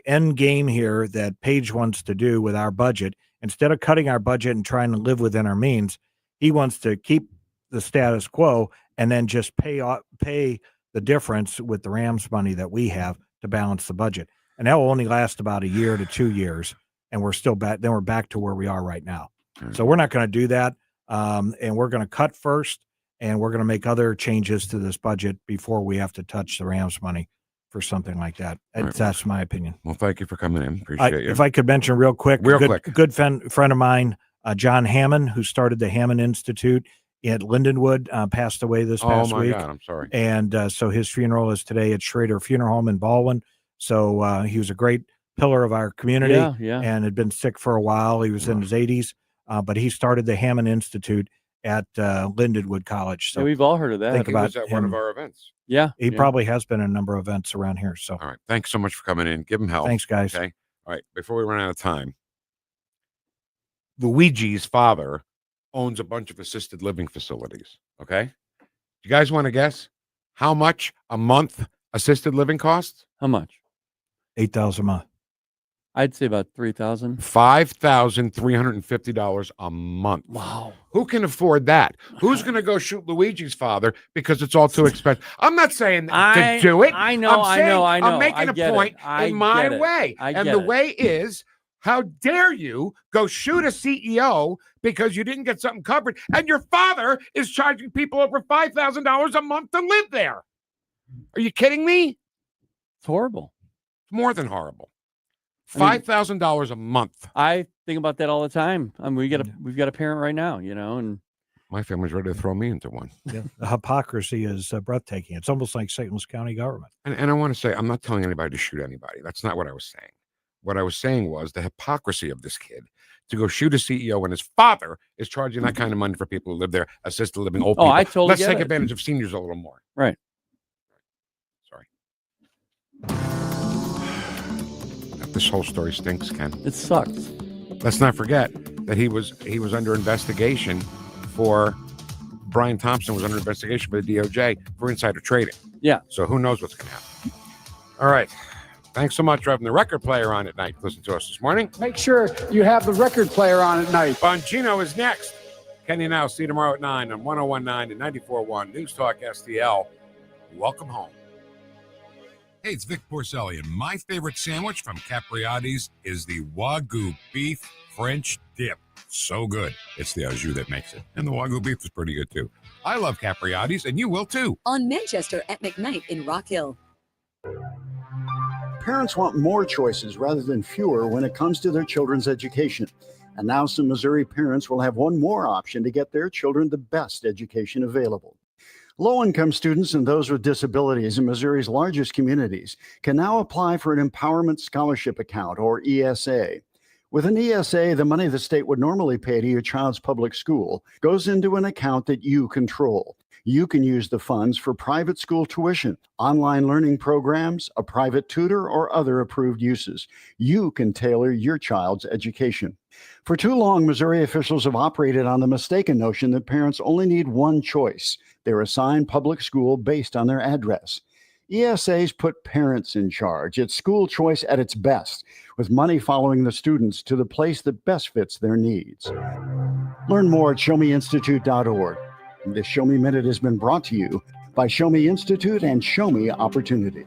end game here that Page wants to do with our budget, instead of cutting our budget and trying to live within our means, he wants to keep the status quo and then just pay the difference with the Rams money that we have to balance the budget. And that will only last about a year to 2 years. And we're still back. Then we're back to where we are right now. So we're not going to do that. And we're going to cut first, and we're going to make other changes to this budget before we have to touch the Rams money for something like that. That's my opinion.
Well, thank you for coming in. Appreciate you.
If I could mention real quick, good friend of mine, John Hammond, who started the Hammond Institute at Lindenwood, passed away this past week.
Oh my God, I'm sorry.
And so his funeral is today at Schrader Funeral Home in Baldwin. So he was a great pillar of our community, and had been sick for a while. He was in his 80s, but he started the Hammond Institute at Lindenwood College. So
we've all heard of that.
I think he was at one of our events.
Yeah,
he probably has been in a number of events around here. So
all right, thanks so much for coming in. Give him help.
Thanks, guys.
Okay. All right. Before we run out of time, Luigi's father owns a bunch of assisted living facilities. Okay. You guys want to guess how much a month assisted living costs?
How much?
$8,000 a month.
I'd say about $3,000.
$5,350 a month.
Wow.
Who can afford that? Who's going to go shoot Luigi's father because it's all too expensive? I'm not saying to do it.
I know.
I'm making a point in my way. And the way is, how dare you go shoot a CEO because you didn't get something covered, and your father is charging people over $5,000 a month to live there? Are you kidding me?
It's horrible.
It's more than horrible. $5,000 a month.
I think about that all the time. I mean, we've got a parent right now, and
my family's ready to throw me into one.
Yeah, the hypocrisy is breathtaking. It's almost like St. Louis County government.
And I want to say, I'm not telling anybody to shoot anybody. That's not what I was saying. What I was saying was the hypocrisy of this kid to go shoot a CEO when his father is charging that kind of money for people who live there, assisted living, old people.
I totally
Let's
get
take
it.
advantage of seniors a little more.
Right.
Sorry. This whole story stinks, Ken.
It sucks.
Let's not forget that he was under investigation for Brian Thompson was under investigation by the DOJ for insider trading.
Yeah.
So who knows what's going to happen. All right. Thanks so much for having the record player on at night. Listen to us this morning.
Make sure you have the record player on at night.
Bongino is next. Kenny Now. See you tomorrow at 9 on 101.9 and 94.1 News Talk STL. Welcome home.
Hey, it's Vic Porcelli, and my favorite sandwich from Capriati's is the Wagyu beef French dip. So good. It's the au jus that makes it. And the Wagyu beef is pretty good, too. I love Capriati's, and you will, too.
On Manchester at McKnight in Rock Hill.
Parents want more choices rather than fewer when it comes to their children's education. And now some Missouri parents will have one more option to get their children the best education available. Low-income students and those with disabilities in Missouri's largest communities can now apply for an Empowerment Scholarship Account, or ESA. With an ESA, the money the state would normally pay to your child's public school goes into an account that you control. You can use the funds for private school tuition, online learning programs, a private tutor, or other approved uses. You can tailor your child's education. For too long, Missouri officials have operated on the mistaken notion that parents only need one choice. They're assigned public school based on their address. ESAs put parents in charge. It's school choice at its best, with money following the students to the place that best fits their needs. Learn more at showmeinstitute.org. This Show Me Minute has been brought to you by Show Me Institute and Show Me Opportunity.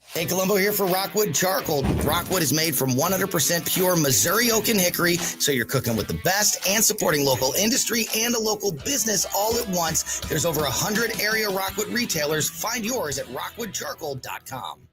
Hey, Columbo here for Rockwood Charcoal. Rockwood is made from 100% pure Missouri oak and hickory, so you're cooking with the best and supporting local industry and a local business all at once. There's over 100 area Rockwood retailers. Find yours at rockwoodcharcoal.com.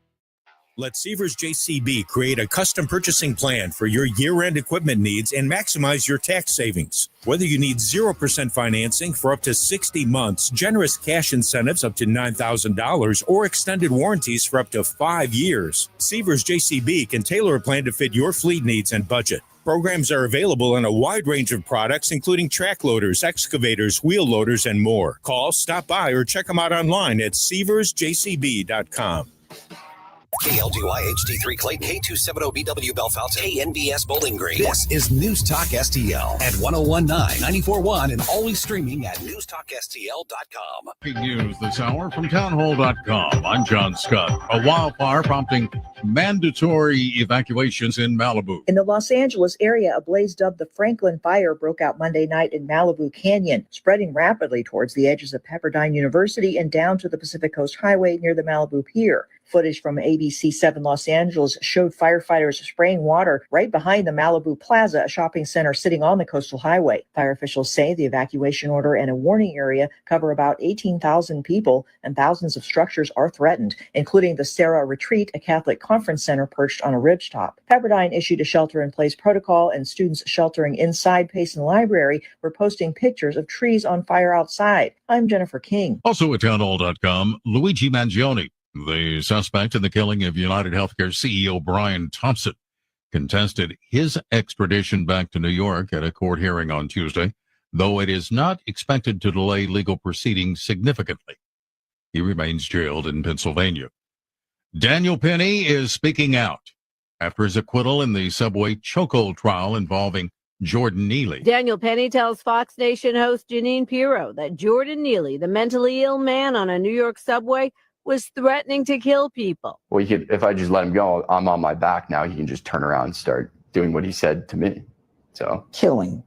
Let Seavers JCB create a custom purchasing plan for your year-end equipment needs and maximize your tax savings. Whether you need 0% financing for up to 60 months, generous cash incentives up to $9,000, or extended warranties for up to 5 years, Seavers JCB can tailor a plan to fit your fleet needs and budget. Programs are available on a wide range of products, including track loaders, excavators, wheel loaders, and more. Call, stop by, or check them out online at seaversjcb.com.
KLGY HD3 Clayton, K270BW Bellefonte, KNBS Bowling Green. This is News Talk STL at 1019, 94.1, and always streaming at NewstalkSTL.com.
Breaking news this hour from townhall.com. I'm John Scott. A wildfire prompting mandatory evacuations in Malibu.
In the Los Angeles area, a blaze dubbed the Franklin Fire broke out Monday night in Malibu Canyon, spreading rapidly towards the edges of Pepperdine University and down to the Pacific Coast Highway near the Malibu Pier. Footage from ABC 7 Los Angeles showed firefighters spraying water right behind the Malibu Plaza, a shopping center sitting on the coastal highway. Fire officials say the evacuation order and a warning area cover about 18,000 people, and thousands of structures are threatened, including the Sarah Retreat, a Catholic conference center perched on a ridgetop. Pepperdine issued a shelter-in-place protocol, and students sheltering inside Payson Library were posting pictures of trees on fire outside. I'm Jennifer King.
Also at townhall.com, Luigi Mangione, the suspect in the killing of United Healthcare CEO Brian Thompson, contested his extradition back to New York at a court hearing on Tuesday, though it is not expected to delay legal proceedings significantly. He remains jailed in Pennsylvania. Daniel Penny is speaking out after his acquittal in the subway chokehold trial involving Jordan Neely.
Daniel Penny tells Fox Nation host Janine Pirro that Jordan Neely, the mentally ill man on a New York subway, was threatening to kill people.
Well, if I just let him go, I'm on my back now. He can just turn around and start doing what he said to me. So killing.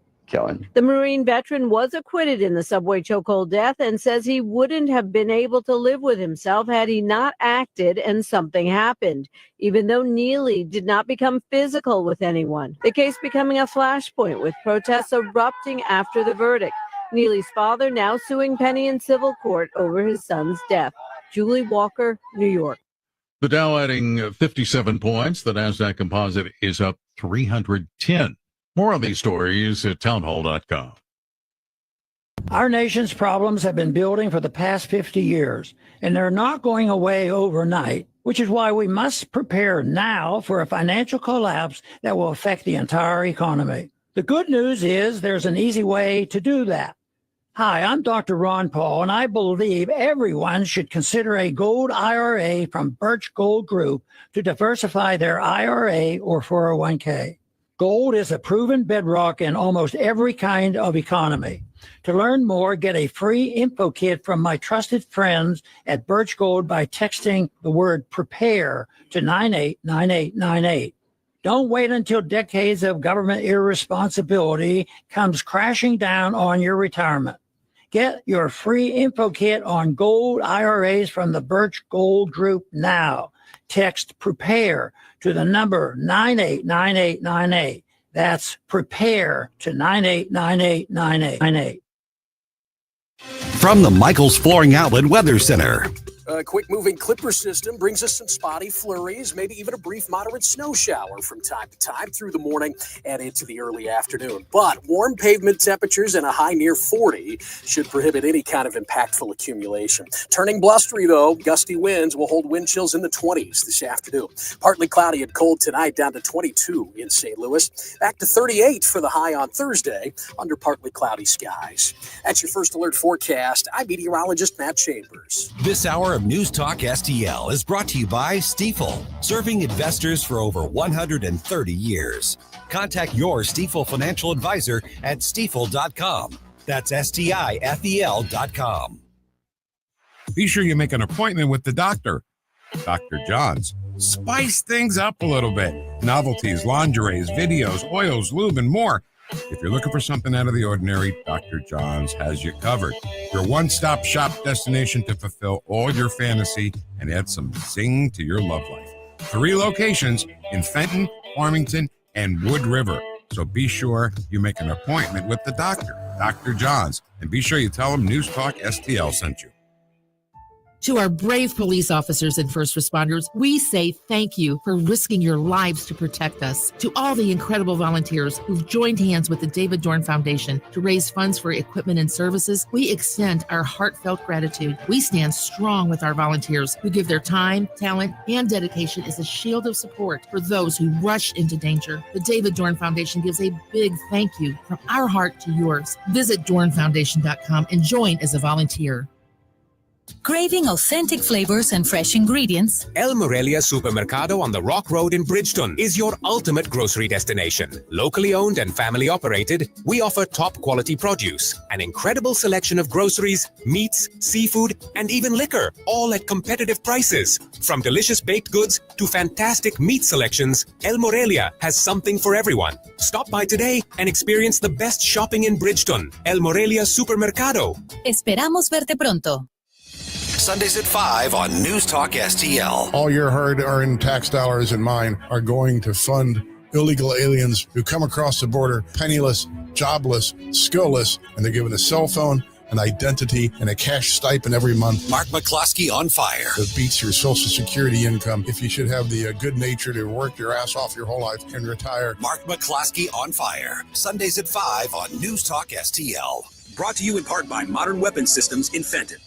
The Marine veteran was acquitted in the subway chokehold death and says he wouldn't have been able to live with himself had he not acted and something happened, even though Neely did not become physical with anyone. The case becoming a flashpoint with protests erupting after the verdict. Neely's father now suing Penny in civil court over his son's death. Julie Walker, New York.
The Dow adding 57 points. The NASDAQ composite is up 310. More on these stories at townhall.com.
Our nation's problems have been building for the past 50 years, and they're not going away overnight, which is why we must prepare now for a financial collapse that will affect the entire economy. The good news is there's an easy way to do that. Hi, I'm Dr. Ron Paul, and I believe everyone should consider a gold IRA from Birch Gold Group to diversify their IRA or 401k. Gold is a proven bedrock in almost every kind of economy. To learn more, get a free info kit from my trusted friends at Birch Gold by texting the word PREPARE to 989898. Don't wait until decades of government irresponsibility comes crashing down on your retirement. Get your free info kit on gold IRAs from the Birch Gold Group now. Text PREPARE to the number 989898. That's PREPARE to 989898.
From the Michaels Flooring Outlet Weather Center.
A quick-moving Clipper system brings us some spotty flurries, maybe even a brief moderate snow shower from time to time through the morning and into the early afternoon. But warm pavement temperatures and a high near 40 should prohibit any kind of impactful accumulation. Turning blustery, though, gusty winds will hold wind chills in the 20s this afternoon. Partly cloudy and cold tonight, down to 22 in St. Louis. Back to 38 for the high on Thursday under partly cloudy skies. That's your first alert forecast. I'm meteorologist Matt Chambers.
This hour of News Talk STL is brought to you by Stifel, serving investors for over 130 years. Contact your Stifel financial advisor at stifel.com. That's STIFEL.com.
be sure you make an appointment with the doctor. Dr. John's. Spice things up a little bit. Novelties, lingeries, videos, oils, lube, and more. If you're looking for something out of the ordinary, Dr. John's has you covered. Your one-stop shop destination to fulfill all your fantasy and add some zing to your love life. 3 locations in Fenton, Farmington, and Wood River. So be sure you make an appointment with the doctor, Dr. John's, and be sure you tell him News Talk STL sent you.
To our brave police officers and first responders, we say thank you for risking your lives to protect us. To all the incredible volunteers who've joined hands with the David Dorn Foundation to raise funds for equipment and services, we extend our heartfelt gratitude. We stand strong with our volunteers who give their time, talent, and dedication as a shield of support for those who rush into danger. The David Dorn Foundation gives a big thank you from our heart to yours. Visit dornfoundation.com and join as a volunteer.
Craving authentic flavors and fresh ingredients?
El Morelia Supermercado on the Rock Road in Bridgeton is your ultimate grocery destination. Locally owned and family operated, we offer top quality produce, an incredible selection of groceries, meats, seafood, and even liquor, all at competitive prices. From delicious baked goods to fantastic meat selections, El Morelia has something for everyone. Stop by today and experience the best shopping in Bridgeton. El Morelia Supermercado.
Esperamos verte pronto.
Sundays at 5 on News Talk STL.
All your hard-earned tax dollars and mine are going to fund illegal aliens who come across the border penniless, jobless, skillless, and they're given a cell phone, an identity, and a cash stipend every month.
Mark McCloskey on fire.
That beats your Social Security income if you should have the good nature to work your ass off your whole life and retire.
Mark McCloskey on fire. Sundays at 5 on News Talk STL.
Brought to you in part by Modern Weapon Systems in Fenton.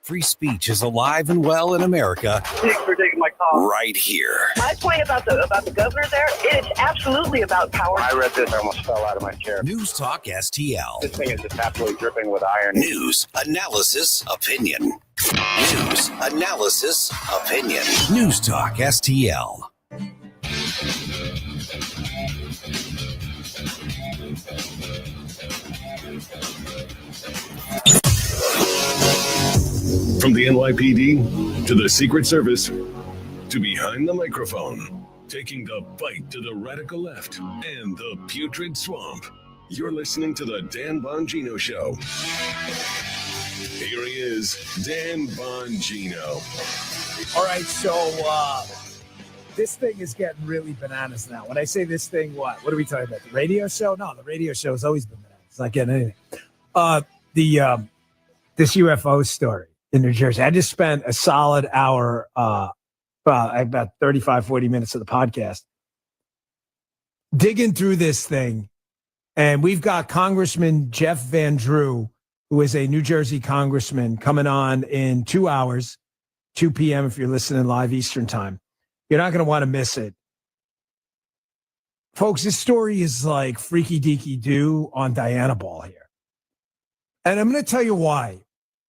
Free speech is alive and well in America.
Thanks for taking my call.
Right here.
My point about the governor there, it is absolutely about power.
I read this, I almost fell out of my chair.
News Talk STL.
This thing is just absolutely dripping with iron.
News, analysis, opinion. News, analysis, opinion. News Talk STL.
From the NYPD to the Secret Service to behind the microphone, taking the fight to the radical left and the putrid swamp. You're listening to the Dan Bongino Show. Here he is, Dan Bongino.
All right, so this thing is getting really bananas now. When I say this thing, what are we talking about? The radio show? No, the radio show has always been bananas. It's not getting anything. This UFO story in New Jersey. I just spent a solid hour, about 35, 40 minutes of the podcast, digging through this thing. And we've got Congressman Jeff Van Drew, who is a New Jersey congressman, coming on in 2 hours, 2 p.m. if you're listening live Eastern time. You're not going to want to miss it. Folks, this story is like freaky deaky do on Diana Ball here. And I'm going to tell you why.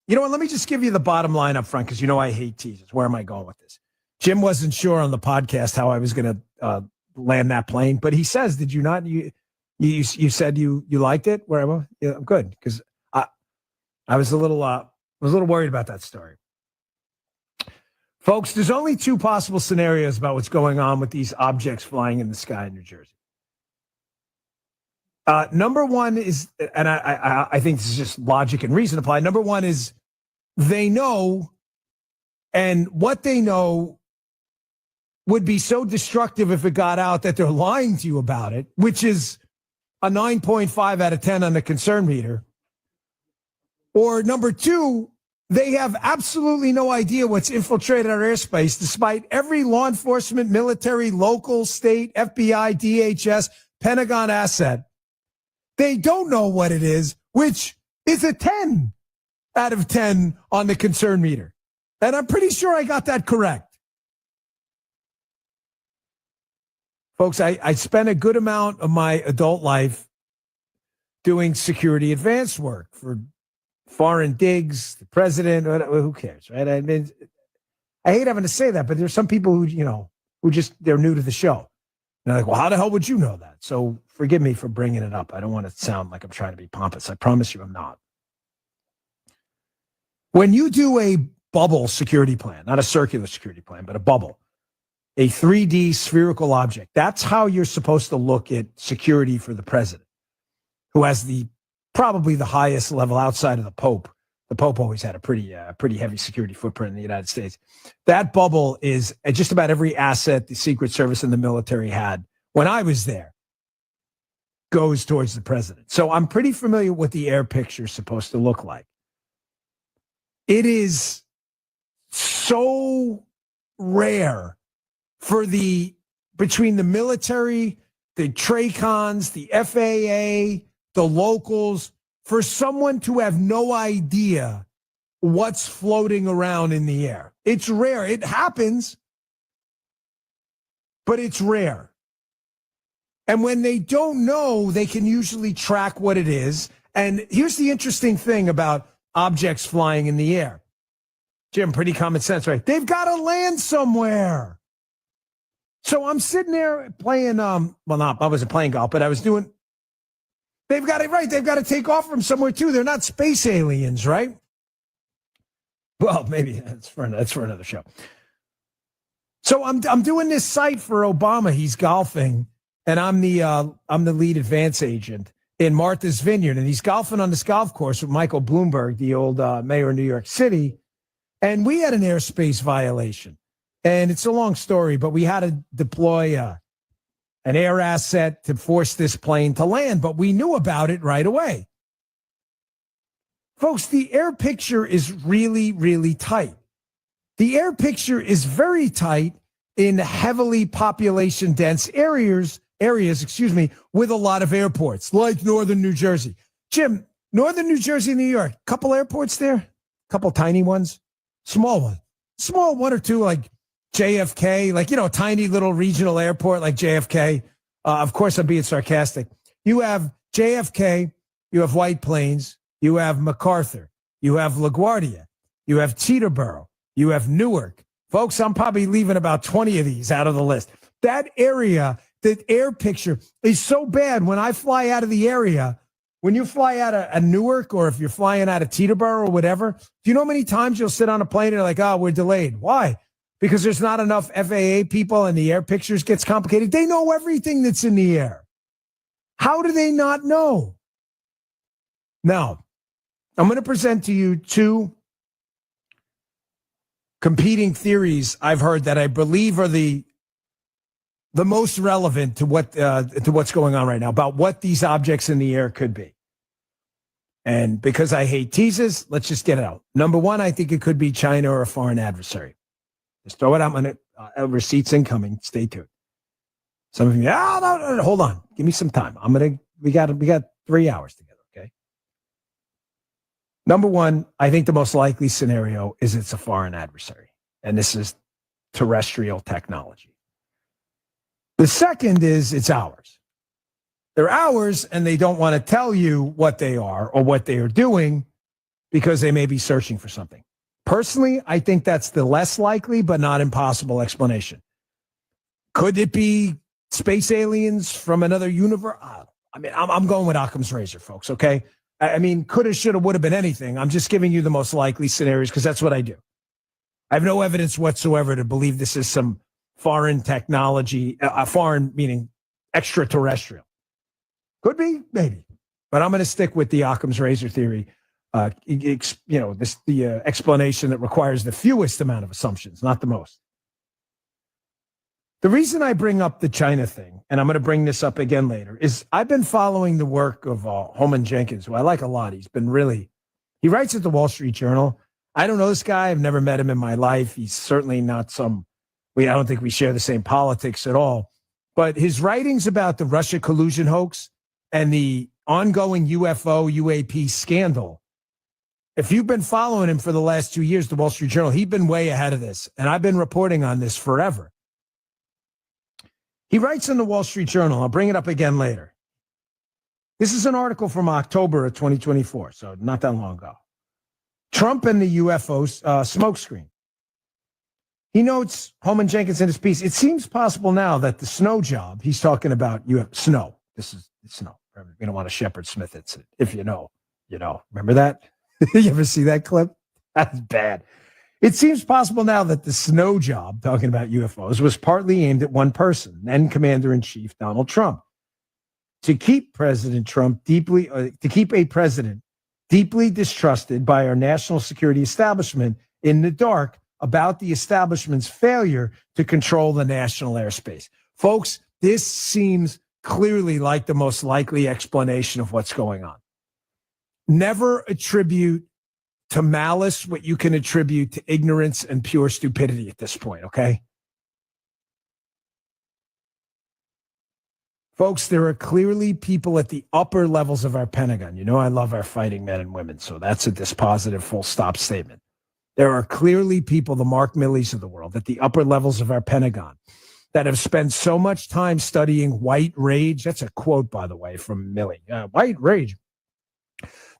You know what? Let me just give you the bottom line up front because you know I hate teasers. Where am I going with this? Jim wasn't sure on the podcast how I was going to land that plane, but he says, "Did you not? You said you liked it? Where am I? Yeah, I'm good because I was a little worried about that story." Folks, there's only 2 possible scenarios about what's going on with these objects flying in the sky in New Jersey. Number one is, and I think this is just logic and reason apply. Number one is they know, and what they know would be so destructive if it got out that they're lying to you about it, which is a 9.5 out of 10 on the concern meter. Or number 2, they have absolutely no idea what's infiltrated our airspace, despite every law enforcement, military, local, state, FBI, DHS, Pentagon asset. They don't know what it is, which is a 10 out of 10 on the concern meter. And I'm pretty sure I got that correct. Folks, I spent a good amount of my adult life doing security advance work for foreign digs, the president, who cares, right? I mean, I hate having to say that, but there's some people who they're new to the show. And they're like, well, how the hell would you know that? So forgive me for bringing it up. I don't want to sound like I'm trying to be pompous. I promise you I'm not. When you do bubble security plan, not a circular security plan, but a bubble, a 3D spherical object. That's how you're supposed to look at security for the president, who has probably the highest level outside of the Pope. The Pope always had a pretty heavy security footprint in the United States. That bubble is just about every asset the Secret Service and the military had when I was there goes towards the president. So I'm pretty familiar with what the air picture is supposed to look like. It is so rare for between the military, the TRACONs, the FAA, the locals, for someone to have no idea what's floating around in the air. It's rare. It happens, but it's rare. And when they don't know, they can usually track what it is. And here's the interesting thing about objects flying in the air. Jim, pretty common sense, right? They've got to land somewhere. So I'm sitting there playing, I wasn't playing golf, but I was doing, they've got it right. They've got to take off from somewhere too. They're not space aliens, right? Well, maybe that's for another show. So I'm doing this site for Obama. He's golfing, and I'm the lead advance agent in Martha's Vineyard, and he's golfing on this golf course with Michael Bloomberg, the old mayor of New York City, and we had an airspace violation. And it's a long story, but we had to deploy an air asset to force this plane to land, but we knew about it right away. Folks, the air picture is really, really tight. The air picture is very tight in heavily population-dense areas, with a lot of airports, like northern New Jersey. Jim, northern New Jersey, New York, couple airports there, couple tiny ones, small one or two, like JFK, like, tiny little regional airport like JFK. Of course, I'm being sarcastic. You have JFK, you have White Plains, you have MacArthur, you have LaGuardia, you have Teterboro, you have Newark. Folks, I'm probably leaving about 20 of these out of the list. That area, the air picture is so bad. When I fly out of the area, when you fly out of Newark, or if you're flying out of Teterboro or whatever, do you know how many times you'll sit on a plane and you're like, oh, we're delayed? Why? Because there's not enough FAA people and the air pictures gets complicated. They know everything that's in the air. How do they not know? Now, I'm going to present to you two competing theories I've heard that I believe are the most relevant to what's going on right now about what these objects in the air could be. And because I hate teases, let's just get it out. Number one, I think it could be China or a foreign adversary. Just throw it out. Receipts incoming. Stay tuned. Some of you, no, hold on. Give me some time. We got 3 hours together, okay? Number one, I think the most likely scenario is it's a foreign adversary, and this is terrestrial technology. The second is it's ours. They're ours, and they don't want to tell you what they are or what they are doing because they may be searching for something. Personally, I think that's the less likely but not impossible explanation. Could it be space aliens from another universe? I'm going with Occam's razor, folks, okay? Coulda, shoulda, woulda been anything. I'm just giving you the most likely scenarios because that's what I do. I have no evidence whatsoever to believe this is some foreign technology, foreign meaning extraterrestrial. Could be, maybe. But I'm going to stick with the Occam's razor theory. The explanation that requires the fewest amount of assumptions, not the most. The reason I bring up the China thing, and I'm going to bring this up again later, is I've been following the work of Holman Jenkins, who I like a lot. He writes at the Wall Street Journal. I don't know this guy. I've never met him in my life. He's certainly not I don't think we share the same politics at all. But his writings about the Russia collusion hoax and the ongoing UAP scandal, if you've been following him for the last 2 years, the Wall Street Journal, he's been way ahead of this. And I've been reporting on this forever. He writes in the Wall Street Journal, I'll bring it up again later. This is an article from October of 2024, so not that long ago. Trump and the UFO smokescreen. He notes, Holman Jenkins in his piece, it seems possible now that the snow job, he's talking about snow. This is snow. We don't want to Shepard Smith it. If you know, you know. Remember that? You ever see that clip? That's bad. It seems possible now that the snow job, talking about UFOs, was partly aimed at one person, then Commander-in-Chief Donald Trump. To keep a president deeply distrusted by our national security establishment in the dark about the establishment's failure to control the national airspace. Folks, this seems clearly like the most likely explanation of what's going on. Never attribute to malice what you can attribute to ignorance and pure stupidity at this point, okay? Folks, there are clearly people at the upper levels of our Pentagon. You know I love our fighting men and women, so that's a dispositive full stop statement. There are clearly people, the Mark Millies of the world, at the upper levels of our Pentagon that have spent so much time studying white rage. That's a quote, by the way, from Milley. White rage.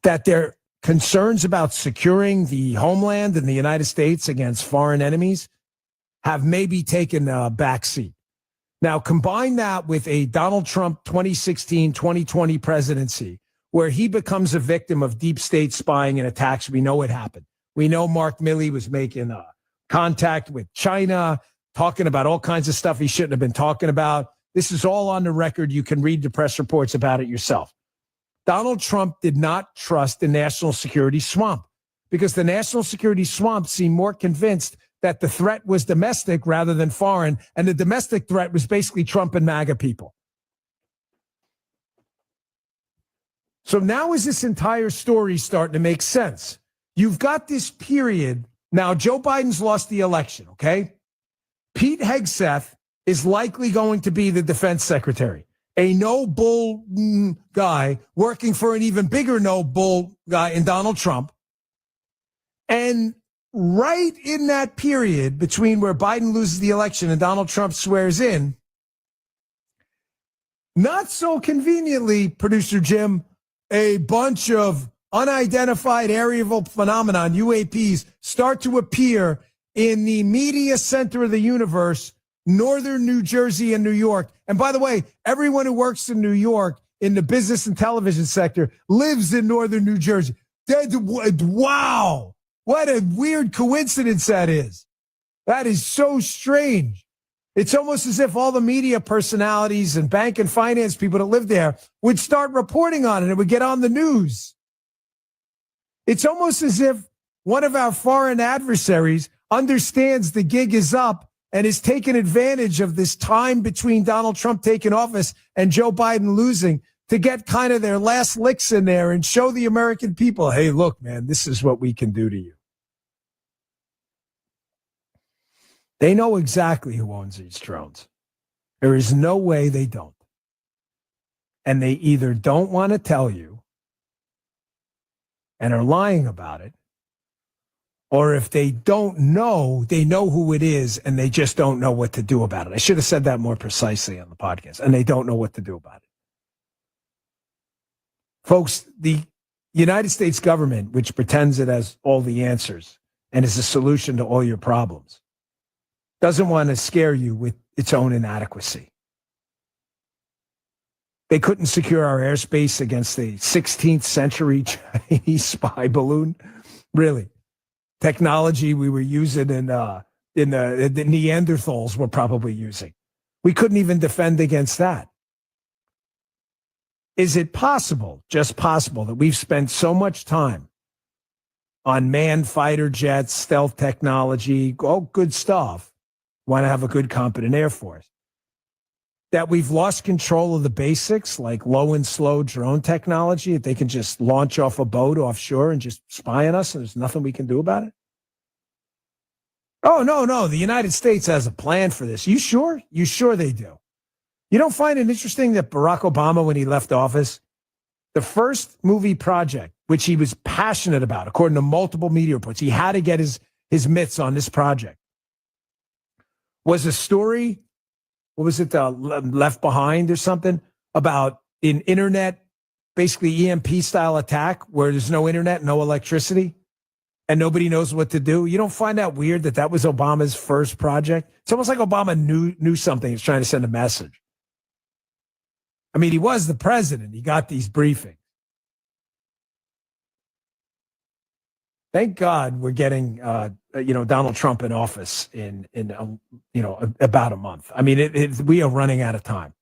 That their concerns about securing the homeland and the United States against foreign enemies have maybe taken a backseat. Now, combine that with a Donald Trump 2016-2020 presidency, where he becomes a victim of deep state spying and attacks. We know it happened. We know Mark Milley was making contact with China, talking about all kinds of stuff he shouldn't have been talking about. This is all on the record. You can read the press reports about it yourself. Donald Trump did not trust the national security swamp because the national security swamp seemed more convinced that the threat was domestic rather than foreign, and the domestic threat was basically Trump and MAGA people. So now is this entire story starting to make sense? You've got this period. Now, Joe Biden's lost the election, okay? Pete Hegseth is likely going to be the defense secretary, a no-bull guy working for an even bigger no-bull guy in Donald Trump. And right in that period between where Biden loses the election and Donald Trump swears in, not so conveniently, producer Jim, a bunch of unidentified aerial phenomenon, UAPs, start to appear in the media center of the universe, northern New Jersey and New York. And by the way, everyone who works in New York in the business and television sector lives in northern New Jersey. Wow. What a weird coincidence that is. That is so strange. It's almost as if all the media personalities and bank and finance people that live there would start reporting on it. It would get on the news. It's almost as if one of our foreign adversaries understands the gig is up and is taking advantage of this time between Donald Trump taking office and Joe Biden losing to get kind of their last licks in there and show the American people, hey, look, man, this is what we can do to you. They know exactly who owns these drones. There is no way they don't. And they either don't want to tell you and are lying about it, or if they don't know, they know who it is and they just don't know what to do about it. I should have said that more precisely on the podcast. And they don't know what to do about it. Folks, the United States government, which pretends it has all the answers and is a solution to all your problems, doesn't want to scare you with its own inadequacy. They couldn't secure our airspace against the 16th century Chinese spy balloon. Really. Technology we were using in the Neanderthals were probably using. We couldn't even defend against that. Is it possible, just possible, that we've spent so much time on manned fighter jets, stealth technology, all good stuff, want to have a good, competent Air Force, that we've lost control of the basics like low and slow drone technology, that they can just launch off a boat offshore and just spy on us and there's nothing we can do about it? Oh, no, the United States has a plan for this. You sure? You sure they do? You don't find it interesting that Barack Obama, when he left office, the first movie project, which he was passionate about, according to multiple media reports, he had to get his mitts on this project, was a story, what was it, Left Behind or something, about an internet, basically EMP-style attack where there's no internet, no electricity, and nobody knows what to do. You don't find that weird that that was Obama's first project? It's almost like Obama knew something. He's trying to send a message. I mean, he was the president. He got these briefings. Thank God we're getting, Donald Trump in office in about a month. I mean, we are running out of time.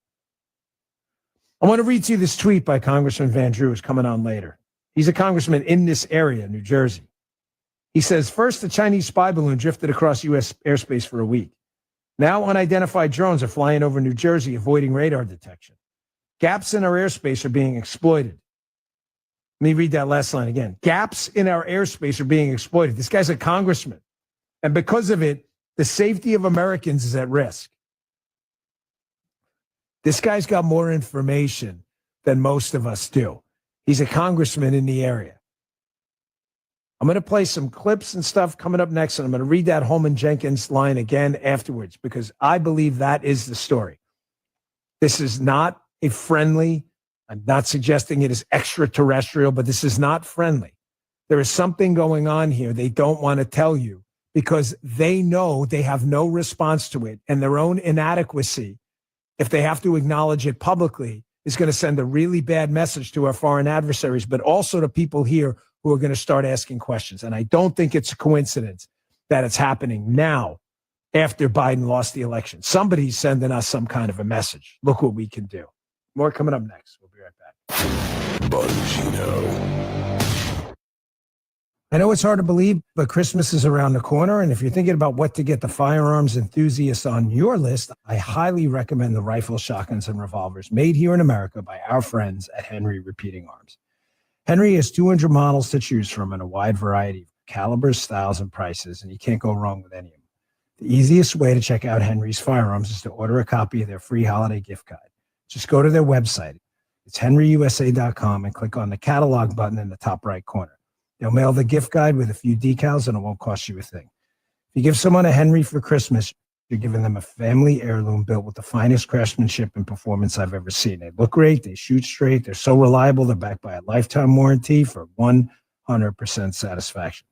I want to read to you this tweet by Congressman Van Drew, who's coming on later. He's a congressman in this area, New Jersey. He says, first, the Chinese spy balloon drifted across U.S. airspace for a week. Now, unidentified drones are flying over New Jersey, avoiding radar detection. Gaps in our airspace are being exploited. Let me read that last line again. Gaps in our airspace are being exploited. This guy's a congressman. And because of it, the safety of Americans is at risk. This guy's got more information than most of us do. He's a congressman in the area. I'm going to play some clips and stuff coming up next, and I'm going to read that Holman Jenkins line again afterwards, because I believe that is the story. This is not a friendly, I'm not suggesting it is extraterrestrial, but this is not friendly. There is something going on here they don't want to tell you because they know they have no response to it, and their own inadequacy, if they have to acknowledge it publicly, is going to send a really bad message to our foreign adversaries, but also to people here who are going to start asking questions. And I don't think it's a coincidence that it's happening now after Biden lost the election. Somebody's sending us some kind of a message. Look what we can do. More coming up next. We'll be right back. Bongino. I know it's hard to believe, but Christmas is around the corner. And if you're thinking about what to get the firearms enthusiasts on your list, I highly recommend the rifles, shotguns, and revolvers made here in America by our friends at Henry Repeating Arms. Henry has 200 models to choose from in a wide variety of calibers, styles, and prices, and you can't go wrong with any of them. The easiest way to check out Henry's firearms is to order a copy of their free holiday gift guide. Just go to their website. It's henryusa.com and click on the catalog button in the top right corner. They'll mail the gift guide with a few decals, and it won't cost you a thing. If you give someone a Henry for Christmas, you're giving them a family heirloom built with the finest craftsmanship and performance I've ever seen. They look great. They shoot straight. They're so reliable. They're backed by a lifetime warranty for 100% satisfaction.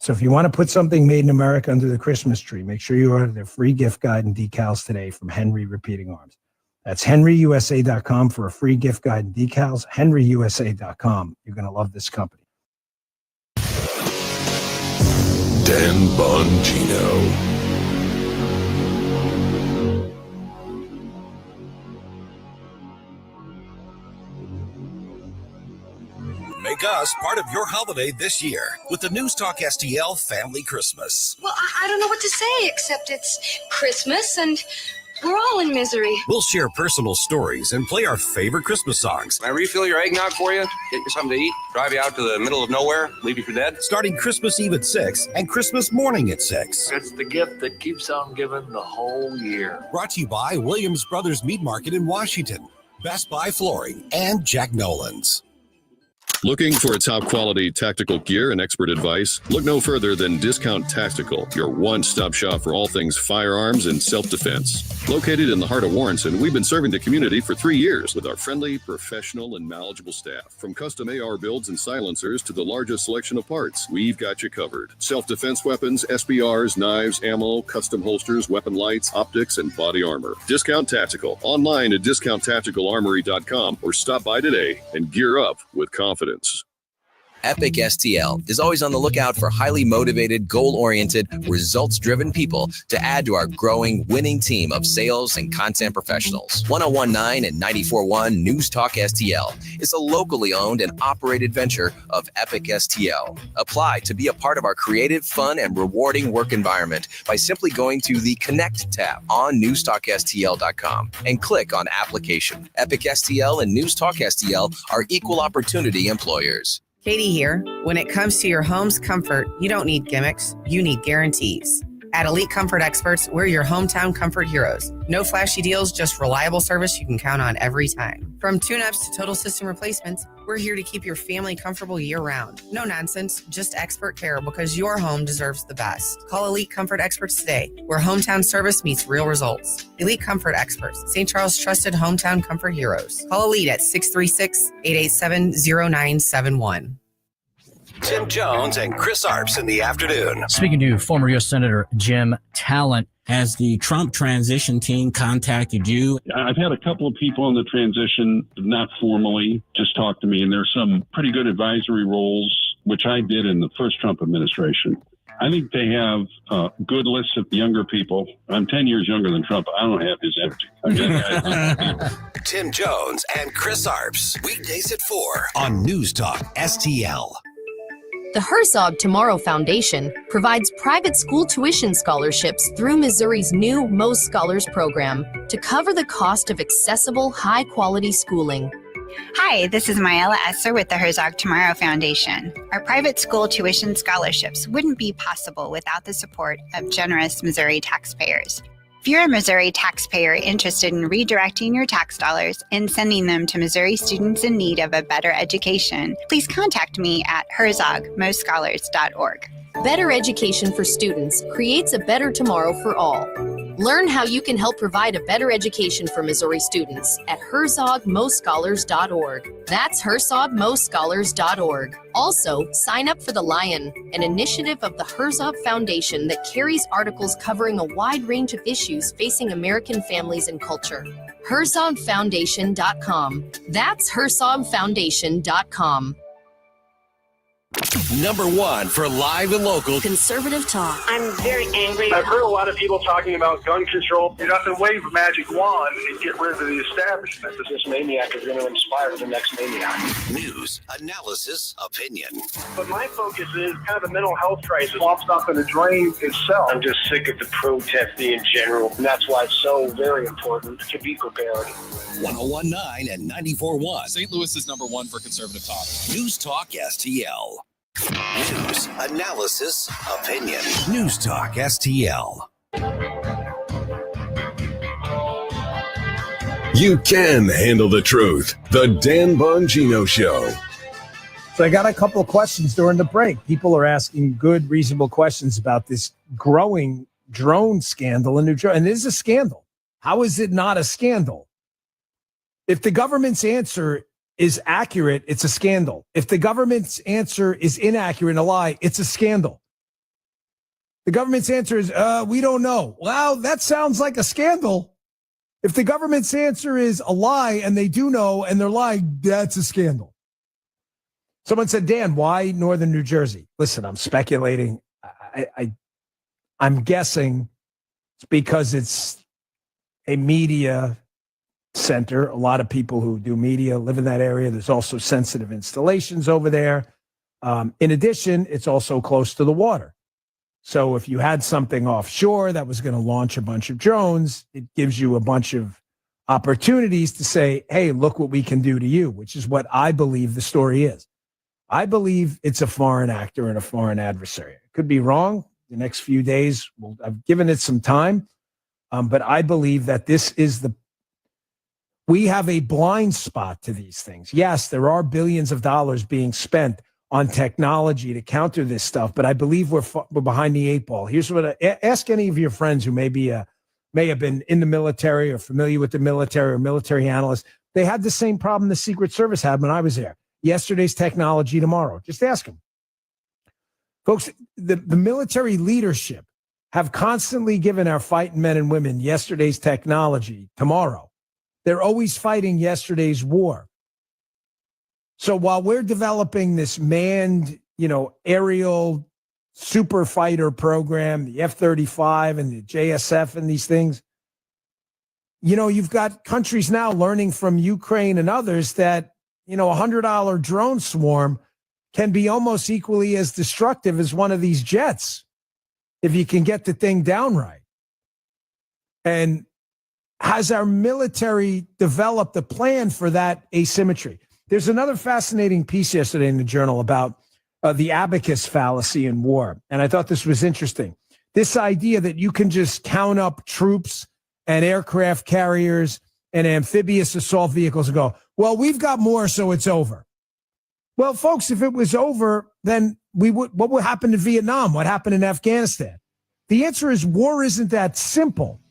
So if you want to put something made in America under the Christmas tree, make sure you order their free gift guide and decals today from Henry Repeating Arms. That's henryusa.com for a free gift guide and decals. henryusa.com. You're going to love this company.
Dan Bongino.
Make us part of your holiday this year with the NewstalkSTL Family Christmas.
Well, I don't know what to say, except it's Christmas and we're all in misery.
We'll share personal stories and play our favorite Christmas songs.
Can I refill your eggnog for you? Get you something to eat? Drive you out to the middle of nowhere? Leave you for dead?
Starting Christmas Eve at 6 and Christmas morning at 6.
It's the gift that keeps on giving the whole year.
Brought to you by Williams Brothers Meat Market in Washington, Best Buy Flooring, and Jack Nolan's.
Looking for top quality tactical gear and expert advice? Look no further than Discount Tactical, your one-stop shop for all things firearms and self-defense. Located in the heart of Warrenton, we've been serving the community for 3 years with our friendly, professional, and knowledgeable staff. From custom AR builds and silencers to the largest selection of parts, we've got you covered. Self-defense weapons, SBRs, knives, ammo, custom holsters, weapon lights, optics, and body armor. Discount Tactical. Online at discounttacticalarmory.com or stop by today and gear up with confidence.
Epic STL is always on the lookout for highly motivated, goal-oriented, results-driven people to add to our growing, winning team of sales and content professionals. 1019 and 94.1 News Talk STL is a locally owned and operated venture of Epic STL. Apply to be a part of our creative, fun, and rewarding work environment by simply going to the Connect tab on NewstalkSTL.com and click on Application. Epic STL and News Talk STL are equal opportunity employers.
Katie here. When it comes to your home's comfort, you don't need gimmicks, you need guarantees. At Elite Comfort Experts, we're your hometown comfort heroes. No flashy deals, just reliable service you can count on every time. From tune-ups to total system replacements, we're here to keep your family comfortable year-round. No nonsense, just expert care because your home deserves the best. Call Elite Comfort Experts today, where hometown service meets real results. Elite Comfort Experts, St. Charles' trusted hometown comfort heroes. Call Elite at 636-887-0971.
Tim Jones and Chris Arps in the afternoon.
Speaking to former U.S. Senator Jim Talent, has the Trump transition team contacted you?
I've had a couple of people in the transition, not formally, just talk to me, and there's some pretty good advisory roles which I did in the first Trump administration. I think they have a good list of younger people. I'm 10 years younger than Trump. I don't have his energy.
Tim Jones and Chris Arps, weekdays at 4 on News Talk STL.
The Herzog Tomorrow Foundation provides private school tuition scholarships through Missouri's new Most Scholars program to cover the cost of accessible, high-quality schooling.
Hi, this is Mayela Esser with the Herzog Tomorrow Foundation. Our private school tuition scholarships wouldn't be possible without the support of generous Missouri taxpayers. If you're a Missouri taxpayer interested in redirecting your tax dollars and sending them to Missouri students in need of a better education, please contact me at herzogmostscholars.org.
Better education for students creates a better tomorrow for all. Learn how you can help provide a better education for Missouri students at herzogmostscholars.org. That's herzogmostscholars.org. Also, sign up for The Lion, an initiative of the Herzog Foundation that carries articles covering a wide range of issues facing American families and culture. herzogfoundation.com. That's herzogfoundation.com.
Number one for live and local
conservative talk.
I'm very angry.
I've heard a lot of people talking about gun control. You have to wave a magic wand and get rid of the establishment. This maniac is going to inspire the next maniac.
News, analysis, opinion.
But my focus is kind of the mental health crisis swamped up in the drain itself. I'm just sick of the protesting in general, and that's why it's so very important to be prepared.
101.9 and 94.1.
St. Louis is number one for conservative talk.
News Talk STL. News, analysis, opinion. News Talk STL.
You can handle the truth. The Dan Bongino Show.
So I got a couple of questions during the break. People are asking good, reasonable questions about this growing drone scandal in New Jersey. And it is a scandal. How is it not a scandal? If the government's answer is accurate, it's a scandal. If the government's answer is inaccurate and a lie, it's a scandal. The government's answer is, we don't know. Well, that sounds like a scandal. If the government's answer is a lie and they do know and they're lying, that's a scandal. Someone said, Dan, why Northern New Jersey? Listen, I'm speculating. I'm guessing it's because it's a media center. A lot of people who do media live in that area. There's also sensitive installations over there. In addition, it's also close to the water. So if you had something offshore that was going to launch a bunch of drones, it gives you a bunch of opportunities to say, hey, look what we can do to you, which is what I believe the story is. I believe it's a foreign actor and a foreign adversary. It could be wrong. The next few days, I've given it some time, but I believe that this is we have a blind spot to these things. Yes, there are billions of dollars being spent on technology to counter this stuff, but I believe we're behind the eight ball. Here's what ask any of your friends who may have been in the military or familiar with the military or military analysts. They had the same problem the Secret Service had when I was there. Yesterday's technology tomorrow. Just ask them. Folks, the military leadership have constantly given our fighting men and women yesterday's technology tomorrow. They're always fighting yesterday's war. So while we're developing this manned, aerial super fighter program, the F-35 and the JSF and these things, you've got countries now learning from Ukraine and others that, $100 drone swarm can be almost equally as destructive as one of these jets if you can get the thing down right. And has our military developed a plan for that asymmetry? There's another fascinating piece yesterday in the Journal about the abacus fallacy in war. And I thought this was interesting. This idea that you can just count up troops and aircraft carriers and amphibious assault vehicles and go, well, we've got more, so it's over. Well, folks, if it was over, then what would happen to Vietnam? What happened in Afghanistan? The answer is war isn't that simple.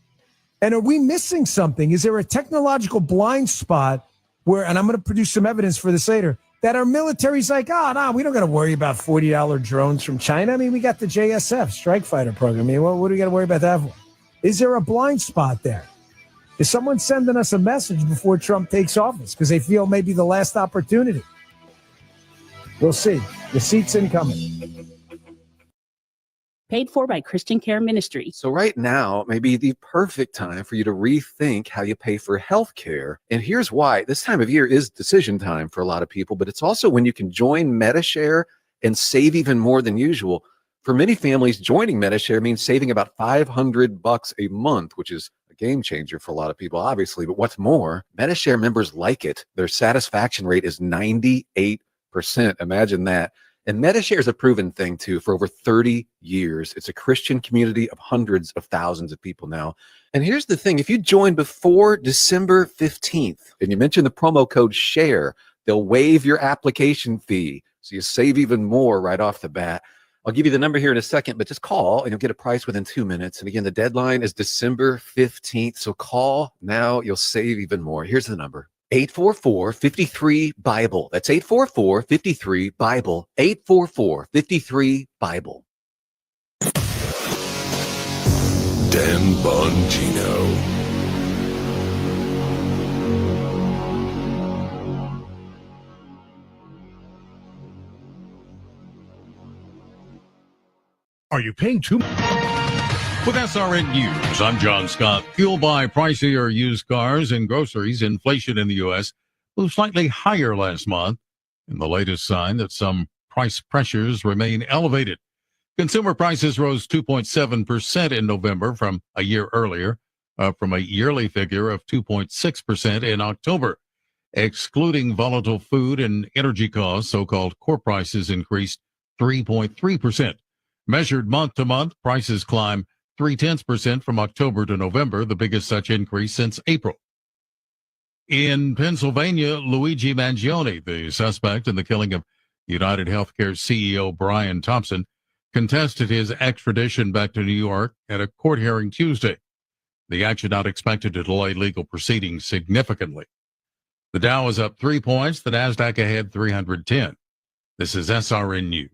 And are we missing something? Is there a technological blind spot where, and I'm going to produce some evidence for this later, that our military's like, we don't got to worry about $40 drones from China. I mean, we got the JSF strike fighter program. I mean, what do we got to worry about that for? Is there a blind spot there? Is someone sending us a message before Trump takes office because they feel maybe the last opportunity? We'll see. The seat's incoming.
Paid for by Christian Care Ministry.
So right now may be the perfect time for you to rethink how you pay for health care. And here's why. This time of year is decision time for a lot of people, but it's also when you can join MediShare and save even more than usual. For many families, joining MediShare means saving about $500 a month, which is a game changer for a lot of people, obviously. But what's more, MediShare members like it. Their satisfaction rate is 98%. Imagine that. And MediShare is a proven thing, too, for over 30 years. It's a Christian community of hundreds of thousands of people now. And here's the thing. If you join before December 15th and you mention the promo code SHARE, they'll waive your application fee. So you save even more right off the bat. I'll give you the number here in a second, but just call and you'll get a price within 2 minutes. And again, the deadline is December 15th. So call now. You'll save even more. Here's the number. 844-53-BIBLE. That's 844-53-BIBLE. 844-53-BIBLE.
Dan Bongino.
Are you paying too much? With SRN News, I'm John Scott. Fueled by pricier used cars and groceries, inflation in the U.S. moved slightly higher last month, in the latest sign that some price pressures remain elevated. Consumer prices rose 2.7% in November from a year earlier, up from a yearly figure of 2.6% in October. Excluding volatile food and energy costs, so-called core prices increased 3.3%. Measured month-to-month, prices climbed 0.3% from October to November, the biggest such increase since April. In Pennsylvania, Luigi Mangione, the suspect in the killing of United Healthcare CEO Brian Thompson, contested his extradition back to New York at a court hearing Tuesday. The action not expected to delay legal proceedings significantly. The Dow is up 3 points, the NASDAQ ahead 310. This is SRN News.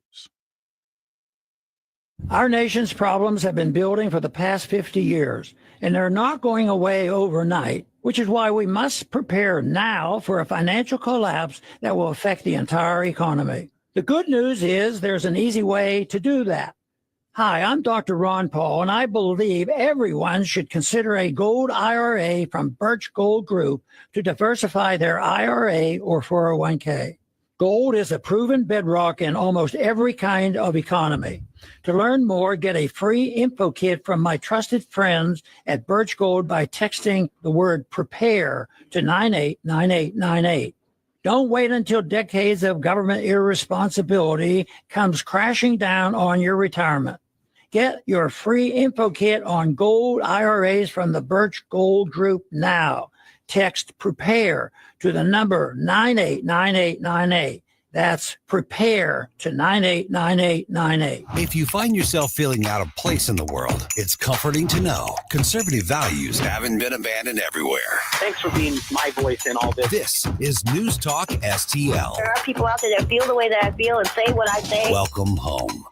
Our nation's problems have been building for the past 50 years, and they're not going away overnight, which is why we must prepare now for a financial collapse that will affect the entire economy. The good news is there's an easy way to do that. Hi, I'm Dr. Ron Paul, and I believe everyone should consider a gold IRA from Birch Gold Group to diversify their IRA or 401k. Gold is a proven bedrock in almost every kind of economy. To learn more, get a free info kit from my trusted friends at Birch Gold by texting the word PREPARE to 989898. Don't wait until decades of government irresponsibility comes crashing down on your retirement. Get your free info kit on gold IRAs from the Birch Gold Group now. Text PREPARE to the number 989898. That's PREPARE to 989898.
If you find yourself feeling out of place in the world, it's comforting to know conservative values haven't been abandoned everywhere.
Thanks for being my voice in all this.
This is News Talk STL.
There are people out there that feel the way that I feel and say what I say.
Welcome home.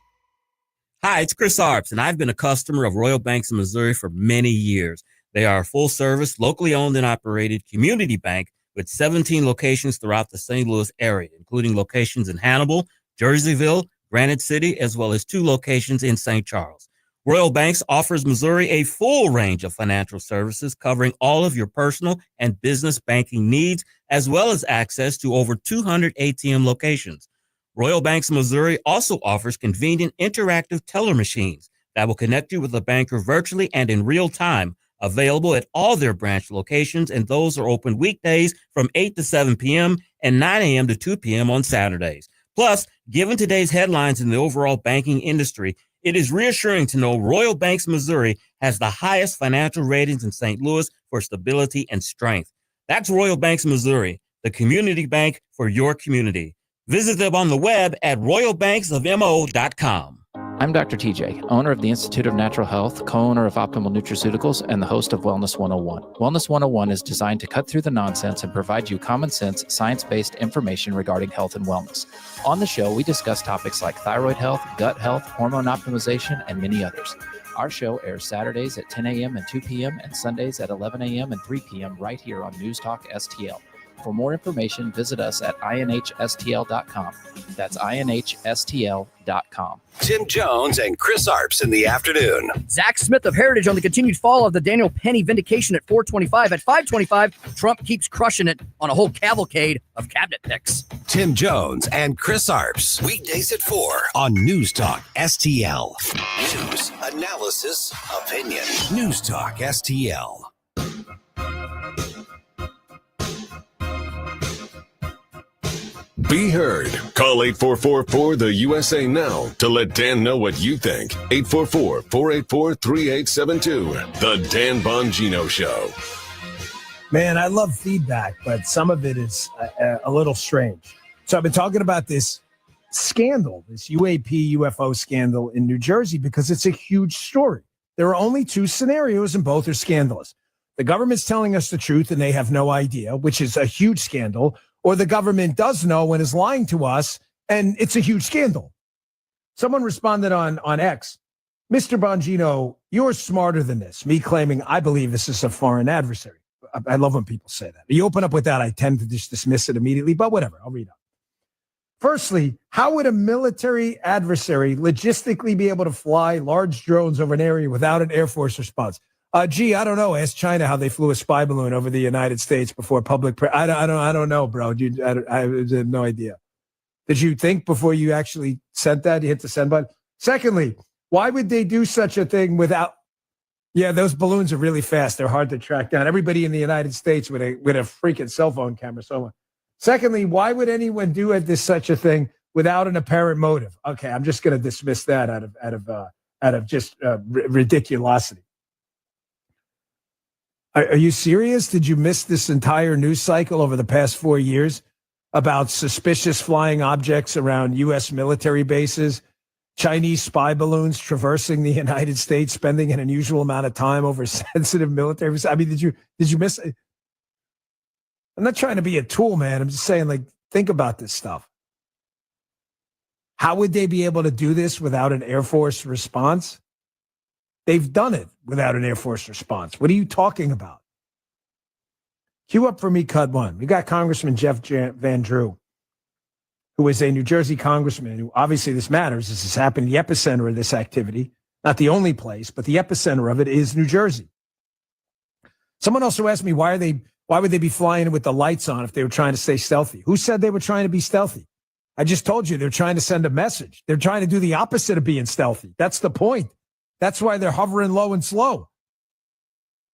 Hi, it's Chris Arps, and I've been a customer of Royal Banks of Missouri for many years. They are a full-service, locally owned and operated community bank with 17 locations throughout the St. Louis area, including locations in Hannibal, Jerseyville, Granite City, as well as 2 locations in St. Charles. Royal Banks offers Missouri a full range of financial services covering all of your personal and business banking needs, as well as access to over 200 ATM locations. Royal Banks of Missouri also offers convenient interactive teller machines that will connect you with a banker virtually and in real time, available at all their branch locations, and those are open weekdays from 8 to 7 p.m. and 9 a.m. to 2 p.m. on Saturdays. Plus, given today's headlines in the overall banking industry, it is reassuring to know Royal Banks Missouri has the highest financial ratings in St. Louis for stability and strength. That's Royal Banks Missouri, the community bank for your community. Visit them on the web at royalbanksofmo.com.
I'm Dr. TJ, owner of the Institute of Natural Health, co-owner of Optimal Nutraceuticals, and the host of Wellness 101. Wellness 101 is designed to cut through the nonsense and provide you common sense, science-based information regarding health and wellness. On the show, we discuss topics like thyroid health, gut health, hormone optimization, and many others. Our show airs Saturdays at 10 a.m. and 2 p.m. and Sundays at 11 a.m. and 3 p.m. right here on News Talk STL. For more information, visit us at inhstl.com. That's inhstl.com.
Tim Jones and Chris Arps in the afternoon.
Zach Smith of Heritage on the continued fall of the Daniel Penny vindication at 425. At 525, Trump keeps crushing it on a whole cavalcade of cabinet picks.
Tim Jones and Chris Arps. Weekdays at 4 on News Talk STL. News, analysis, opinion. News Talk STL.
Be heard. Call 844-4-the-USA now to let Dan know what you think. 844-484-3872. The Dan Bongino Show.
Man, I love feedback, but some of it is a little strange. So I've been talking about this scandal, this UAP UFO scandal in New Jersey, because it's a huge story. There are only two scenarios, and both are scandalous. The government's telling us the truth, and they have no idea, which is a huge scandal. Or the government does know and is lying to us, and it's a huge scandal. Someone responded on X, Mr. Bongino, you're smarter than this. Me claiming I believe this is a foreign adversary. I love when people say that. You open up with that, I tend to just dismiss it immediately, but whatever, I'll read on. Firstly, how would a military adversary logistically be able to fly large drones over an area without an Air Force response? I don't know. Ask China how they flew a spy balloon over the United States before public. I don't know, bro. I have no idea. Did you think before you actually sent that? You hit the send button. Secondly, why would they do such a thing without? Yeah, those balloons are really fast. They're hard to track down. Everybody in the United States with a freaking cell phone camera. So, secondly, why would anyone do such a thing without an apparent motive? Okay, I'm just going to dismiss that out of just ridiculosity. Are you serious? Did you miss this entire news cycle over the past 4 years about suspicious flying objects around U.S. military bases, Chinese spy balloons traversing the United States, spending an unusual amount of time over sensitive military? I mean, did you miss it? I'm not trying to be a tool, man. I'm just saying, think about this stuff. How would they be able to do this without an Air Force response? They've done it without an Air Force response. What are you talking about? Cue up for me, Cut 1. We got Congressman Jeff Van Drew, who is a New Jersey congressman who, obviously this matters. This has happened, the epicenter of this activity. Not the only place, but the epicenter of it is New Jersey. Someone also asked me, why would they be flying with the lights on if they were trying to stay stealthy? Who said they were trying to be stealthy? I just told you they're trying to send a message. They're trying to do the opposite of being stealthy. That's the point. That's why they're hovering low and slow.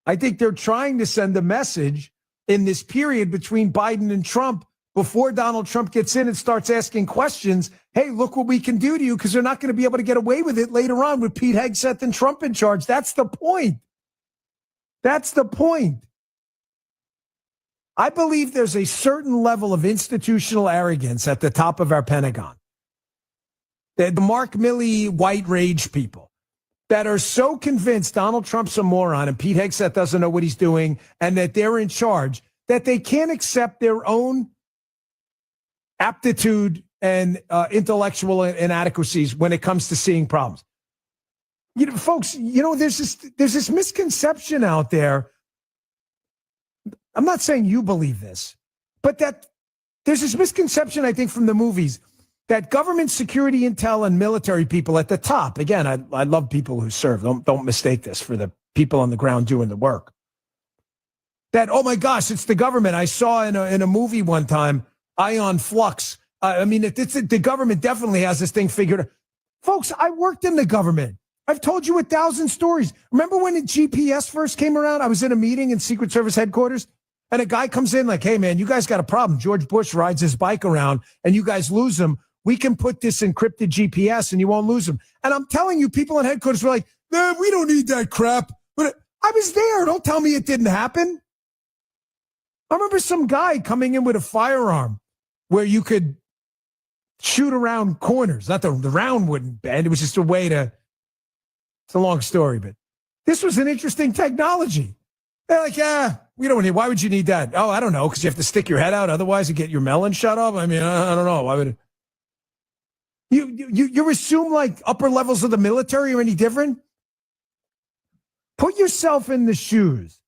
I think they're trying to send a message in this period between Biden and Trump before Donald Trump gets in and starts asking questions. Hey, look what we can do to you, because they're not going to be able to get away with it later on with Pete Hegseth and Trump in charge. That's the point. That's the point. I believe there's a certain level of institutional arrogance at the top of our Pentagon. The Mark Milley white rage people that are so convinced Donald Trump's a moron and Pete Hegseth doesn't know what he's doing and that they're in charge, that they can't accept their own aptitude and intellectual inadequacies when it comes to seeing problems. Folks, there's this misconception out there. I'm not saying you believe this, but that there's this misconception, I think, from the movies that government security intel and military people at the top, again, I love people who serve. Don't mistake this for the people on the ground doing the work. That, oh my gosh, it's the government. I saw in a movie one time, Ion Flux. The government definitely has this thing figured out. Folks, I worked in the government. I've told you 1,000 stories. Remember when the GPS first came around? I was in a meeting in Secret Service headquarters, and a guy comes in like, hey, man, you guys got a problem. George Bush rides his bike around, and you guys lose him. We can put this encrypted GPS and you won't lose them. And I'm telling you, people in headquarters were like, man, we don't need that crap. But I was there. Don't tell me it didn't happen. I remember some guy coming in with a firearm where you could shoot around corners. Not the round wouldn't bend. It was just a way to, it's a long story, but this was an interesting technology. They're like, we don't need, why would you need that? Oh, I don't know, because you have to stick your head out. Otherwise you get your melon shut off. I mean, I don't know. Why would it? You assume like upper levels of the military are any different? Put yourself in the shoes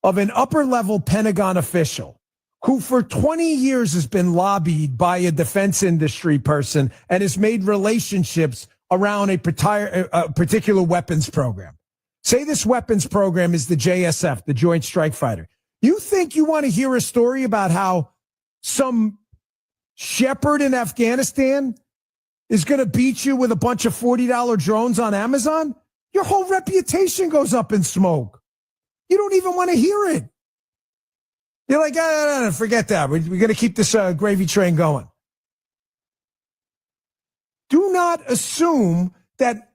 of an upper level Pentagon official who for 20 years has been lobbied by a defense industry person and has made relationships around a particular weapons program. Say this weapons program is the JSF, the Joint Strike Fighter. You think you want to hear a story about how some shepherd in Afghanistan is going to beat you with a bunch of $40 drones on Amazon? Your whole reputation goes up in smoke. You don't even want to hear it. You're like, forget that. We're going to keep this gravy train going. Do not assume that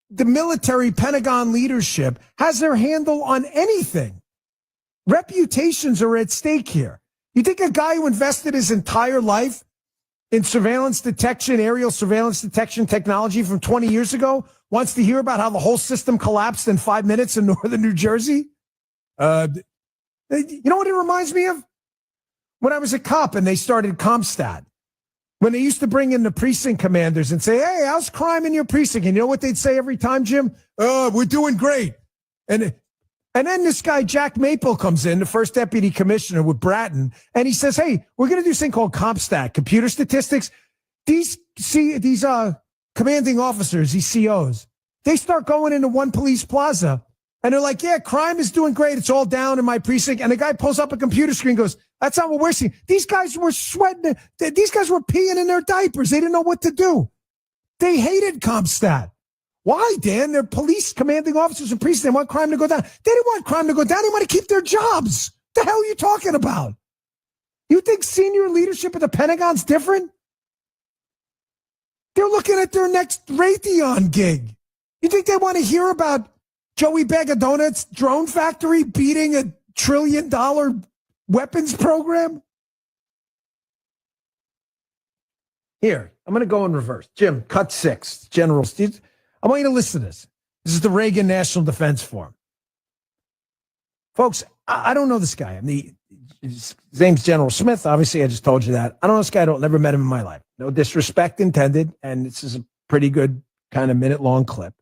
the military Pentagon leadership has their handle on anything. Reputations are at stake here. You think a guy who invested his entire life in surveillance detection, aerial surveillance detection technology from 20 years ago wants to hear about how the whole system collapsed in 5 minutes in northern New Jersey? You know what it reminds me of? When I was a cop and they started CompStat. When they used to bring in the precinct commanders and say, hey, how's crime in your precinct? And you know what they'd say every time, Jim? Oh, we're doing great. And then this guy, Jack Maple, comes in, the first deputy commissioner with Bratton, and he says, hey, we're going to do this thing called CompStat, computer statistics. These commanding officers, these COs, they start going into One Police Plaza, and they're like, yeah, crime is doing great. It's all down in my precinct. And the guy pulls up a computer screen and goes, that's not what we're seeing. These guys were sweating. These guys were peeing in their diapers. They didn't know what to do. They hated CompStat. Why, Dan? They're police commanding officers and priests. They want crime to go down. They didn't want crime to go down. They want to keep their jobs. The hell are you talking about? You think senior leadership at the Pentagon's different? They're looking at their next Raytheon gig. You think they want to hear about Joey Bag of Donuts' drone factory beating $1 trillion weapons program? Here, I'm going to go in reverse. Jim, cut 6. General Steve. I want you to listen to this. This is the Reagan National Defense Forum. Folks, I don't know this guy. His name's General Smith. Obviously, I just told you that. I don't know this guy. I don't never met him in my life. No disrespect intended. And this is a pretty good kind of minute-long clip.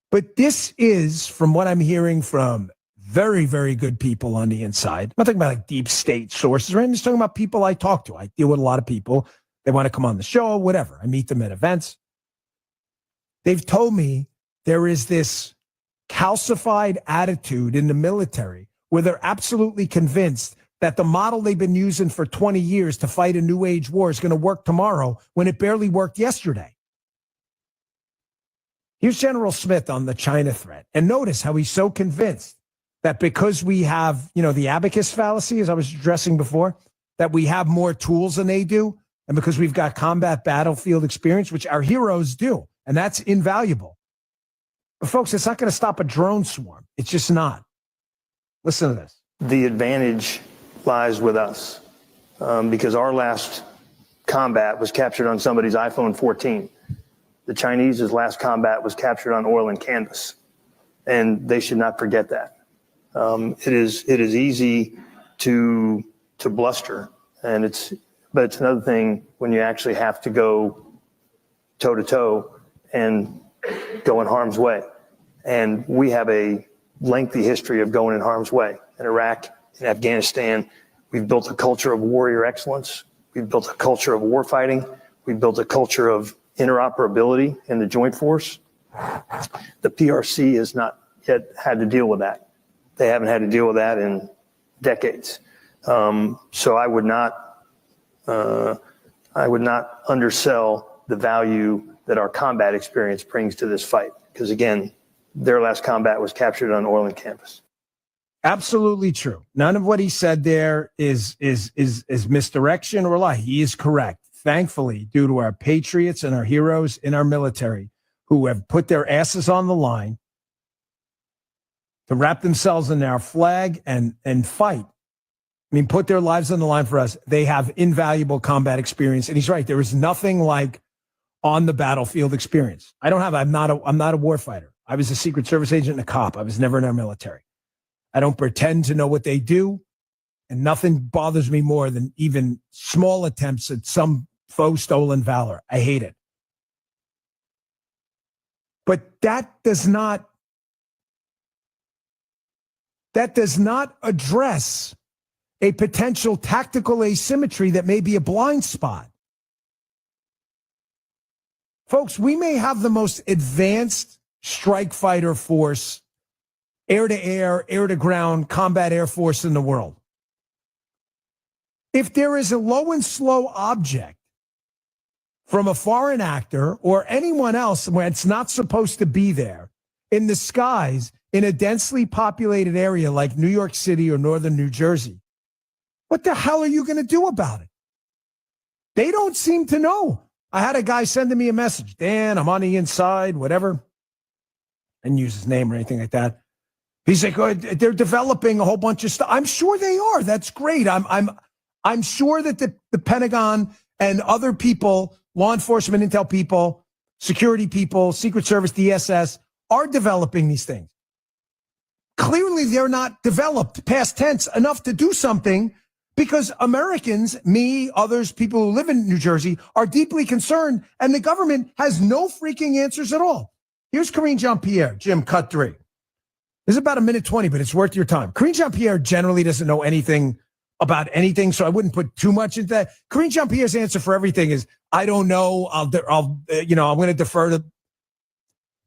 But this is, from what I'm hearing from very, very good people on the inside. I'm not talking about like deep state sources, right? I'm just talking about people I talk to. I deal with a lot of people. They want to come on the show, whatever. I meet them at events. They've told me there is this calcified attitude in the military where they're absolutely convinced that the model they've been using for 20 years to fight a new age war is going to work tomorrow when it barely worked yesterday. Here's General Smith on the China threat. And notice how he's so convinced that because we have, the abacus fallacy, as I was addressing before, that we have more tools than they do, and because we've got combat battlefield experience, which our heroes do, and that's invaluable. But folks, it's not going to stop a drone swarm. It's just not. Listen to this.
The advantage lies with us because our last combat was captured on somebody's iPhone 14. The Chinese's last combat was captured on oil and canvas, and they should not forget that. It is easy to bluster, but it's another thing when you actually have to go toe to toe and go in harm's way. And we have a lengthy history of going in harm's way. In Iraq, in Afghanistan, we've built a culture of warrior excellence. We've built a culture of war fighting. We've built a culture of interoperability in the joint force. The PRC has not yet had to deal with that. They haven't had to deal with that in decades. So I would not undersell the value that our combat experience brings to this fight. Because again, their last combat was captured on oil and canvas.
Absolutely true. None of what he said there is misdirection or lie. He is correct. Thankfully, due to our patriots and our heroes in our military who have put their asses on the line to wrap themselves in our flag and fight. Put their lives on the line for us. They have invaluable combat experience. And he's right. There is nothing like on the battlefield experience. I'm not a war fighter. I was a Secret Service agent and a cop. I was never in our military. I don't pretend to know what they do. And nothing bothers me more than even small attempts at some faux stolen valor. I hate it. But that does not address a potential tactical asymmetry that may be a blind spot. Folks, we may have the most advanced strike fighter force, air-to-air, air-to-ground combat air force in the world. If there is a low and slow object from a foreign actor or anyone else where it's not supposed to be there in the skies in a densely populated area like New York City or northern New Jersey, what the hell are you going to do about it? They don't seem to know. I had a guy sending me a message. Dan, I'm on the inside, whatever. I didn't use his name or anything like that. He's like, oh, they're developing a whole bunch of stuff. I'm sure they are. That's great. I'm sure that the Pentagon and other people, law enforcement, intel people, security people, Secret Service, DSS, are developing these things. Clearly, they're not developed, past tense, enough to do something because Americans, me, others, people who live in New Jersey, are deeply concerned, and the government has no freaking answers at all. Here's Karine Jean-Pierre. Jim, cut 3. This is about 1:20, but it's worth your time. Karine Jean-Pierre generally doesn't know anything about anything, so I wouldn't put too much into that. Karine Jean-Pierre's answer for everything is, I don't know, I'm going to defer to.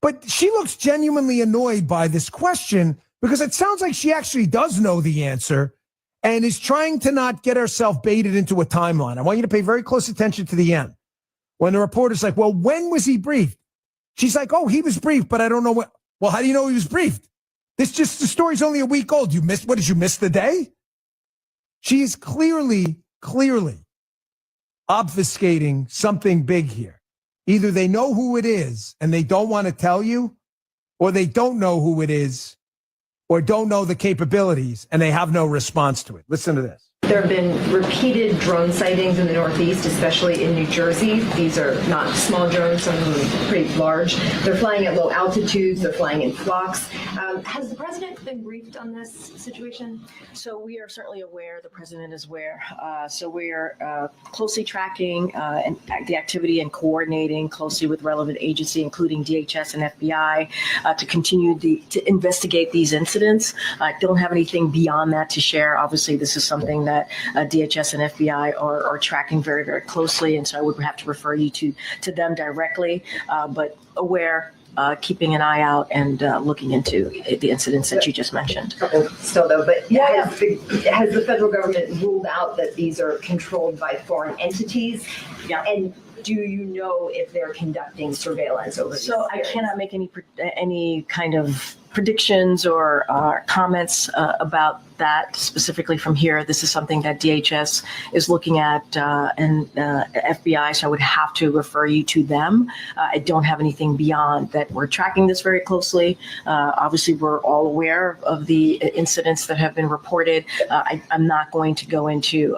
But she looks genuinely annoyed by this question because it sounds like she actually does know the answer and is trying to not get herself baited into a timeline. I want you to pay very close attention to the end. When the reporter's like, well, when was he briefed? She's like, oh, he was briefed, but I don't know what. Well, how do you know he was briefed? The story's only a week old. What did you miss the day? She is clearly obfuscating something big here. Either they know who it is and they don't want to tell you, or they don't know who it is or don't know the capabilities and they have no response to it. Listen to this.
There have been repeated drone sightings in the Northeast, especially in New Jersey. These are not small drones, some of them pretty large. They're flying at low altitudes. They're flying in flocks. Has the president been briefed on this situation?
So we are certainly aware. The president is aware. So we are closely tracking and the activity and coordinating closely with relevant agency, including DHS and FBI, to continue to investigate these incidents. I don't have anything beyond that to share. Obviously, this is something that DHS and FBI are tracking very, very closely, and so I would have to refer you to them directly, but aware, keeping an eye out and looking into the incidents that you just mentioned.
Still though, but has the federal government ruled out that these are controlled by foreign entities?
Yeah.
And do you know if they're conducting surveillance over these
So areas? I cannot make any kind of predictions or comments about that specifically from here. This is something that DHS is looking at and FBI, so I would have to refer you to them. I don't have anything beyond that. We're tracking this very closely. Obviously, we're all aware of the incidents that have been reported. I'm not going to go into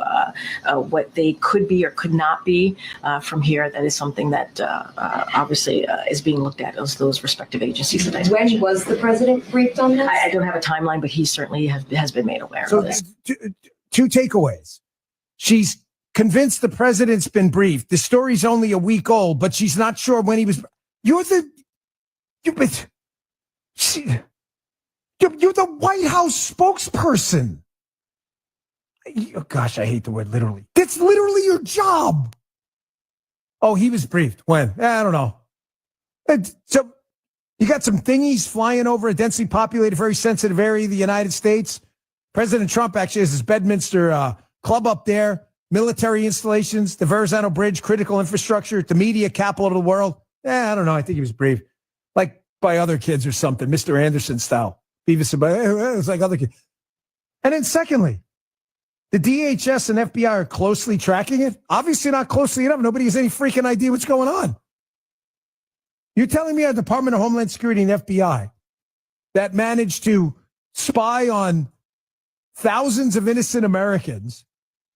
what they could be or could not be from here. That is something that obviously is being looked at as those respective agencies that I mentioned.
When was the president briefed on this?
I don't have a timeline, but he certainly has been made aware
so
of this.
Two takeaways. She's convinced the president's been briefed. The story's only a week old, but she's not sure when he was. You're the White House spokesperson. Oh, gosh, I hate the word literally. That's literally your job. Oh, he was briefed. When? I don't know. So you got some thingies flying over a densely populated, very sensitive area of the United States. President Trump actually has his Bedminster club up there, military installations, the Verrazano Bridge, critical infrastructure, the media capital of the world. I don't know. I think he was briefed, like by other kids or something, Mr. Anderson style. Beavis and Butthead. It's like other kids. And then secondly, the DHS and FBI are closely tracking it. Obviously not closely enough. Nobody has any freaking idea what's going on. You're telling me our Department of Homeland Security and FBI that managed to spy on thousands of innocent Americans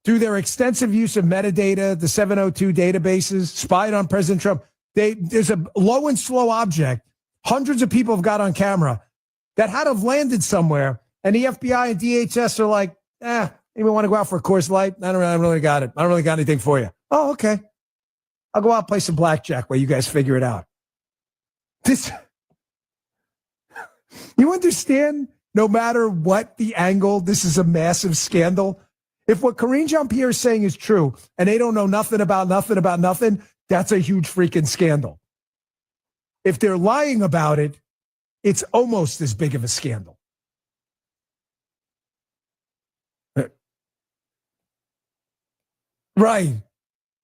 through their extensive use of metadata, the 702 databases, spied on President Trump. There's a low and slow object hundreds of people have got on camera that had to have landed somewhere, and the FBI and DHS are like, anyone want to go out for a Coors Light? I don't really got it. I don't really got anything for you. Oh, okay. I'll go out play some blackjack while you guys figure it out. You understand? No matter what the angle, this is a massive scandal. If what Karine Jean-Pierre is saying is true and they don't know nothing about nothing, that's a huge freaking scandal. If they're lying about it, it's almost as big of a scandal. Right.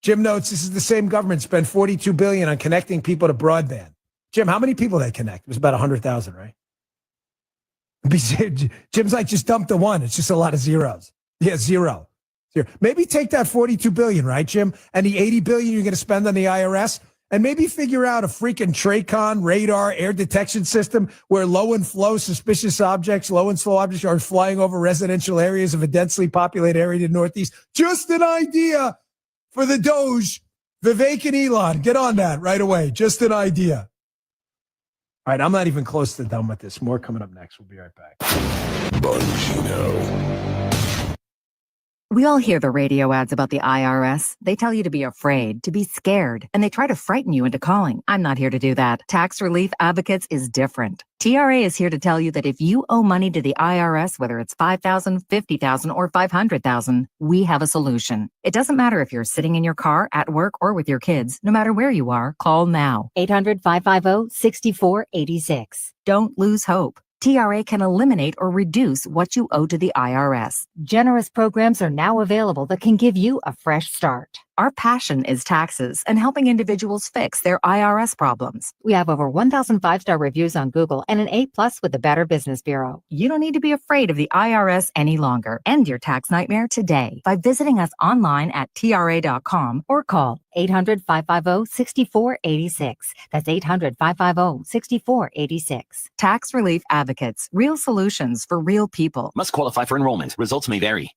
Jim notes this is the same government spent $42 billion on connecting people to broadband. Jim, how many people they connect? It was about 100,000, right? Jim's like, just dump the one. It's just a lot of zeros. Yeah, zero. Maybe take that $42 billion, right, Jim? And the $80 billion you're going to spend on the IRS, and maybe figure out a freaking TRACON radar air detection system where low and slow objects are flying over residential areas of a densely populated area in the Northeast. Just an idea for the Doge, Vivek and Elon. Get on that right away. Just an idea. All right, I'm not even close to done with this. More coming up next. We'll be right back.
Bongino.
We all hear the radio ads about the IRS. They tell you to be afraid, to be scared, and they try to frighten you into calling. I'm not here to do that. Tax Relief Advocates is different. TRA is here to tell you that if you owe money to the IRS, whether it's $5,000, $50,000, or $500,000, we have a solution. It doesn't matter if you're sitting in your car, at work, or with your kids. No matter where you are, call now. 800-550-6486. Don't lose hope. TRA can eliminate or reduce what you owe to the IRS. Generous programs are now available that can give you a fresh start. Our passion is taxes and helping individuals fix their IRS problems. We have over 1,000 5-star reviews on Google and an A+ with the Better Business Bureau. You don't need to be afraid of the IRS any longer. End your tax nightmare today by visiting us online at TRA.com or call 800-550-6486. That's 800-550-6486. Tax Relief Advocates. Real solutions for real people.
Must qualify for enrollment. Results may vary.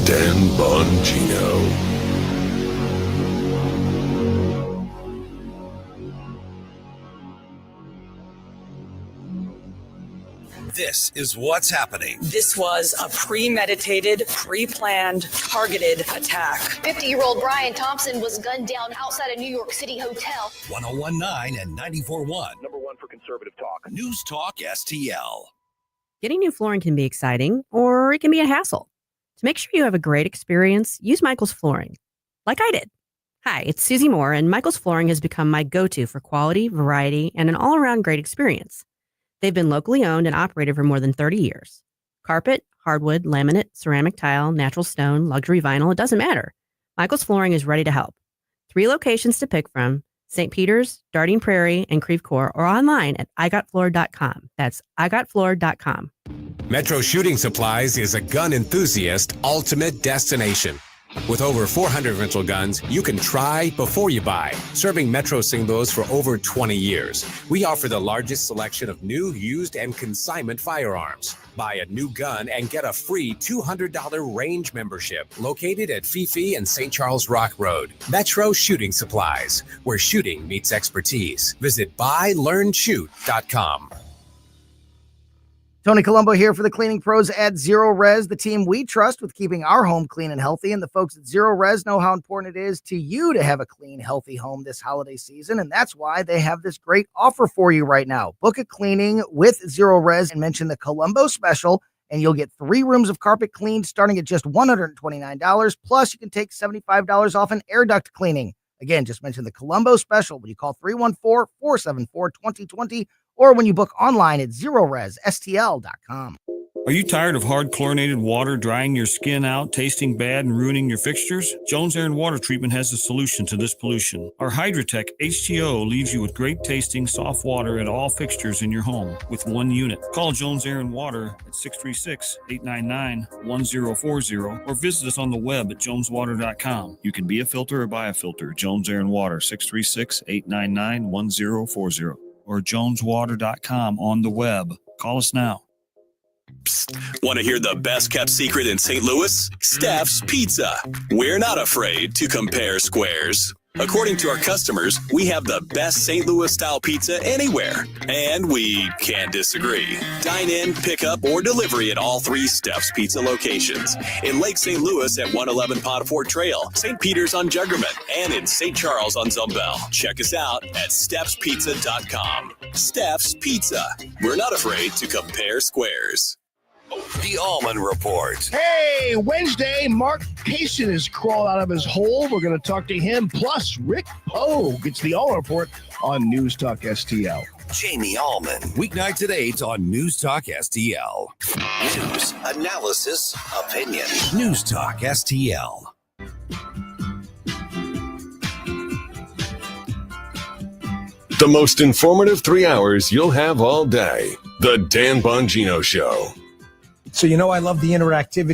Dan Bongino.
This is what's happening.
This was a premeditated, pre-planned, targeted attack.
50-year-old Brian Thompson was gunned down outside a New York City hotel.
101.9 and 94.1.
Number one for conservative talk.
NewstalkSTL.
Getting new flooring can be exciting, or it can be a hassle. To make sure you have a great experience, use Michael's Flooring, like I did. Hi, it's Susie Moore, and Michael's Flooring has become my go-to for quality, variety, and an all-around great experience. They've been locally owned and operated for more than 30 years. Carpet, hardwood, laminate, ceramic tile, natural stone, luxury vinyl, it doesn't matter. Michael's Flooring is ready to help. 3 locations to pick from: St. Peter's, Darting Prairie, and Creve Coeur, or online at igotfloor.com. That's igotfloor.com.
Metro Shooting Supplies is a gun enthusiast ultimate destination. With over 400 rental guns, you can try before you buy. Serving Metro St. Louis for over 20 years, we offer the largest selection of new, used, and consignment firearms. Buy a new gun and get a free $200 range membership located at Fifi and St. Charles Rock Road. Metro Shooting Supplies, where shooting meets expertise. Visit buylearnshoot.com.
Tony Colombo here for the cleaning pros at Zero Res, the team we trust with keeping our home clean and healthy. And the folks at Zero Res know how important it is to you to have a clean, healthy home this holiday season. And that's why they have this great offer for you right now. Book a cleaning with Zero Res and mention the Colombo special, and you'll get 3 rooms of carpet cleaned starting at just $129. Plus, you can take $75 off an air duct cleaning. Again, just mention the Colombo special when you call 314-474-2020 or when you book online at ZeroResSTL.com.
Are you tired of hard chlorinated water drying your skin out, tasting bad, and ruining your fixtures? Jones Air and Water Treatment has a solution to this pollution. Our Hydratech H2O leaves you with great tasting, soft water at all fixtures in your home with 1 unit. Call Jones Air and Water at 636-899-1040 or visit us on the web at joneswater.com. You can be a filter or buy a filter. Jones Air and Water, 636-899-1040 or joneswater.com on the web. Call us now.
Psst. Want to hear the best kept secret in St. Louis? Steph's Pizza. We're not afraid to compare squares. According to our customers, we have the best St. Louis style pizza anywhere, and we can't disagree. Dine in, pick up, or delivery at all 3 Steph's Pizza locations. In Lake St. Louis at 111 Potterford Trail, St. Peter's on Juggerman, and in St. Charles on Zumbel. Check us out at Steph'sPizza.com. Steph's Pizza. We're not afraid to compare squares.
The Allman Report.
Hey, Wednesday, Mark Payson has crawled out of his hole. We're going to talk to him. Plus, Rick Pogue. It's the Allman Report on News Talk STL.
Jamie Allman, weeknights at 8 on News Talk STL. News, analysis, opinion. News Talk STL.
The most informative 3 hours you'll have all day. The Dan Bongino Show.
So, I love the interactivity.